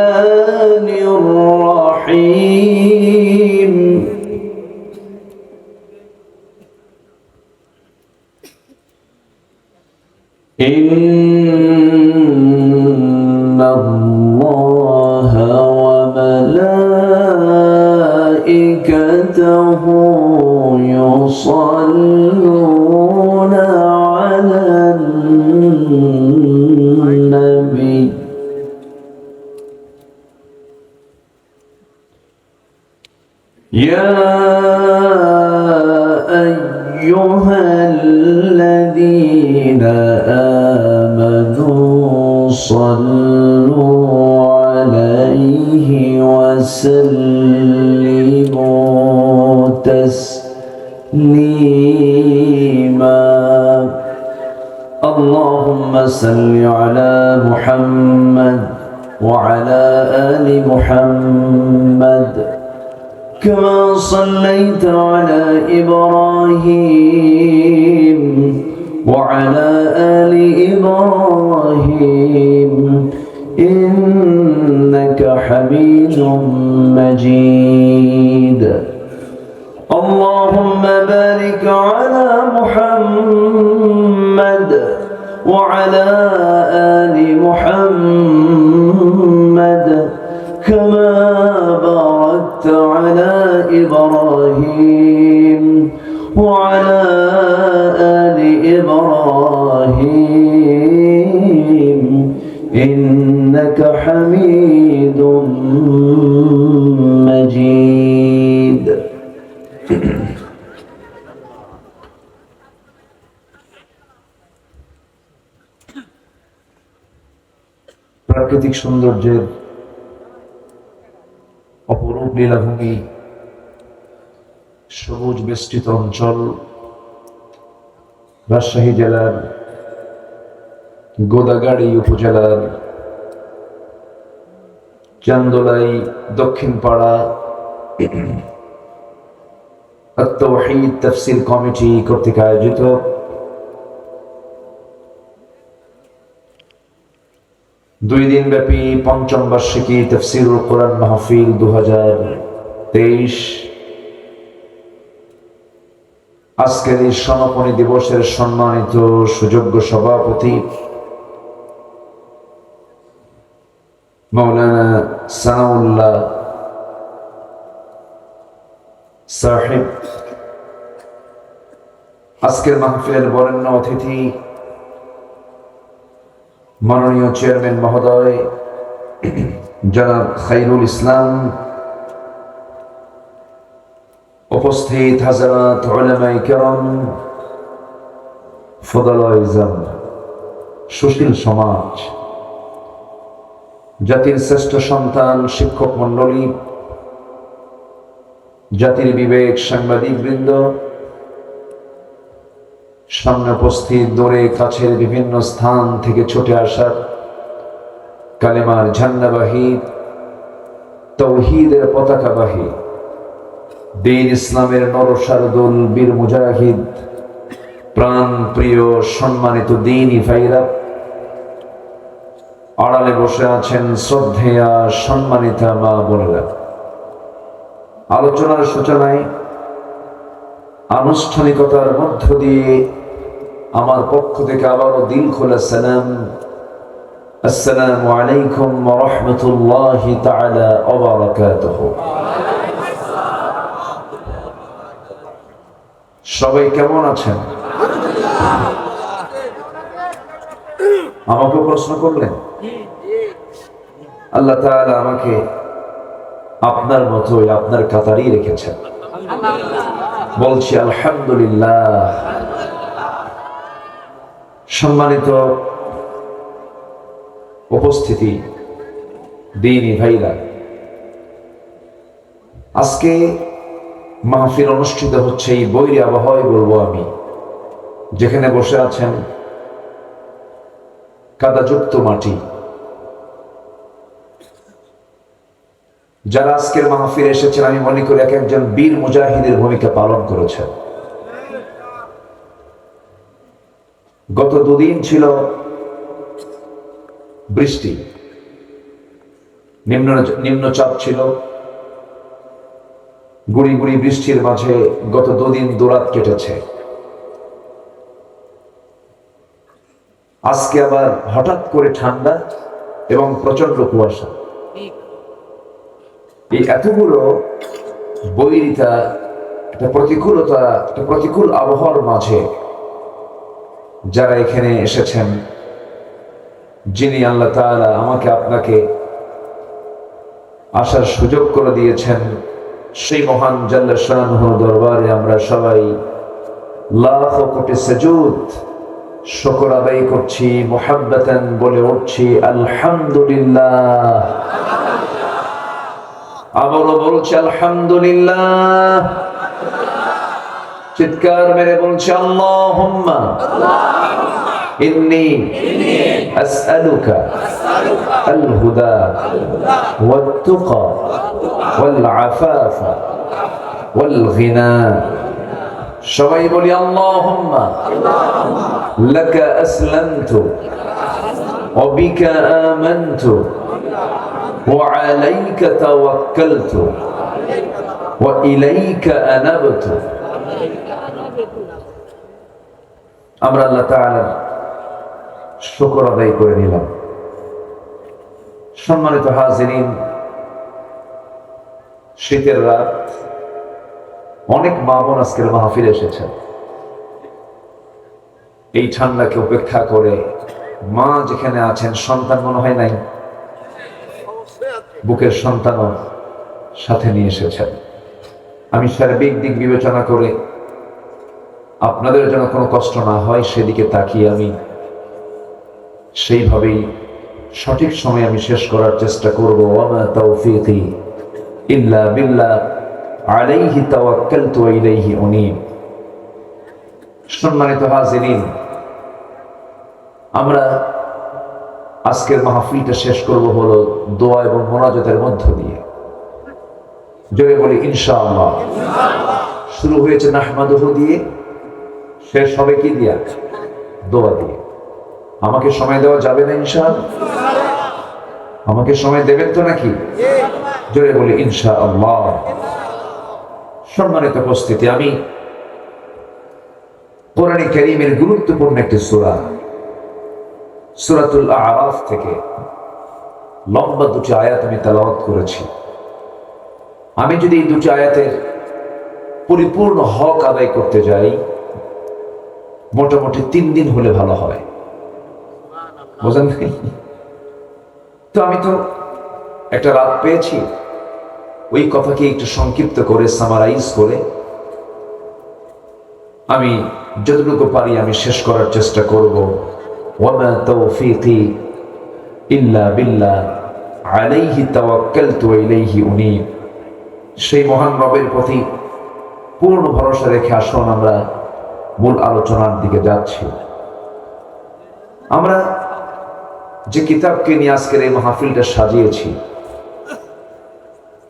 A: الرحيم إن الله وملائكته يصلون على النبي يا أيها الذين آمنوا صلوا عليه وسلموا تسليما اللهم صل على محمد وعلى آل محمد كما صليت على إبراهيم وعلى آل إبراهيم إنك حميد مجيد اللهم بارك على محمد وعلى آل محمد كما باركت على إبراهيم وعلى آل إبراهيم إنك حميد مجيد প্রাকৃতিক সৌন্দর্যের অপরূপ লীলাভূমি, সবুজ বেষ্টিত অঞ্চল রাজশাহী জেলার গোদাগাড়ী উপজেলার চান্দোলাই দক্ষিণ পাড়া আত-তাওহীদ তাফসীর কমিটি কর্তৃক আয়োজিত দুই দিন ব্যাপী পঞ্চম বার্ষিকী তাফসীরুল কোরআন মাহফিল 2023 আজকের এই সমাপনী দিবসের সম্মানিত সুযোগ্য সভাপতি মাওলানা সানাউল্লাহ সাহেব, আজকের মাহফিলের বরেণ্য অতিথি মাননীয় চেয়ারম্যান মহোদয় জনাব খায়রুল ইসলাম, উপস্থিত হাজারাত উলামায়ে কেরাম, ফুদালায়ে ইজম, সুশীল সমাজ, জাতির শ্রেষ্ঠ সন্তান শিক্ষক মণ্ডলী, জাতির বিবেক সাংবাদিক বৃন্দ, সামনে উপস্থিত দূরে কাছের বিভিন্ন স্থান থেকে ছুটে আসা কালেমার ঝান্ডাবাহী, তাওহীদের পতাকাবাহী, দ্বীন ইসলামের নরসারদুল বীর মুজাহিদ, প্রাণ প্রিয় সম্মানিত দ্বীনী ভাইরা, আড়ালে বসে আছেন শ্রদ্ধেয়া সম্মানিতা মা বোনেরা। আলোচনার সূচনায় আনুষ্ঠানিকতার মধ্য দিয়ে আমার পক্ষ থেকে আবারও দিল খোলা সালাম, আসসালামু আলাইকুম ওয়া রাহমাতুল্লাহি তাআলা ওয়া বারাকাতুহু। সবাই কেমন আছেন? আমাকে প্রশ্ন করলেন। আল্লাহ তাআলা আমাকে আপনার মতোই আপনার কাতারেই রেখেছেন, বলছি আলহামদুলিল্লাহ। সম্মানিত উপস্থিতি, দ্বীনী ভাইরা, আজকে মাহফিল অনুষ্ঠিত হচ্ছে এই বৈরী আবহাওয়ায় বলবো আমি, যেখানে বসে আছেন কাদাযুক্ত মাটি। যারা আজকের মাহফিলে এসেছেন আমি মনে করি এক একজন বীর মুজাহিদের ভূমিকা পালন করেছেন। গত দুদিন ছিল বৃষ্টি, নিম্নচাপ ছিল, গুড়ি গুড়ি বৃষ্টির মাঝে গত দুদিন দুরাত কেটেছে। আজকে আবার হঠাৎ করে ঠান্ডা এবং প্রচন্ড কুয়াশা। এই এতগুলো বৈরিতা, একটা প্রতিকূলতা, একটা প্রতিকূল আবহাওয়ার মাঝে যারা এখানে এসেছেন, যিনি আল্লাহ তাআলা আমাকে আপনাকে আসার সুযোগ করে দিয়েছেন, সেই মহান জাল্লা শানুহু দরবারে আমরা সবাই লাখ কোটি সুজুদ শুকর আদায় করছি, মুহাব্বাতান বলে উঠছি আলহামদুলিল্লাহ। আবারও বলছি আলহামদুলিল্লাহ। চিৎকার মেরে বলছি আল্লাহুম্মা ইন্নী আসআলুকা আল হুদা ওয়াত তুকা ওয়াল আফাফা ওয়াল গিনা। সবাই বলি আল্লাহুম্মা লাকা আসলামতু ওয়া বিকা আমানতু ওয়া আলাইকা তাওয়াক্কালতু ওয়া ইলাইকা আনাবতু। আমরা আল্লাহ তাআলার শুকর আদায় করে নিলাম। সম্মানিত হাজিরিন, শীতের রাত, অনেক মা বোন আজকের মাহফিলে এসেছেন। এই ঠান্ডাকে উপেক্ষা করে মা যেখানে আছেন, সন্তান মনে হয় নাই, বুকের সন্তানও সাথে নিয়ে এসেছেন। আমি সার্বিক দিক বিবেচনা করে আপনাদের যেন কোনো কষ্ট না হয় সেদিকে তাকিয়ে আমি সেইভাবেই সঠিক সময়ে আমি শেষ করার চেষ্টা করব। ওয়ামা তাওফীকি ইল্লা বিল্লাহ আলাইহি তাওয়াক্কালতু ওয়া ইলাইহি উনীব। সম্মানিত হাজিরিন, আমরা আজকের মাহফিলটা শেষ করব হলো দোয়া এবং মোনাজাতের মধ্য দিয়ে। জোরে বলি ইনশাআল্লাহ। শুরু হয়েছে নাহমাদুহু দিয়ে, শেষ হবে কি দিয়া? দোয়া দিয়ে। আমাকে সময় দেওয়া যাবে না ইনশাআল্লাহ? আমাকে সময় দেবেন তো নাকি? জোরে বলি ইনশাআল্লাহ। সম্মানিত উপস্থিতি, আমি কোরআনে কারীমের গুরুত্বপূর্ণ একটি সূরা, সূরাতুল আ'রাফ থেকে লম্বা দুটি আয়াত আমি তেলাওয়াত করেছি। আমি যদি এই দুটি আয়াতের পরিপূর্ণ হক আদায় করতে যাই, মোটামুটি 3 দিন হলে ভালো হয়। বুঝলেন? তো আমি তো একটা রাত পেয়েছি, ওই কথাকে একটু সংক্ষিপ্ত করে সামারাইজ করে আমি যতটুকু পারি আমি শেষ করার চেষ্টা করব। ওয়ামা তাওফীকি ইল্লা বিল্লাহ আলাইহি তাওয়াক্কালতু ওয়া ইলাইহি উনীব। সেই মহান রবের প্রতি পূর্ণ ভরসা রেখে আসুন আমরা মূল আলোচনার দিকে যাচ্ছি। আমরা যে কিতাবকে নিয়ে আজকের এই মাহফিলটা সাজিয়েছি,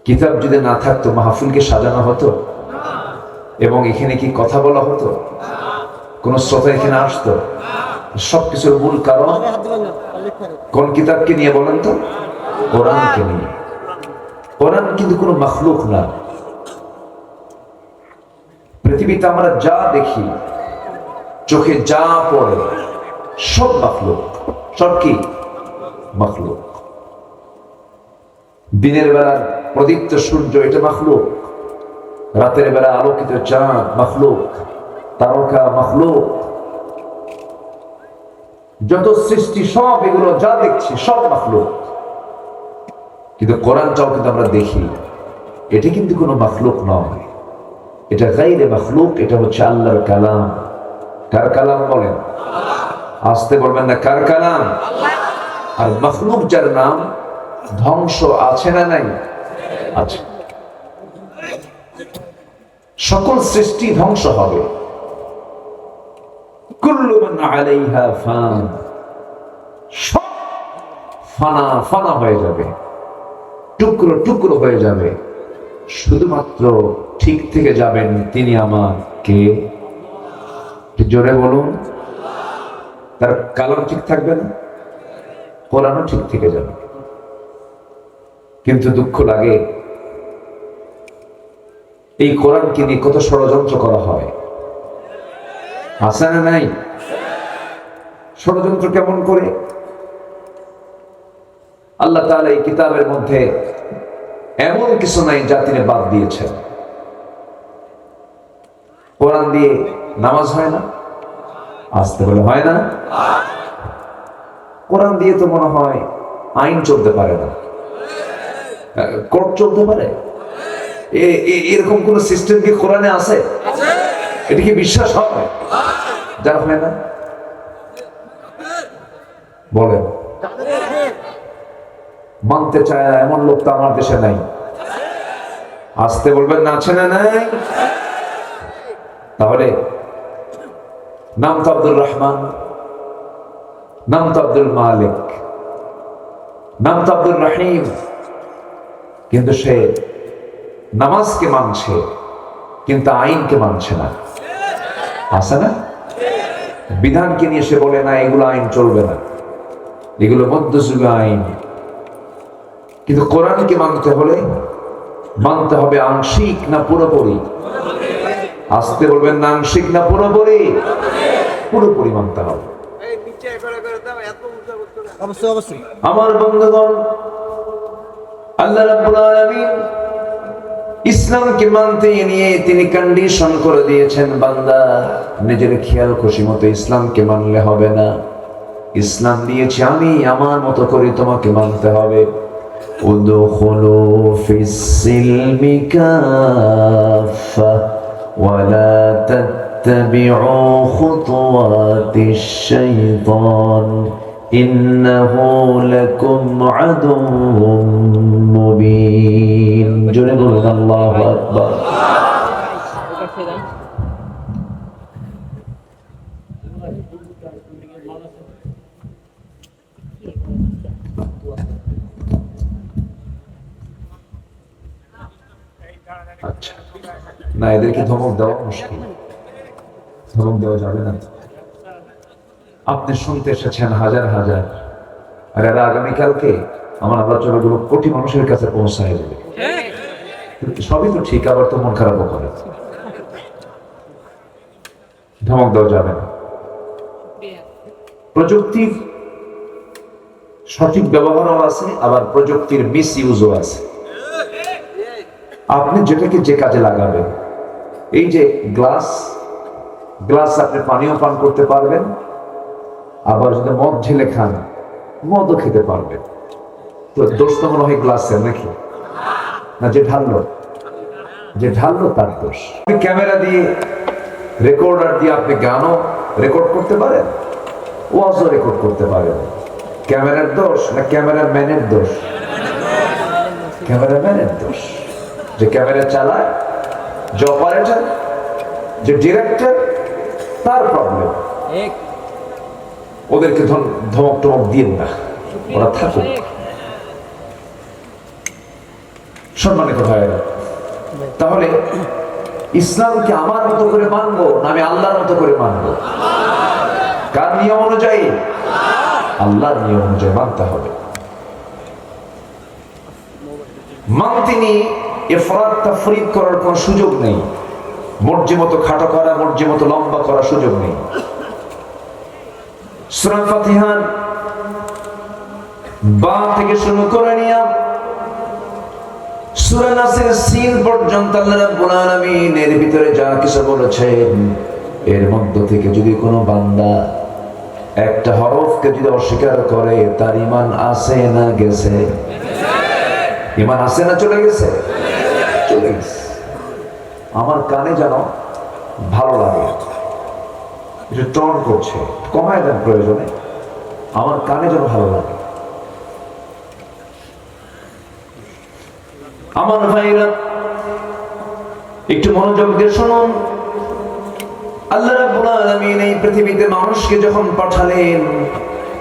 A: কিতাব যদি না থাকতো মাহফিলকে সাজানো হতো এবং এখানে কি কথা বলা হতো? কোন শ্রোতা এখানে আসতো? সবকিছুর মূল কারণ কোন কিতাবকে নিয়ে বলেন তো? কোরআনকে নিয়ে। কোরআন কিন্তু কোনো মাখলুক না। পৃথিবীতে আমরা যা দেখি, চোখে যা পড়ে, সব মাখলুক। সব কি? মাখলুক। দিনের বেলা প্রদীপ্ত সূর্য, এটা মাখলুক। রাতের বেলা আলোকিত চাঁদ মাখলুক, তারকা মাখলুক। যত সৃষ্টি সব এগুলো যা দেখছি সব মাখলুক। কিন্তু কোরআনটাও কিন্তু আমরা দেখি, এটা কিন্তু কোনো মাখলুক নয়, এটা গায়রে মাখলুক। এটা হচ্ছে আল্লাহর কালাম। কার কালাম বলেন? আসতে বলবেন না, কার কালাম? আর মাখলুক যার নাম, ধ্বংস আছে না নাই? আছে। সকল সৃষ্টি ধ্বংস হবে। কুল্লু মান আলাইহা ফান, সব ফানা ফানা হয়ে যাবে, টুকরো টুকরো হয়ে যাবে। শুধুমাত্র ঠিক থেকে যাবেন তিনি আমার কে? জোরে বলুন। তার কালাম ঠিক থাকবে না, কোরআনও ঠিক থেকে যাবে। কিন্তু দুঃখ লাগে, এই কোরআনকে নিয়ে কত ষড়যন্ত্র করা হয়, আছে না নাই? ষড়যন্ত্র কেমন করে? আল্লাহ তাআলা এই কিতাবের মধ্যে এমন কিছু নাই যা তিনি বাদ দিয়েছেন। কোরআন দিয়ে নামাজ হয় না, আসতে বলে হয় না। কোরআন দিয়ে তো মনে হয় আইন চলতে পারে না, কোর্ট চলতে পারে? এরকম কোন সিস্টেম কি কোরআনে আছে? এটা কি বিশ্বাস হয়? যার হয় না বলেন, মানতে চায় না এমন লোক তো আমার দেশে নাই। আসতে বলবেন না, আছে না নাই? তাহলে নাম তো আব্দুর রহমান, নাম তো আব্দুল মালিক, নাম তো আব্দুর রহিম, কিন্তু সে নামাজকে মানছে কিন্তু আইনকে মানছে না, আছে না? বিধানকে নিয়ে সে বলে না এগুলো আইন চলবে না, এগুলো মধ্যযুগীয় আইন। কিন্তু কোরআনকে মানতে হলে মানতে হবে আংশিক না পুরোপুরি? আসতে বলবেন না, আংশিক না পুরোপুরি? পুরোপুরি মানতে হবে। আমার বন্ধুগণ, আল্লাহ রাব্বুল আলামিন ইসলামকে মানতে নিয়ে তিনি কন্ডিশন করে দিয়েছেন, বান্দা নিজের খেয়াল খুশি মতো ইসলামকে মানলে হবে না। ইসলাম দিয়েছি আমি, আমার মতো করে তোমাকে মানতে হবে। উদখুলু ফিস সিলমি কাফা ওয়ালা তাত্তাবিউ খুতুওয়াতিশ শাইতান ইন্নাহু লাকুম আদুউম মুবিন। জোরে বলুন আল্লাহু আকবার। আচ্ছা, না এদেরকে ধমক দেওয়া মুশকিল, ধমক দেওয়া যাবে না। আপনি শুনতে এসেছেন হাজার হাজার, আর এরা আগামীকালকে আমার আলোচনাগুলো কোটি মানুষের কাছে পৌঁছায় যাবে। সবই তো ঠিক, আবার তো মন খারাপও করে। ধমক দেওয়া যাবে না। প্রযুক্তির সঠিক ব্যবহারও আছে, আবার প্রযুক্তির মিস ইউজও আছে। আপনি যেটাকে যে কাজে লাগাবেন, এই যে গ্লাস আপনি পানিও পান করতে পারবেন, আবার যদি মদ ঢেলে খান মদও খেতে পারবেন। তো দোষ তো মনে হয় গ্লাসের নাকি না? যে ঢাললো তার দোষ। আপনি ক্যামেরা দিয়ে, রেকর্ডার দিয়ে আপনি গানও রেকর্ড করতে পারেন, ওয়াজও রেকর্ড করতে পারেন। ক্যামেরার দোষ না ক্যামেরার ম্যানের দোষ? ক্যামেরা ম্যানের দোষ। যে ক্যামেরা চালায়, যে অপারেটর, যে ডিরেক্টর, তার প্রবলেম। ওদেরকে ধমক টমক দিন না, ওরা থাকুক। সম্মানিত ভাইয়েরা, তাহলে ইসলামকে আমার মতো করে মানবো না আমি আল্লাহর মতো করে মানবো? কার নিয়ম অনুযায়ী? আল্লাহর নিয়ম অনুযায়ী মানতে হবে। মানতে নিয়ে ইফরাত তাফরিদ করার কোনো সুযোগ নেই। মর্জি মতো খাটো করা, মর্জি মতো লম্বা করার সুযোগ নেই। সূরা ফাতিহার বা থেকে শুরু করে নিয়ে সূরা নাসের সিন পর্যন্ত আল্লাহ রাব্বুল আলামিন এর ভিতরে যা কিছু বলেছেন, এর মধ্য থেকে যদি কোনো বান্দা একটা হরফকে যদি অস্বীকার করে, তার ঈমান আছে না গেছে? ঈমান আছে না চলে গেছে? চলে গেছে। আমার কানে যেন ভালো লাগে, একটু টন করছে, কমায় দেন প্রয়োজনে। আমার কানে যেন ভালো লাগে। আমার ভাইরা একটু মনোযোগ দিয়ে শুনুন। আল্লাহ রাব্বুল আলামিন এই পৃথিবীতে মানুষকে যখন পাঠালেন,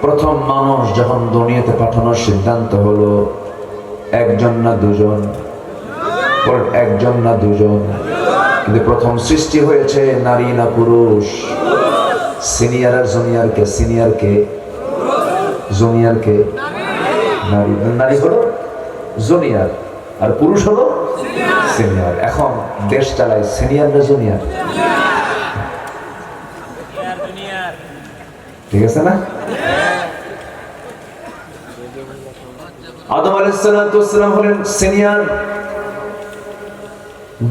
A: প্রথম মানুষ যখন দুনিয়াতে পাঠানোর সিদ্ধান্ত হলো, একজন না দুজন? একজন না দুজন? কিন্তু প্রথম সৃষ্টি হয়েছে নারী না পুরুষ? সিনিয়র আর জুনিয়র কে? সিনিয়র কে? জুনিয়র কে? নারী। নারী হলো জুনিয়র আর পুরুষ হলো সিনিয়র। এখন দেশ চালায় সিনিয়র না জুনিয়র? ঠিক আছে না? আদম আলাইহিস সালাম হলেন সিনিয়র।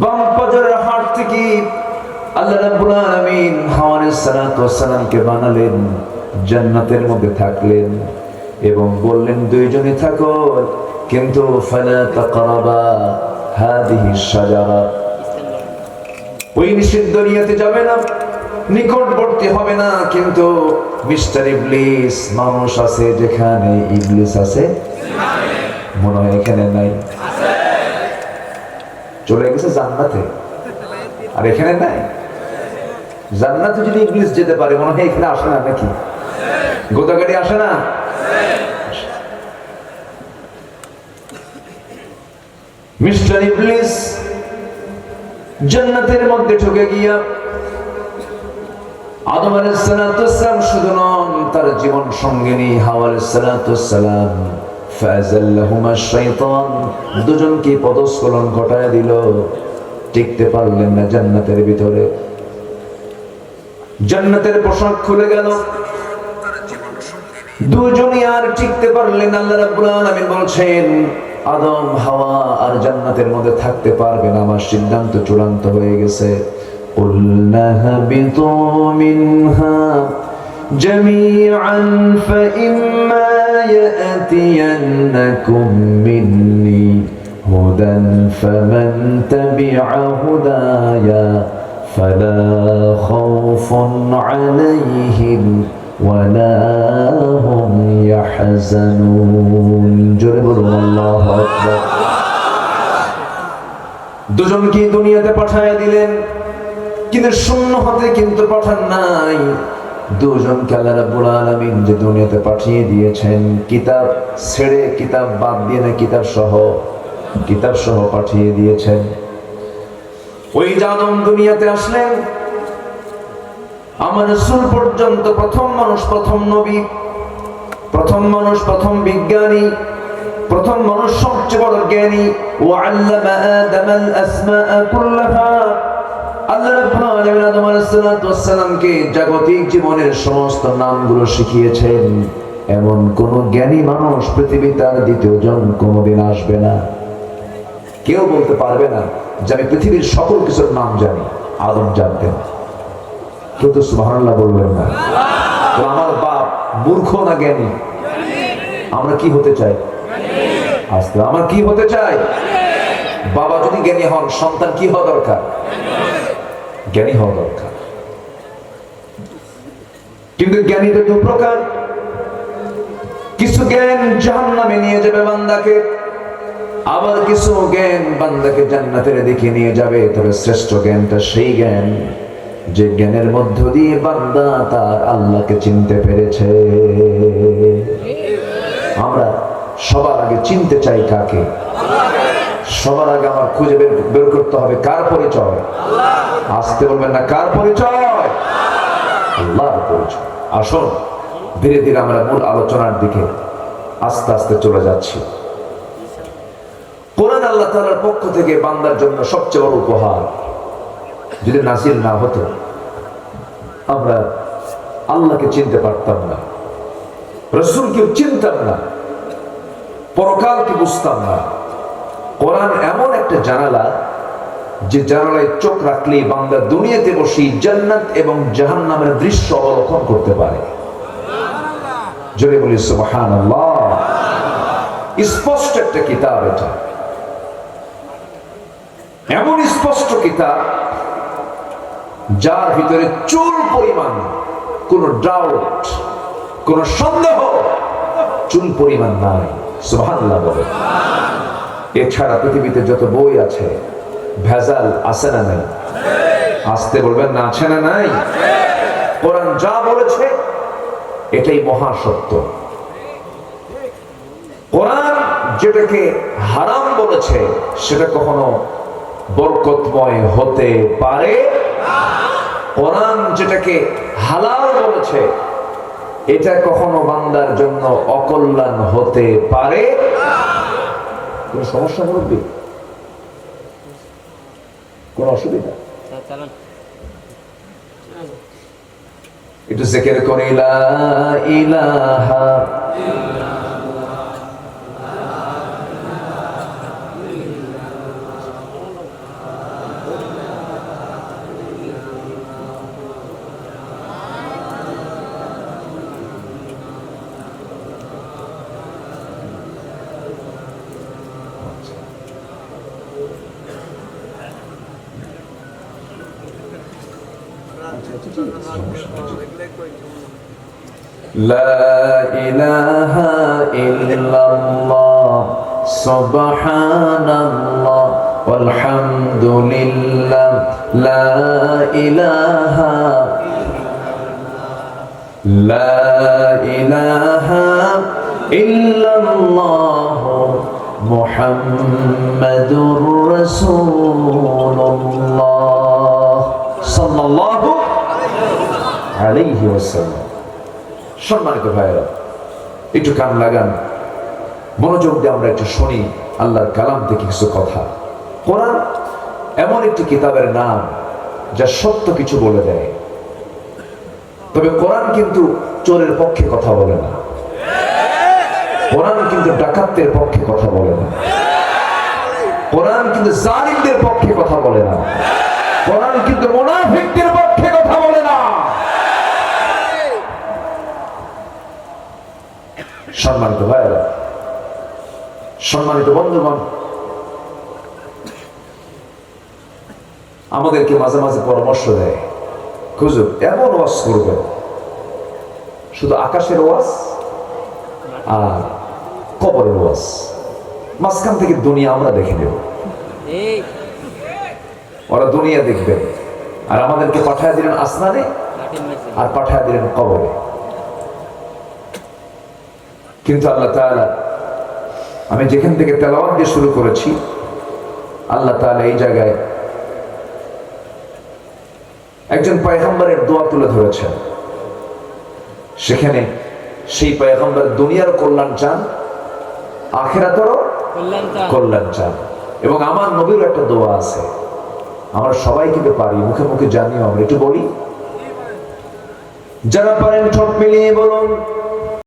A: বাম পাজরের হাড় থেকে আল্লাহ রাব্বুল আলামিন হাওয়া আলাইহিস সালামকে বানালেন, জান্নাতের মধ্যে থাকলেন এবং বললেন দুইজনই থাকো, কিন্তু ফালা তাকরাবা হাদিহি শাজারা, ওই নিষিদ্ধ দুনিয়াতে যাবে না, নিকটবর্তী হবে না। কিন্তু মিস্টার ইবলিস, মানুষ আছে যেখানে ইবলিস আছে মনে হয় এখানে নাই, চলে গেছে জান্নাতে, আর এখানে নাই। জান্নাতে যদি ইবলিস যেতে পারে মনে হয় এখানে আসে না নাকি? গোদাগাড়ি আসে না? মিস্টার ইবলিস জান্নাতের মধ্যে ঢুকে গিয়া আদম আলাইহিস সালাম শুধু নন, তার জীবন সঙ্গিনী হাওয়া আলাইহিস সালাম ফাযাল্লাহুমা শাইতান, দুজনকে পদস্খলন ঘটায় দিল। টিকতে পারলেন না জান্নাতের ভিতরে, জান্নাতের পোশাক খুলে গেল, দুজনই আর টিকতে পারলেন। আল্লাহ রাব্বুল আলামিন বলছেন আদম হাওয়া আর জান্নাতের মধ্যে থাকতে পারবে না, আমার সিদ্ধান্ত চূড়ান্ত হয়ে গেছে। قُلْنَا اهْبِطُوا مِنْهَا جَمِيعًا فَإِمَّا يَأْتِيَنَّكُم مِّنِّي هُدًى فَمَن تَبِعَ هُدَايَ فَلَا خَوْفٌ عَلَيْهِمْ وَلَا هُمْ يَحْزَنُونَ। জোরে বলুন আল্লাহু আকবার। দুজনকে দুনিয়াতে পাঠিয়ে দিলেন, কিন্তু শূন্য হাতে কিন্তু পাঠান নাই। দুজনকে আল্লাহ রাব্বুল আলামিন যে দুনিয়াতে পাঠিয়ে দিয়েছেন, কিতাব ছেড়ে, কিতাব বাদ দিয়ে না, কিতাব সহ পাঠিয়ে দিয়েছেন। ওই আদম দুনিয়াতে আসলেন, আমার রাসূল পর্যন্ত প্রথম মানুষ, প্রথম নবী, প্রথম মানুষ, প্রথম বিজ্ঞানী, প্রথম মানুষ, সবচেয়ে বড় জ্ঞানী। ওয়া আল্লামা আদামাল আসমাআ কুল্লাহা, আল্লাহ রাব্বুল আলামিন আদম আলাইহিস সালামকে জাগতিক জীবনের সমস্ত নামগুলো শিখিয়েছেন। এমন কোন জ্ঞানী মানুষ পৃথিবীতে আর দ্বিতীয় জন কোনোদিন আসবে না। কেউ বলতে পারবে না যে আমি পৃথিবীর সকল কিছুর নাম জানি। আদম জানতেন, কেউ তো সুবহানাল্লাহ বলবেন না। আমার বাপ মূর্খ না জ্ঞানী? আমরা কি হতে চাই? আজকে আমরা কি হতে চাই? বাবা যদি জ্ঞানী হন, সন্তান কি হওয়া দরকার? জ্ঞানী হওয়া দরকার। কিন্তু জ্ঞানীদের দু প্রকার, কিছু জ্ঞান জাহান্নামে নিয়ে যাবে বান্দাকে, আবার কিছু জ্ঞান বান্দাকে জান্নাতের দিকে নিয়ে যাবে। তবে শ্রেষ্ঠ জ্ঞানটা সেই জ্ঞান যে জ্ঞানের মধ্য দিয়ে বান্দা তার আল্লাহকে চিনতে পেরেছে। আমরা সবার আগে চিনতে চাই কাকে? সবার আগে আমার খুঁজে বের করতে হবে কার পরিচয়? আসতে বলবেন না, কার পরিচয়? আল্লাহর পরিচয়। আসুন ধীরে ধীরে আমরা মূল আলোচনার দিকে আস্তে আস্তে চলে যাচ্ছি। কোরআন আল্লাহ তাআলার পক্ষ থেকে বান্দার জন্য সবচেয়ে বড় উপহার। যদি নাজিল না হতো আমরা আল্লাহকে চিনতে পারতাম না, রাসূলকে চিনতাম না, পরকালকে বুঝতাম না। কোরআন এমন একটা জানালা, যে জানালায় চোখ রাখলেই বান্দা দুনিয়াতে বসে জান্নাত এবং জাহান্নামের দৃশ্য অবলোকন করতে পারে। জোরে বলি সুবহানাল্লাহ। স্পষ্ট একটা কিতাব এটা, এমন স্পষ্ট কিতাব যার ভিতরে চুল পরিমাণ কোন ডাউট, কোন সন্দেহ, চুল পরিমাণ নাই। সুবহানাল্লাহ বলে। এছাড়া পৃথিবীতে যত বই আছে ভেজাল আছে না নাই? আসতে বলবেন না, আছে না নাই? কোরআন যা বলেছে এটাই মহা সত্য। কোরআন যেটাকে হারাম বলেছে সেটা কখনো বরকতময় হতে পারে না। কোরআন যেটাকে হালাল বলেছে, এটা কখনো বান্দার জন্য অকল্যাণ হতে পারে। কোন সমস্যা মুরব্বী? কোন অসুবিধা? একটু জিকির করি, লা ইলাহা لا إله إلا الله سبحان الله والحمد لله لا إله إلا الله محمد رسول الله صلى الله عليه وسلم। সম্মানিত ভাইরা, একটু কান লাগান, মনোযোগ দিয়ে আমরা একটু শুনি আল্লাহর কালাম থেকে কিছু কথা। কোরআন এমন একটি কিতাবের নাম যা সত্য কিছু বলে দেয়, তবে কোরআন কিন্তু চোরের পক্ষে কথা বলে না, কোরআন কিন্তু ডাকাতদের পক্ষে কথা বলে না, কোরআন কিন্তু জালিমদের পক্ষে কথা বলে না, কোরআন কিন্তু মুনাফিকদের পক্ষে কথা বলে না। সম্মানিত ভাইরা, সম্মানিত বন্ধুগণ, আমাদেরকে মাঝে মাঝে পরামর্শ দেয়, হুজুর এমন ওয়াজ করবে, শুধু আকাশের ওয়াজ আর কবরের ওয়াজ, মাঝখান থেকে দুনিয়া আমরা দেখে নেব, ওরা দুনিয়া দেখবে, আর আমাদেরকে পাঠায় দিলেন আসমানে আর পাঠায় দিলেন কবরে। কিন্তু আল্লাহ তাআলা, আমি যেখান থেকে তেলাওয়াত দিয়ে শুরু করেছি, আল্লাহ তাআলা এই জায়গায় একজন পয়গম্বরের দোয়া তুলে ধরেছেন। সেখানে সেই পয়গম্বর দুনিয়ার কল্যাণ চান, আখিরাতেরও কল্যাণ চান। এবং আমার নবীর একটা দোয়া আছে, আমরা সবাই কিন্তু পারি, মুখে মুখে জানিও, আমরা একটু বলি, যারা পারেন ঠোঁট মিলিয়ে বলুন।